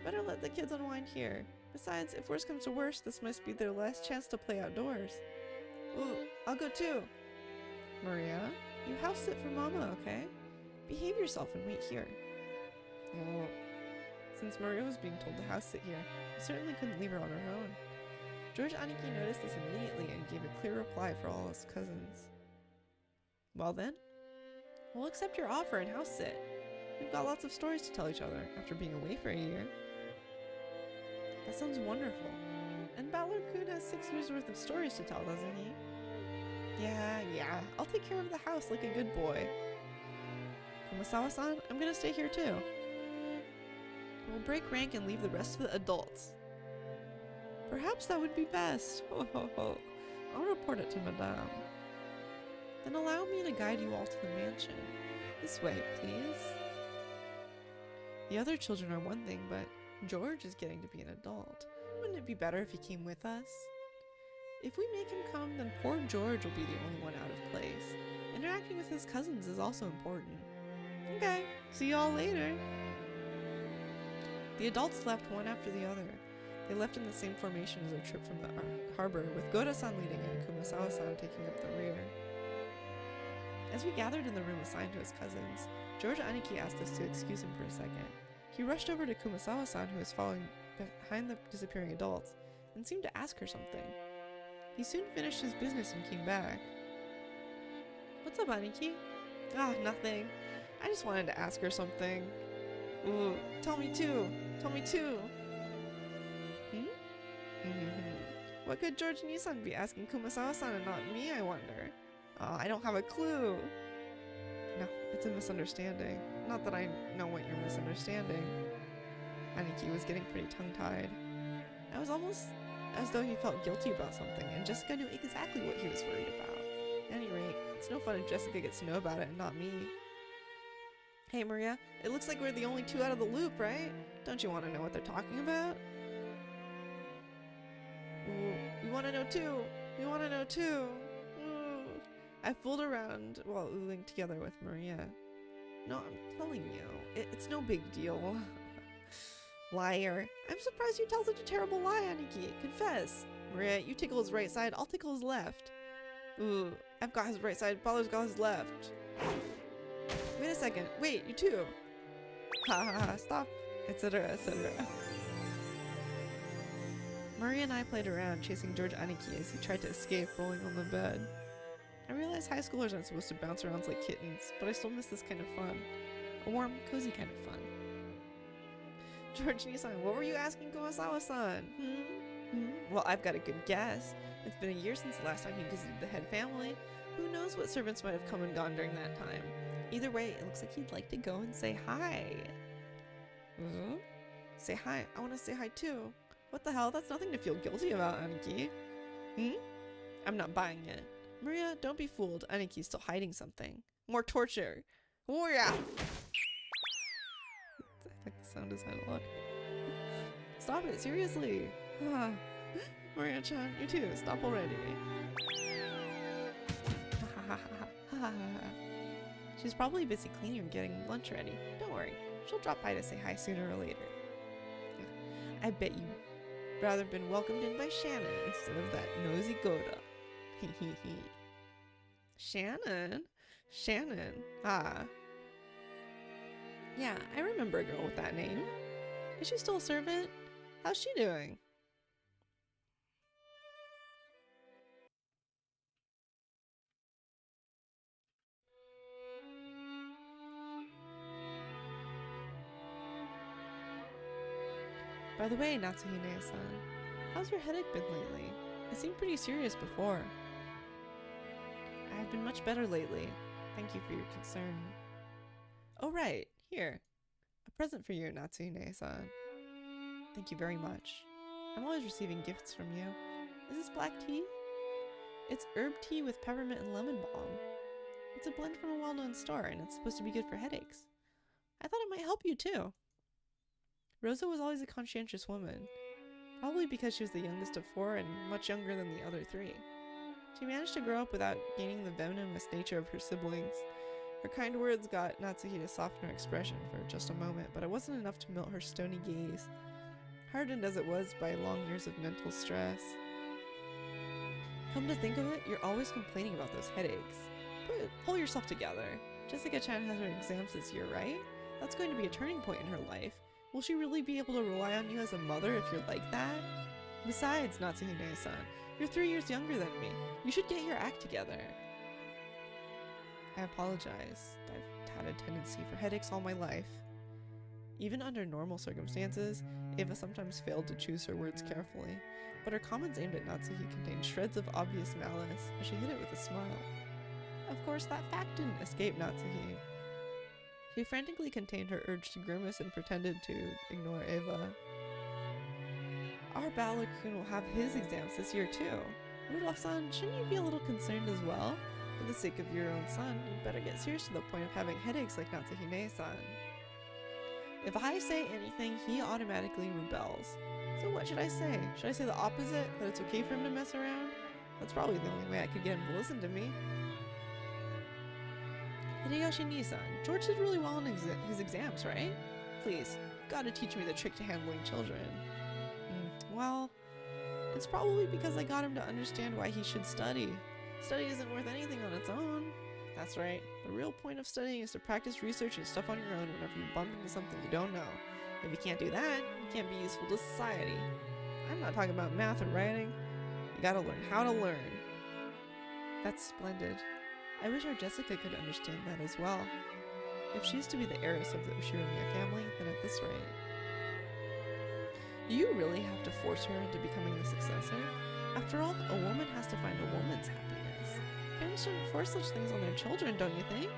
Better let the kids unwind here. Besides, if worse comes to worse, this must be their last chance to play outdoors. Ooh, I'll go too. Maria, you house sit for Mama, okay? Behave yourself and wait here. Oh. Since Maria was being told to house sit here, we certainly couldn't leave her on her own. George Aniki noticed this immediately and gave a clear reply for all his cousins. Well then, we'll accept your offer and house sit. We've got lots of stories to tell each other after being away for a year. That sounds wonderful. And Balor-kun has 6 years worth of stories to tell, doesn't he? Yeah, I'll take care of the house like a good boy. Kumasawa-san, I'm gonna stay here too. We'll break rank and leave the rest of the adults. Perhaps that would be best. I'll report it to Madame. Then allow me to guide you all to the mansion. This way, please. The other children are one thing, but George is getting to be an adult. Wouldn't it be better if he came with us? If we make him come, then poor George will be the only one out of place. Interacting with his cousins is also important. Okay, see y'all later. The adults left one after the other. They left in the same formation as their trip from the harbor, with Goda-san leading and Kumasawa-san taking up the rear. As we gathered in the room assigned to his cousins, George Aniki asked us to excuse him for a second. He rushed over to Kumasawa-san, who was following behind the disappearing adults, and seemed to ask her something. He soon finished his business and came back. What's up, Aniki? Ah, nothing. I just wanted to ask her something. Ooh, tell me too. Tell me too. What could George Nisan be asking Kumasawa-san and not me, I wonder? Oh, I don't have a clue. No, it's a misunderstanding. Not that I know what you're misunderstanding. Aniki was getting pretty tongue-tied. I was almost as though he felt guilty about something, and Jessica knew exactly what he was worried about. At any rate, it's no fun if Jessica gets to know about it and not me. Hey Maria, it looks like we're the only two out of the loop, right? Don't you want to know what they're talking about? Ooh, we want to know too! We want to know too! Ooh. I fooled around while oohing together with Maria. No, I'm telling you, it's no big deal. Liar. I'm surprised you tell such a terrible lie, Aniki. Confess. Maria, you tickle his right side, I'll tickle his left. Ooh, I've got his right side, Balor's got his left. Wait a second. Wait, you too. Ha ha ha, stop, etc., etc. Maria and I played around, chasing George Aniki as he tried to escape, rolling on the bed. I realized high schoolers aren't supposed to bounce around like kittens, but I still miss this kind of fun. A warm, cozy kind of fun. George Nisan, what were you asking Kumasawa-san? Well, I've got a good guess. It's been a year since the last time he visited the head family. Who knows what servants might have come and gone during that time. Either way, it looks like he'd like to go and say hi. Say hi. I want to say hi too. What the hell? That's nothing to feel guilty about, Aniki. I'm not buying it. Maria, don't be fooled. Aniki's still hiding something. More torture. Oh yeah! I think the sound is headlock. Stop it, seriously. Maria-chan, you too. Stop already. She's probably busy cleaning or getting lunch ready. Don't worry. She'll drop by to say hi sooner or later. I bet you'd rather been welcomed in by Shannon instead of that nosy Goda. Shannon? Shannon. Ah. Yeah, I remember a girl with that name. Is she still a servant? How's she doing? By the way, Natsuhine-san, how's your headache been lately? It seemed pretty serious before. I have been much better lately. Thank you for your concern. Oh right, here. A present for you, Natsuhine-san. Thank you very much. I'm always receiving gifts from you. Is this black tea? It's herb tea with peppermint and lemon balm. It's a blend from a well-known store, and it's supposed to be good for headaches. I thought it might help you too. Rosa was always a conscientious woman, probably because she was the youngest of 4 and much younger than the other 3. She managed to grow up without gaining the venomous nature of her siblings. Her kind words got Natsuhi to soften her expression for just a moment, but it wasn't enough to melt her stony gaze, hardened as it was by long years of mental stress. Come to think of it, you're always complaining about those headaches. Pull yourself together. Jessica-chan has her exams this year, right? That's going to be a turning point in her life. Will she really be able to rely on you as a mother if you're like that? Besides, Natsuhine-san, you're 3 years younger than me. You should get your act together. I apologize. I've had a tendency for headaches all my life. Even under normal circumstances, Eva sometimes failed to choose her words carefully, but her comments aimed at Natsuhi contained shreds of obvious malice, and she hid it with a smile. Of course, that fact didn't escape Natsuhi. She frantically contained her urge to grimace and pretended to ignore Eva. Our Balor-kun will have his exams this year too. Rudolph-san, shouldn't you be a little concerned as well? For the sake of your own son, you'd better get serious to the point of having headaches like Natsuhine-san. If I say anything, he automatically rebels. So what should I say? Should I say the opposite? That it's okay for him to mess around? That's probably the only way I could get him to listen to me. Hideyoshi-ni-san, George did really well in his exams, right? Please, you've got to teach me the trick to handling children. Well, it's probably because I got him to understand why he should study. Study isn't worth anything on its own. That's right. The real point of studying is to practice researching stuff on your own whenever you bump into something you don't know. If you can't do that, you can't be useful to society. I'm not talking about math or writing. You gotta learn how to learn. That's splendid. I wish our Jessica could understand that as well. If she's to be the heiress of the Ushiromiya family, then at this rate. Do you really have to force her into becoming the successor? After all, a woman has to find a woman's happiness. Parents shouldn't force such things on their children, don't you think?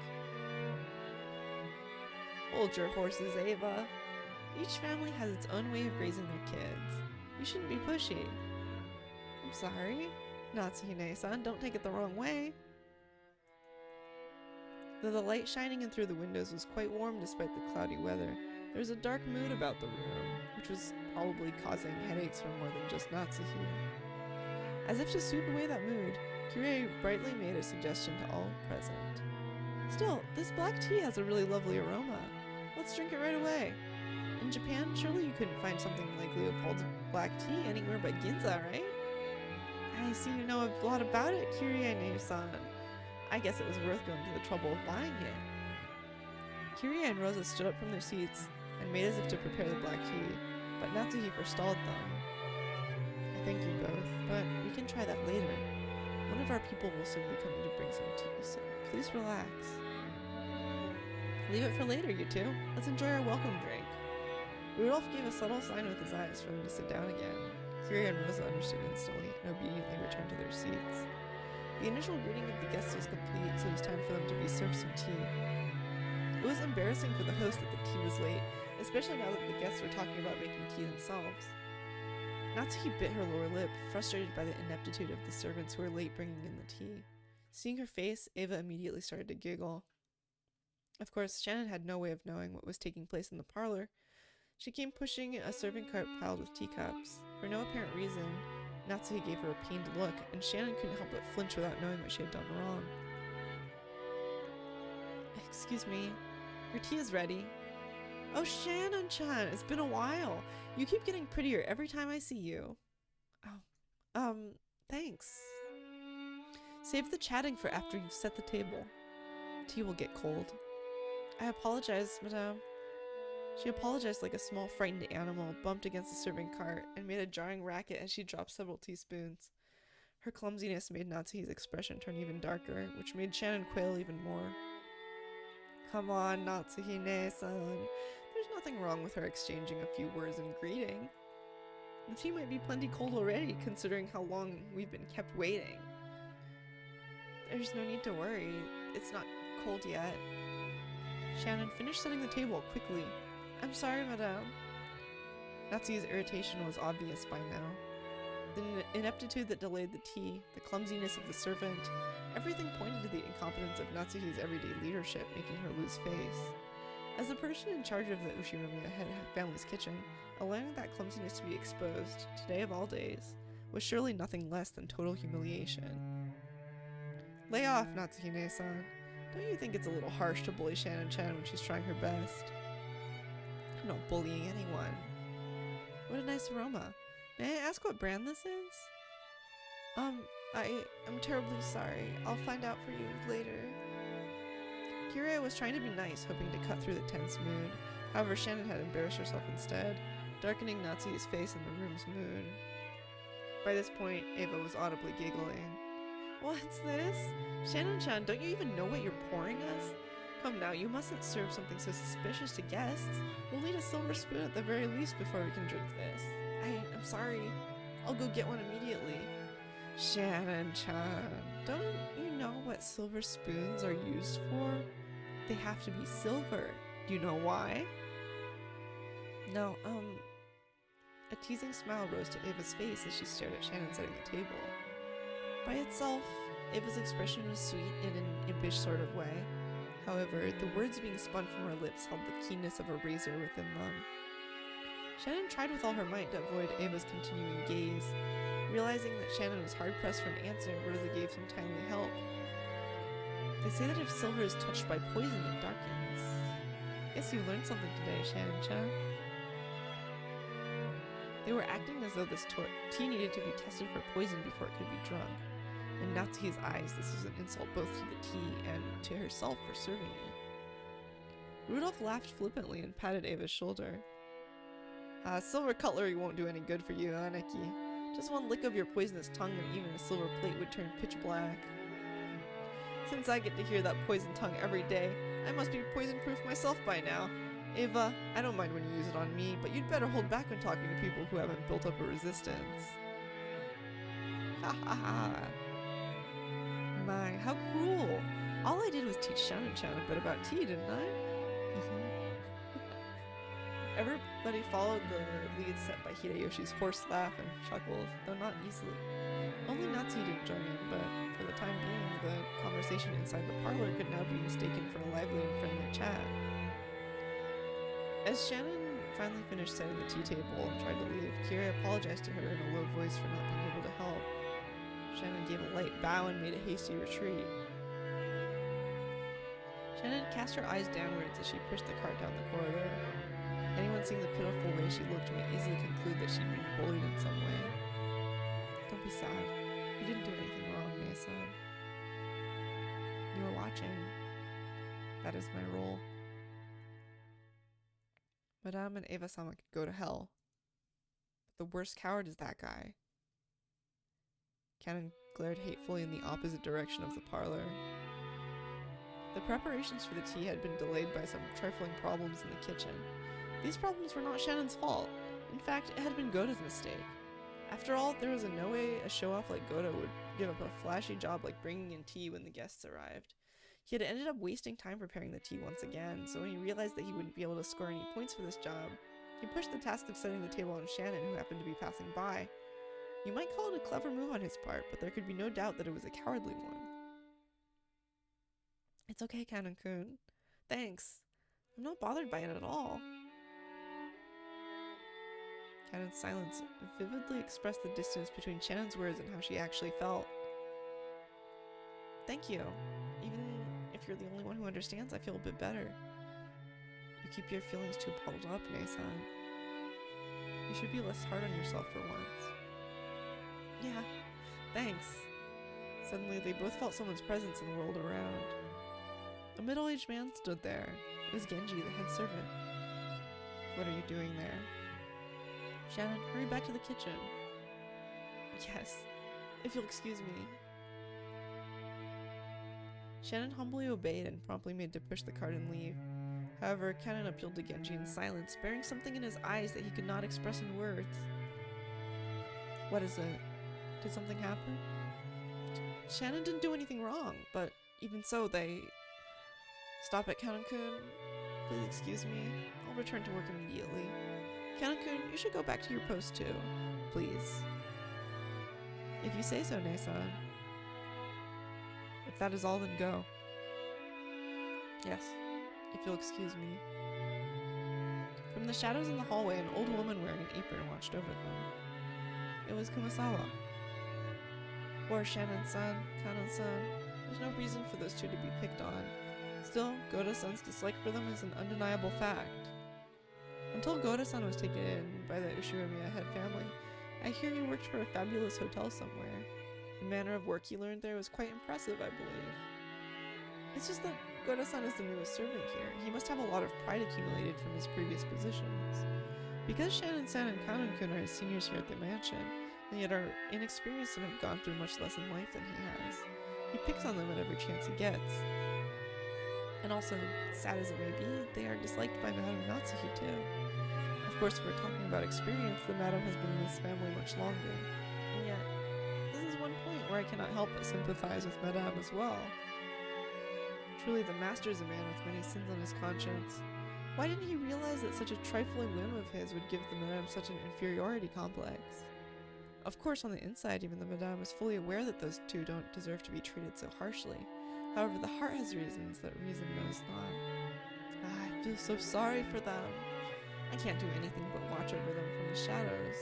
Hold your horses, Ava. Each family has its own way of raising their kids. You shouldn't be pushy. I'm sorry. Natsuhine-san, don't take it the wrong way. Though the light shining in through the windows was quite warm despite the cloudy weather, there was a dark mood about the room, which was probably causing headaches for more than just Natsuhi. As if to sweep away that mood, Kyrie brightly made a suggestion to all present. Still, this black tea has a really lovely aroma. Let's drink it right away. In Japan, surely you couldn't find something like Leopold's black tea anywhere but Ginza, right? I see you know a lot about it, Kyrie-san. I guess it was worth going to the trouble of buying it. Kyrie and Rosa stood up from their seats and made as if to prepare the black tea, but Natsuhi forestalled them. I thank you both, but we can try that later. One of our people will soon be coming to bring some tea, so please relax. Leave it for later, you two. Let's enjoy our welcome drink. Rudolph gave a subtle sign with his eyes for them to sit down again. Kyrie and Rosa understood instantly and obediently returned to their seats. The initial greeting of the guests was complete, so it was time for them to be served some tea. It was embarrassing for the host that the tea was late, especially now that the guests were talking about making tea themselves. Natsuhi bit her lower lip, frustrated by the ineptitude of the servants who were late bringing in the tea. Seeing her face, Ava immediately started to giggle. Of course, Shannon had no way of knowing what was taking place in the parlor. She came pushing a serving cart piled with teacups. For no apparent reason, Natsuhi gave her a pained look, and Shannon couldn't help but flinch without knowing what she had done wrong. Excuse me, your tea is ready. Oh, Shannon-chan, it's been a while. You keep getting prettier every time I see you. Oh, thanks. Save the chatting for after you've set the table. Tea will get cold. I apologize, madame. She apologized like a small frightened animal, bumped against the serving cart, and made a jarring racket as she dropped several teaspoons. Her clumsiness made Natsuhi's expression turn even darker, which made Shannon quail even more. Come on, Natsuhine-san. There's nothing wrong with her exchanging a few words in greeting. The tea might be plenty cold already, considering how long we've been kept waiting. There's no need to worry. It's not cold yet. Shannon finished setting the table quickly. I'm sorry, madame. Natsuhi's irritation was obvious by now. The ineptitude that delayed the tea, the clumsiness of the servant, everything pointed to the incompetence of Natsuhi's everyday leadership, making her lose face. As the person in charge of the Ushiromiya family's kitchen, allowing that clumsiness to be exposed, today of all days, was surely nothing less than total humiliation. Lay off, Natsuhine-san. Don't you think it's a little harsh to bully Shannon-chan when she's trying her best? I'm not bullying anyone. What a nice aroma. May I ask what brand this is? I'm terribly sorry. I'll find out for you later. Kyrie was trying to be nice, hoping to cut through the tense mood. However, Shannon had embarrassed herself instead, darkening Natsuhi's face in the room's mood. By this point, Ava was audibly giggling. What's this? Shannon-chan, don't you even know what you're pouring us? Come now, you mustn't serve something so suspicious to guests. We'll need a silver spoon at the very least before we can drink this. I'm sorry. I'll go get one immediately. Shannon-chan, don't you know what silver spoons are used for? They have to be silver. Do you know why? No, A teasing smile rose to Ava's face as she stared at Shannon setting the table. By itself, Ava's expression was sweet in an impish sort of way. However, the words being spun from her lips held the keenness of a razor within them. Shannon tried with all her might to avoid Ava's continuing gaze. Realizing that Shannon was hard-pressed for an answer, Rosa gave some timely help. They say that if silver is touched by poison, it darkens. Guess you learned something today, Shannon-chan. They were acting as though this tea needed to be tested for poison before it could be drunk. In Natsuhi's eyes, this was an insult both to the tea and to herself for serving it. Rudolph laughed flippantly and patted Ava's shoulder. Silver cutlery won't do any good for you, Aneki. Just one lick of your poisonous tongue and even a silver plate would turn pitch black. Since I get to hear that poison tongue every day, I must be poison-proof myself by now. Ava, I don't mind when you use it on me, but you'd better hold back when talking to people who haven't built up a resistance. Ha ha ha. My, how cruel. All I did was teach Shannon-chan a bit about tea, didn't I? Everybody followed the lead set by Hideyoshi's horse laugh and chuckles, though not easily. Only Natsu didn't join in, but for the time being, the conversation inside the parlor could now be mistaken for a lively and friendly chat. As Shannon finally finished setting the tea table and tried to leave, Kira apologized to her in a low voice for not being able to help. Shannon gave a light bow and made a hasty retreat. Shannon cast her eyes downwards as she pushed the cart down the corridor. Anyone seeing the pitiful way she looked might easily conclude that she'd been bullied in some way. Don't be sad. You didn't do anything wrong, Mei-san. You were watching. That is my role. Madame and Eva-sama could go to hell. But the worst coward is that guy. Cannon glared hatefully in the opposite direction of the parlor. The preparations for the tea had been delayed by some trifling problems in the kitchen. These problems were not Shannon's fault. In fact, it had been Gota's mistake. After all, there was no way a show-off like Gota would give up a flashy job like bringing in tea when the guests arrived. He had ended up wasting time preparing the tea once again, so when he realized that he wouldn't be able to score any points for this job, he pushed the task of setting the table on Shannon, who happened to be passing by. You might call it a clever move on his part, but there could be no doubt that it was a cowardly one. It's okay, Cannon-kun. Thanks. I'm not bothered by it at all. Cannon's silence vividly expressed the distance between Shannon's words and how she actually felt. Thank you. Even if you're the only one who understands, I feel a bit better. You keep your feelings too bottled up, Nei-san. You should be less hard on yourself for once. Yeah, thanks. Suddenly, they both felt someone's presence in the world around. A middle-aged man stood there. It was Genji, the head servant. What are you doing there? Shannon, hurry back to the kitchen. Yes, if you'll excuse me. Shannon humbly obeyed and promptly made to push the cart and leave. However, Cannon appealed to Genji in silence, bearing something in his eyes that he could not express in words. What is it? Did something happen? Shannon didn't do anything wrong, but even so, they... Stop it, Cannon-kun. Please excuse me. I'll return to work immediately. Cannon-kun, you should go back to your post too. Please. If you say so, Nei-san. If that is all, then go. Yes, if you'll excuse me. From the shadows in the hallway, an old woman wearing an apron watched over them. It was Kumasawa. Poor Shannon-san, Kanon-san. There's no reason for those two to be picked on. Still, Gota-san's dislike for them is an undeniable fact. Until Gota-san was taken in by the Ushiromiya head family, I hear he worked for a fabulous hotel somewhere. The manner of work he learned there was quite impressive, I believe. It's just that Gota-san is the newest servant here. He must have a lot of pride accumulated from his previous positions. Because Shannon-san and Kanon-kun are his seniors here at the mansion, and yet are inexperienced and have gone through much less in life than he has, he picks on them at every chance he gets. And also, sad as it may be, they are disliked by Madame Natsuhi too. Of course, if we're talking about experience, the Madame has been in this family much longer. And yet, this is one point where I cannot help but sympathize with Madame as well. Truly, the master is a man with many sins on his conscience. Why didn't he realize that such a trifling whim of his would give the Madame such an inferiority complex? Of course, on the inside, even the Madame is fully aware that those two don't deserve to be treated so harshly. However, the heart has reasons that reason knows not. I feel so sorry for them. I can't do anything but watch over them from the shadows.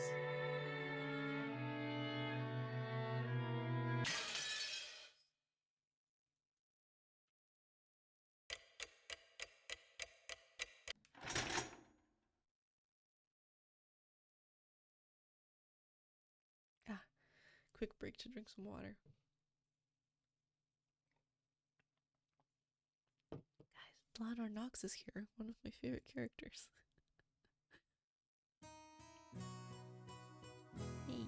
Quick break to drink some water. Guys, Blador Nox is here, one of my favorite characters. Hey.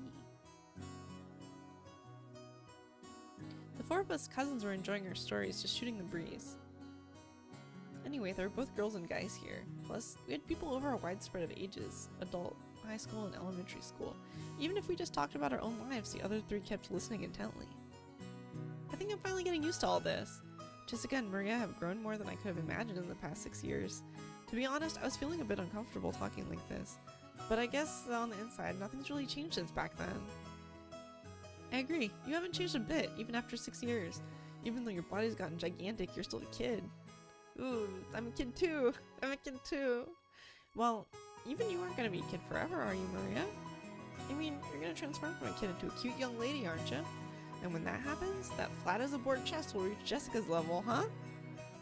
The four of us cousins were enjoying our stories, just shooting the breeze. Anyway, there were both girls and guys here. Plus, we had people over a wide spread of ages, adult, high school, and elementary school. Even if we just talked about our own lives, the other three kept listening intently. I think I'm finally getting used to all this. Jessica and Maria have grown more than I could have imagined in the past 6 years. To be honest, I was feeling a bit uncomfortable talking like this. But I guess on the inside, nothing's really changed since back then. I agree. You haven't changed a bit, even after 6 years. Even though your body's gotten gigantic, you're still a kid. Ooh, I'm a kid too. I'm a kid too. Well, even you aren't gonna be a kid forever, are you, Maria? I mean, you're gonna transform from a kid into a cute young lady, aren't you? And when that happens, that flat as a board chest will reach Jessica's level, huh?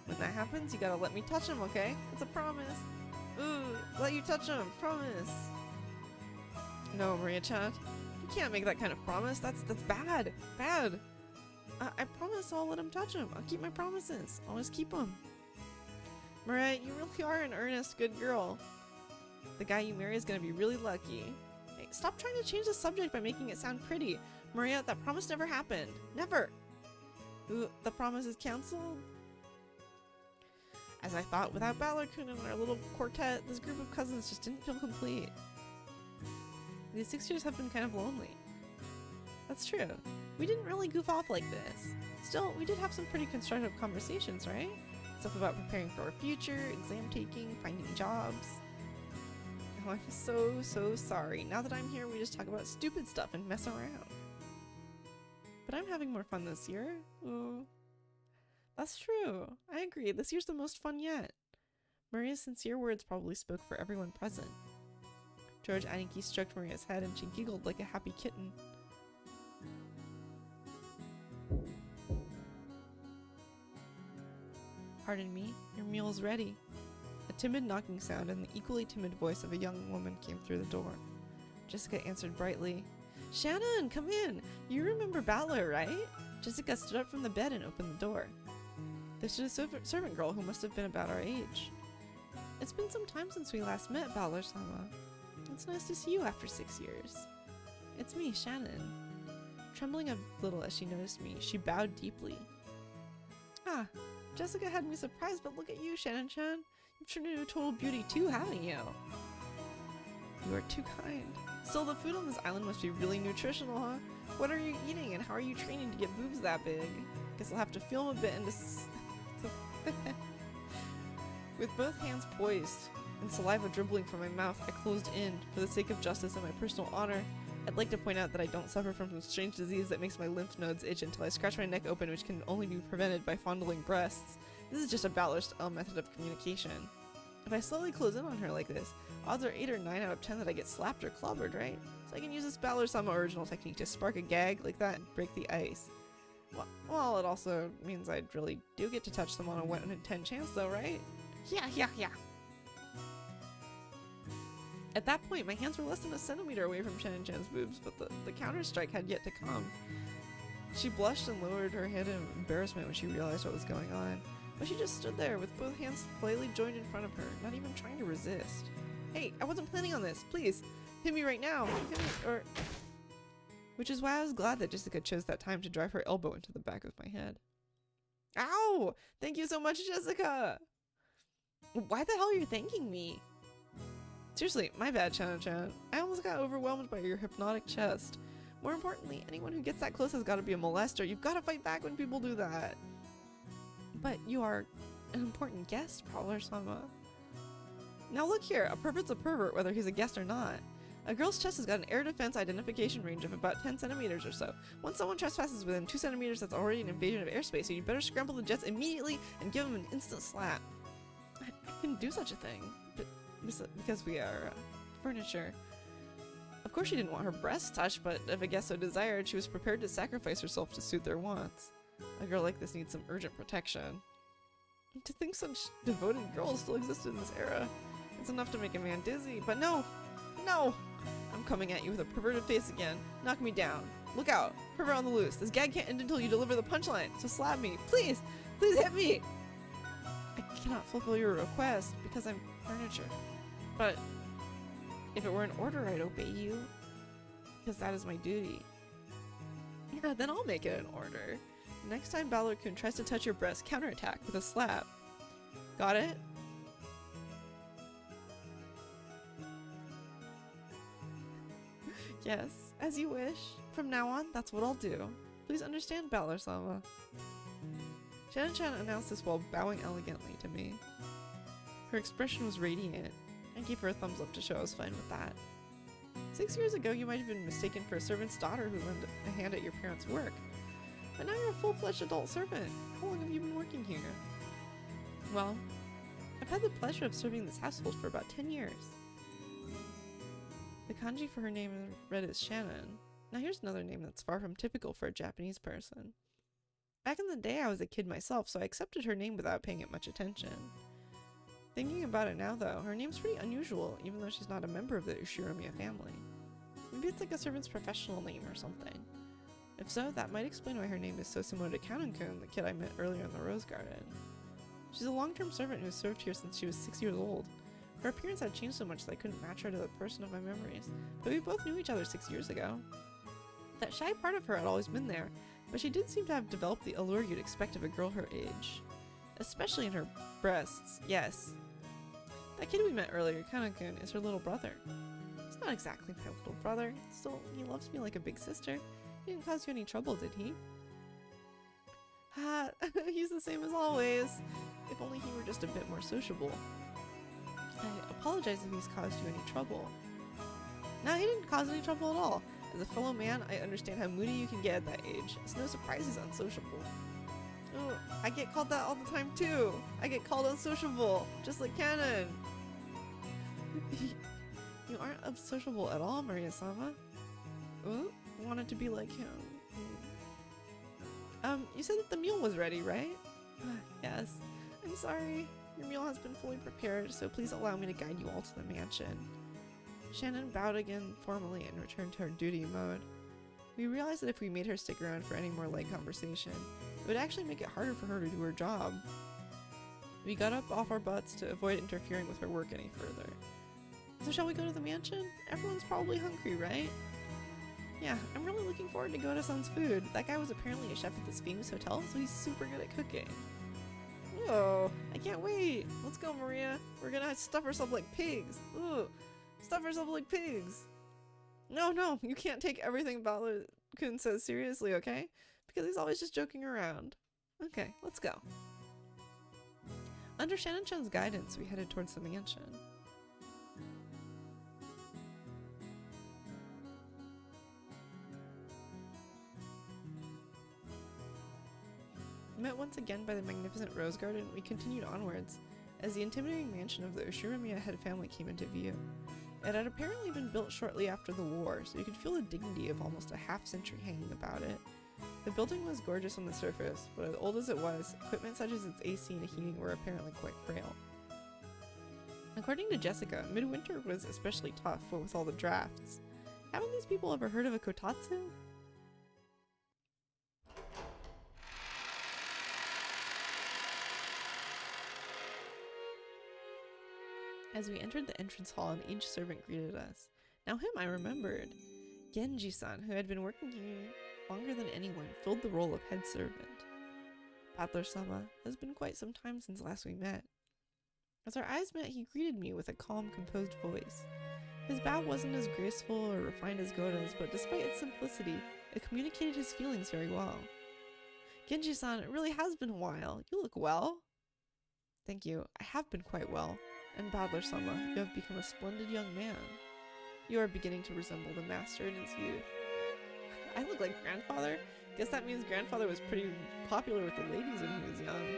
When that happens, you gotta let me touch him, okay? It's a promise. Ooh, let you touch him, promise. No, Maria-chan, you can't make that kind of promise. That's bad, bad. I promise I'll let him touch him. I'll keep my promises. Always keep them. Maria, you really are an earnest, good girl. The guy you marry is gonna be really lucky. Hey, stop trying to change the subject by making it sound pretty. Maria, that promise never happened. Never. Ooh, the promise is cancelled? As I thought, without Balor-kun and our little quartet, this group of cousins just didn't feel complete. These 6 years have been kind of lonely. That's true. We didn't really goof off like this. Still, we did have some pretty constructive conversations, right? Stuff about preparing for our future, exam taking, finding jobs. Oh, I'm so sorry. Now that I'm here, we just talk about stupid stuff and mess around. But I'm having more fun this year. Ooh. That's true. I agree. This year's the most fun yet. Maria's sincere words probably spoke for everyone present. George Aniki stroked Maria's head and she giggled like a happy kitten. Pardon me, your meal's ready. A timid knocking sound and the equally timid voice of a young woman came through the door. Jessica answered brightly, Shannon, come in! You remember Balor, right? Jessica stood up from the bed and opened the door. There stood a servant girl who must have been about our age. It's been some time since we last met, Balor-sama. It's nice to see you after 6 years. It's me, Shannon. Trembling a little as she noticed me, she bowed deeply. Ah, Jessica had me surprised, but look at you, Shannon-chan. You've turned into a total beauty too, haven't you? You are too kind. Still, the food on this island must be really nutritional, huh? What are you eating and how are you training to get boobs that big? Guess I'll have to film a bit and With both hands poised and saliva dribbling from my mouth, I closed in. For the sake of justice and my personal honor, I'd like to point out that I don't suffer from some strange disease that makes my lymph nodes itch until I scratch my neck open, which can only be prevented by fondling breasts. This is just a Balor-style method of communication. If I slowly close in on her like this, odds are 8 or 9 out of 10 that I get slapped or clobbered, right? So I can use this Balor-sama original technique to spark a gag like that and break the ice. Well, it also means I really do get to touch them on a 1 in 10 chance though, right? Yeah. At that point, my hands were less than a centimeter away from Shannon-chan's boobs, but the counter-strike had yet to come. She blushed and lowered her head in embarrassment when she realized what was going on. But she just stood there with both hands slightly joined in front of her, not even trying to resist. Hey, I wasn't planning on this. Please, hit me right now. Hit me, or... Which is why I was glad that Jessica chose that time to drive her elbow into the back of my head. Ow! Thank you so much, Jessica! Why the hell are you thanking me? Seriously, my bad, Shannon-chan. I almost got overwhelmed by your hypnotic chest. More importantly, anyone who gets that close has got to be a molester. You've got to fight back when people do that. But you are an important guest, Balor-sama. Now look here, a pervert's a pervert whether he's a guest or not. A girl's chest has got an air defense identification range of about 10 centimeters or so. Once someone trespasses within 2 centimeters, that's already an invasion of airspace, so you better scramble the jets immediately and give him an instant slap. I couldn't do such a thing, but because we are furniture. Of course she didn't want her breasts touched, but if a guest so desired, she was prepared to sacrifice herself to suit their wants. A girl like this needs some urgent protection. To think such devoted girls still existed in this era. It's enough to make a man dizzy, but no! I'm coming at you with a perverted face again. Knock me down. Look out! Pervert on the loose. This gag can't end until you deliver the punchline, so slap me. Please! Please hit me! I cannot fulfill your request because I'm furniture. But if it were an order, I'd obey you. Because that is my duty. Yeah, then I'll make it an order. Next time Balor-kun tries to touch your breast, counterattack with a slap. Got it? Yes, as you wish. From now on, that's what I'll do. Please understand, Balor-sama. Shannon-chan announced this while bowing elegantly to me. Her expression was radiant. I gave her a thumbs up to show I was fine with that. 6 years ago, you might have been mistaken for a servant's daughter who lent a hand at your parents' work. But now you're a full-fledged adult servant. How long have you been working here? Well, I've had the pleasure of serving this household for about 10 years. The kanji for her name is read as Shannon. Now here's another name that's far from typical for a Japanese person. Back in the day, I was a kid myself, so I accepted her name without paying it much attention. Thinking about it now, though, her name's pretty unusual, even though she's not a member of the Ushiromiya family. Maybe it's like a servant's professional name or something. If so, that might explain why her name is so similar to Kanon-kun, the kid I met earlier in the Rose Garden. She's a long-term servant who served here since she was 6 years old. Her appearance had changed so much that I couldn't match her to the person of my memories, but we both knew each other 6 years ago. That shy part of her had always been there, but she did seem to have developed the allure you'd expect of a girl her age. Especially in her breasts, yes. That kid we met earlier, Kanon-kun, is her little brother. He's not exactly my little brother, still, he loves me like a big sister. He didn't cause you any trouble, did he? Ha, he's the same as always. If only he were just a bit more sociable. I apologize if he's caused you any trouble. No, he didn't cause any trouble at all. As a fellow man, I understand how moody you can get at that age. It's no surprise he's unsociable. Oh, I get called that all the time too. I get called unsociable, just like Kanon. You aren't unsociable at all, Maria-sama. Oh, wanted to be like him. You said that the meal was ready, right? Yes. I'm sorry. Your meal has been fully prepared, so please allow me to guide you all to the mansion. Shannon bowed again formally and returned to her duty mode. We realized that if we made her stick around for any more light conversation, it would actually make it harder for her to do her job. We got up off our butts to avoid interfering with her work any further. So shall we go to the mansion? Everyone's probably hungry, right? Yeah, I'm really looking forward to Goda-san's food. That guy was apparently a chef at this famous hotel, so he's super good at cooking. Whoa, I can't wait. Let's go, Maria. We're gonna stuff ourselves like pigs. Ooh, stuff ourselves like pigs. No, you can't take everything Balor-kun says seriously, okay? Because he's always just joking around. Okay, let's go. Under Shannon-chan's guidance, we headed towards the mansion. Met once again by the magnificent Rose Garden, we continued onwards, as the intimidating mansion of the Ushiromiya head family came into view. It had apparently been built shortly after the war, so you could feel the dignity of almost a half-century hanging about it. The building was gorgeous on the surface, but as old as it was, equipment such as its AC and heating were apparently quite frail. According to Jessica, midwinter was especially tough, what with all the drafts. Haven't these people ever heard of a kotatsu? As we entered the entrance hall, and each servant greeted us. Now him I remembered. Genji-san, who had been working here longer than anyone, filled the role of head servant. Butler-sama, it has been quite some time since last we met. As our eyes met, he greeted me with a calm, composed voice. His bow wasn't as graceful or refined as Goda's, but despite its simplicity, it communicated his feelings very well. Genji-san, it really has been a while. You look well. Thank you. I have been quite well. And Butler-sama, you have become a splendid young man. You are beginning to resemble the master in his youth. I look like grandfather? Guess that means grandfather was pretty popular with the ladies when he was young.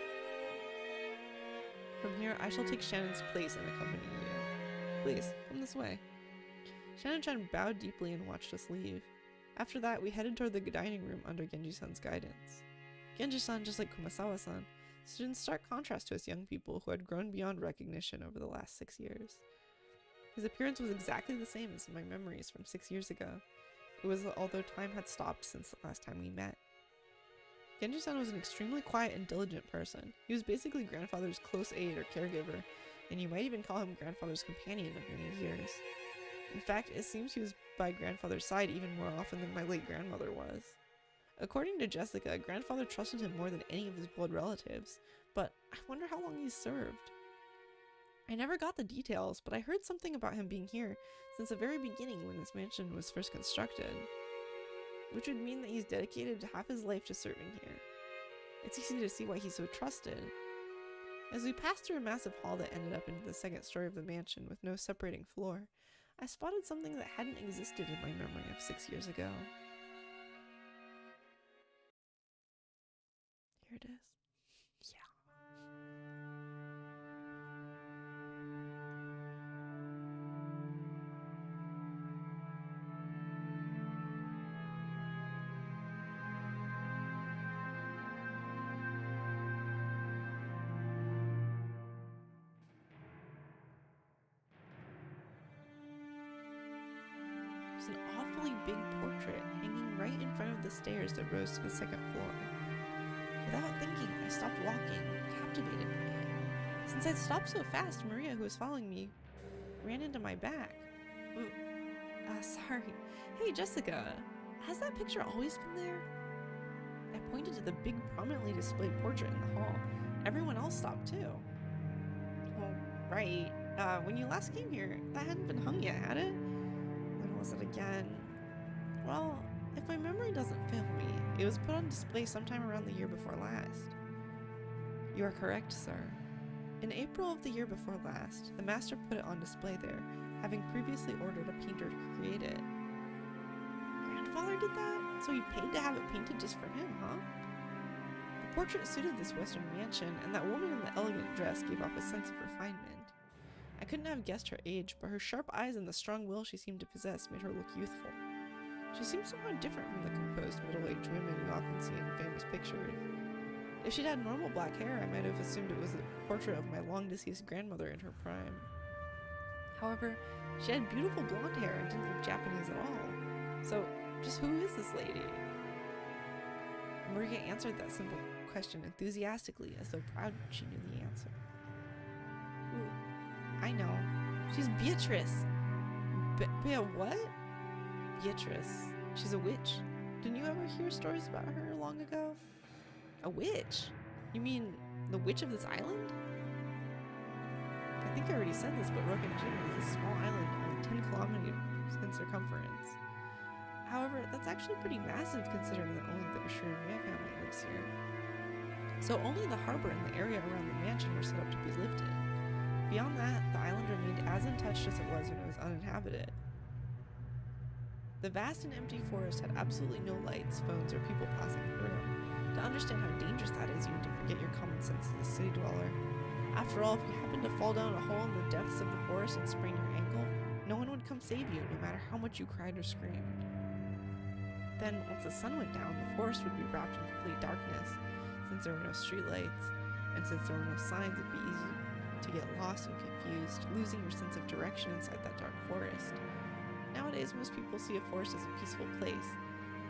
From here, I shall take Shannon's place and accompany you. Please, come this way. Shannon-chan bowed deeply and watched us leave. After that, we headed toward the dining room under Genji-san's guidance. Genji-san, just like Kumasawa-san, stood in stark contrast to us young people who had grown beyond recognition over the last 6 years. His appearance was exactly the same as my memories from 6 years ago. It was although time had stopped since the last time we met. Genji-san was an extremely quiet and diligent person. He was basically grandfather's close aide or caregiver, and you might even call him grandfather's companion of many years. In fact, it seems he was by grandfather's side even more often than my late grandmother was. According to Jessica, grandfather trusted him more than any of his blood relatives, but I wonder how long he's served. I never got the details, but I heard something about him being here since the very beginning when this mansion was first constructed, which would mean that he's dedicated half his life to serving here. It's easy to see why he's so trusted. As we passed through a massive hall that ended up into the second story of the mansion with no separating floor, I spotted something that hadn't existed in my memory of 6 years ago. Here it is. Yeah. There's an awfully big portrait hanging right in front of the stairs that rose to the second floor. Without thinking, I stopped walking, captivated by it. Since I'd stopped so fast, Maria, who was following me, ran into my back. Ooh, sorry. Hey, Jessica, has that picture always been there? I pointed to the big, prominently displayed portrait in the hall. Everyone else stopped too. Well, right. When you last came here, that hadn't been hung yet, had it? When was it again? Well, if my memory doesn't fail me, it was put on display sometime around the year before last. You are correct, sir. In April of the year before last, the master put it on display there, having previously ordered a painter to create it. Grandfather did that? So he paid to have it painted just for him, huh? The portrait suited this western mansion, and that woman in the elegant dress gave off a sense of refinement. I couldn't have guessed her age, but her sharp eyes and the strong will she seemed to possess made her look youthful. She seemed somehow different from the composed middle-aged women you often see in famous pictures. If she'd had normal black hair, I might have assumed it was a portrait of my long-deceased grandmother in her prime. However, she had beautiful blonde hair and didn't look Japanese at all. So, just who is this lady? Maria answered that simple question enthusiastically, as though proud she knew the answer. Ooh, I know. She's Beatrice. Bea what? Beatrice. She's a witch. Didn't you ever hear stories about her long ago? A witch? You mean the witch of this island? I think I already said this, but Rokkenjima is a small island only 10 kilometers in circumference. However, that's actually pretty massive considering that only the Ushirimiya family lives here. So only the harbor and the area around the mansion were set up to be lived in. Beyond that, the island remained as untouched as it was when it was uninhabited. The vast and empty forest had absolutely no lights, phones, or people passing through. To understand how dangerous that is, you need to forget your common sense as a city dweller. After all, if you happen to fall down a hole in the depths of the forest and sprain your ankle, no one would come save you, no matter how much you cried or screamed. Then, once the sun went down, the forest would be wrapped in complete darkness, since there were no streetlights, and since there were no signs, it'd be easy to get lost and confused, losing your sense of direction inside that dark forest. Nowadays, most people see a forest as a peaceful place,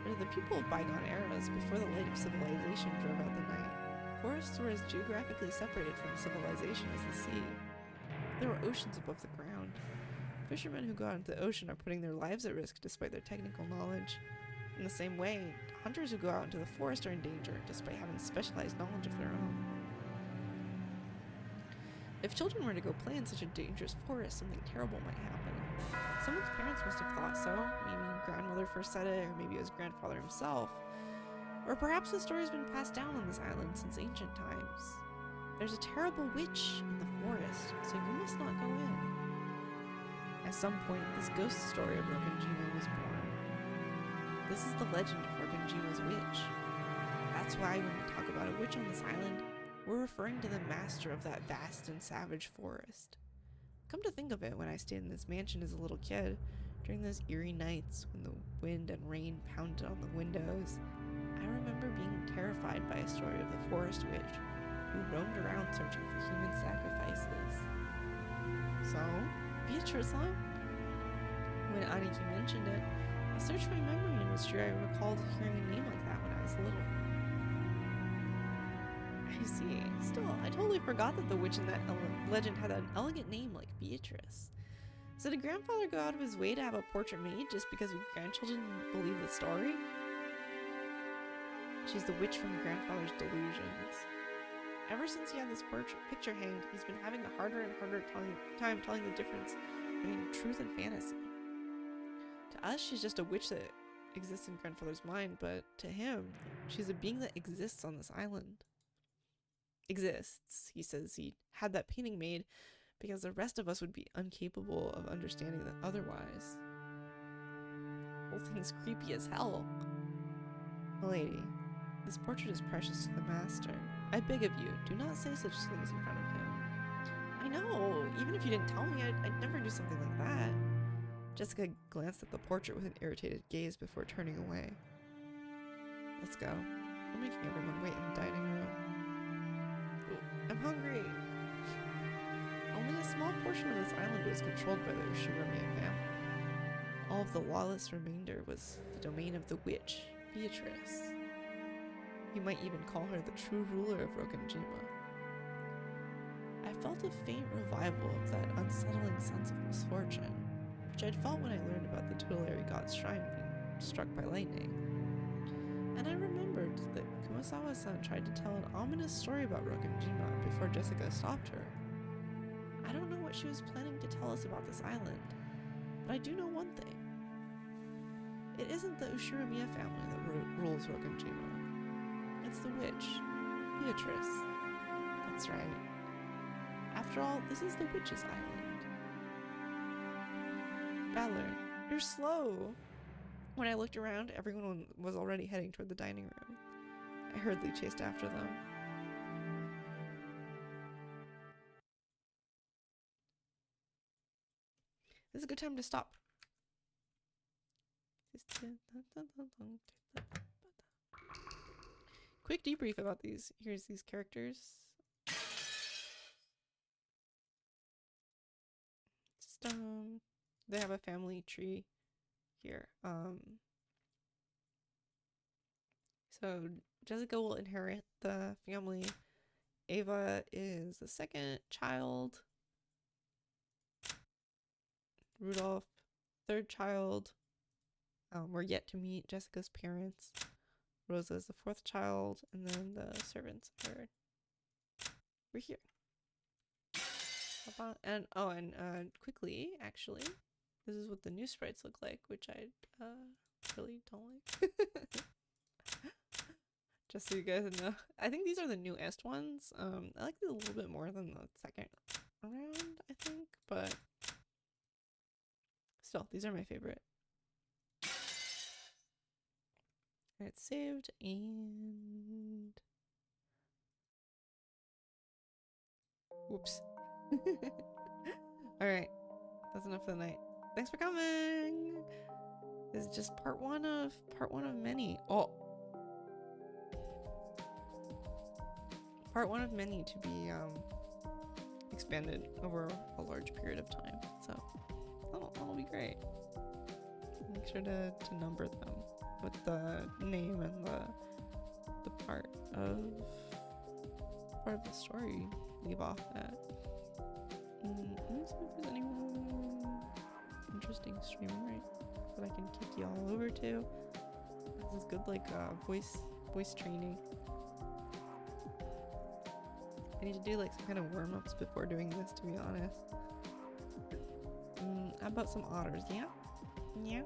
but to the people of bygone eras, before the light of civilization drove out the night, forests were as geographically separated from civilization as the sea. There were oceans above the ground. Fishermen who go out into the ocean are putting their lives at risk despite their technical knowledge. In the same way, hunters who go out into the forest are in danger despite having specialized knowledge of their own. If children were to go play in such a dangerous forest, something terrible might happen. Someone's parents must have thought so. Maybe grandmother first said it, or maybe it was grandfather himself. Or perhaps the story's been passed down on this island since ancient times. There's a terrible witch in the forest, so you must not go in. At some point, this ghost story of Rokkenjima was born. This is the legend of Rokkenjima's witch. That's why when we talk about a witch on this island, we're referring to the master of that vast and savage forest. Come to think of it, when I stayed in this mansion as a little kid, during those eerie nights when the wind and rain pounded on the windows, I remember being terrified by a story of the forest witch who roamed around searching for human sacrifices. So, Beatrice, huh? When Aniki mentioned it, I searched my memory and was sure I recalled hearing a name like that when I was little. I see. Still, I totally forgot that the witch in that legend had an elegant name like Beatrice. So did grandfather go out of his way to have a portrait made just because we grandchildren believe the story? She's the witch from grandfather's delusions. Ever since he had this picture hanged, he's been having a harder and harder time telling the difference between truth and fantasy. To us, she's just a witch that exists in grandfather's mind, but to him, she's a being that exists on this island. Exists. He says he had that painting made because the rest of us would be incapable of understanding that otherwise. The whole thing's creepy as hell. Milady, this portrait is precious to the master. I beg of you, do not say such things in front of him. I know, even if you didn't tell me, I'd never do something like that. Jessica glanced at the portrait with an irritated gaze before turning away. Let's go. We're making everyone wait in the dining room. Ooh, I'm hungry. Only a small portion of this island was controlled by the Ushiromia family. All of the lawless remainder was the domain of the witch, Beatrice. You might even call her the true ruler of Rokkenjima. I felt a faint revival of that unsettling sense of misfortune, which I'd felt when I learned about the tutelary god's shrine being struck by lightning. And I remembered that Kumasawa-san tried to tell an ominous story about Rokkenjima before Jessica stopped her. I don't know what she was planning to tell us about this island, but I do know one thing. It isn't the Ushiromia family that rules Rokkenjima. It's the witch, Beatrice. That's right. After all, this is the witch's island. Ballard, you're slow. When I looked around, everyone was already heading toward the dining room. I hurriedly chased after them. This is a good time to stop. Quick debrief about these. Here's these characters. Just, they have a family tree here. So Jessica will inherit the family. Ava is the second child. Rudolph, third child. We're yet to meet Jessica's parents. Rosa is the fourth child, and then the servants are we're here. And quickly, actually, this is what the new sprites look like, which I really don't like. Just so you guys know, I think these are the newest ones. I like these a little bit more than the second round, I think, but still, these are my favorite. And it's saved, and whoops. Alright, that's enough for the night. Thanks for coming! This is just part one of many. Oh! Part one of many to be expanded over a large period of time. So that'll be great. Make sure to number them with the name and the part of the story leave off at. Let me see if there's anyone interesting streaming right that I can kick you all over to. This is good, like voice training. I need to do like some kind of warm-ups before doing this, to be honest. How about some otters? Yeah? Yeah?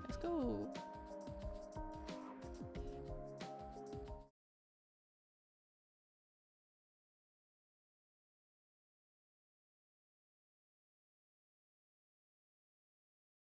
Let's go!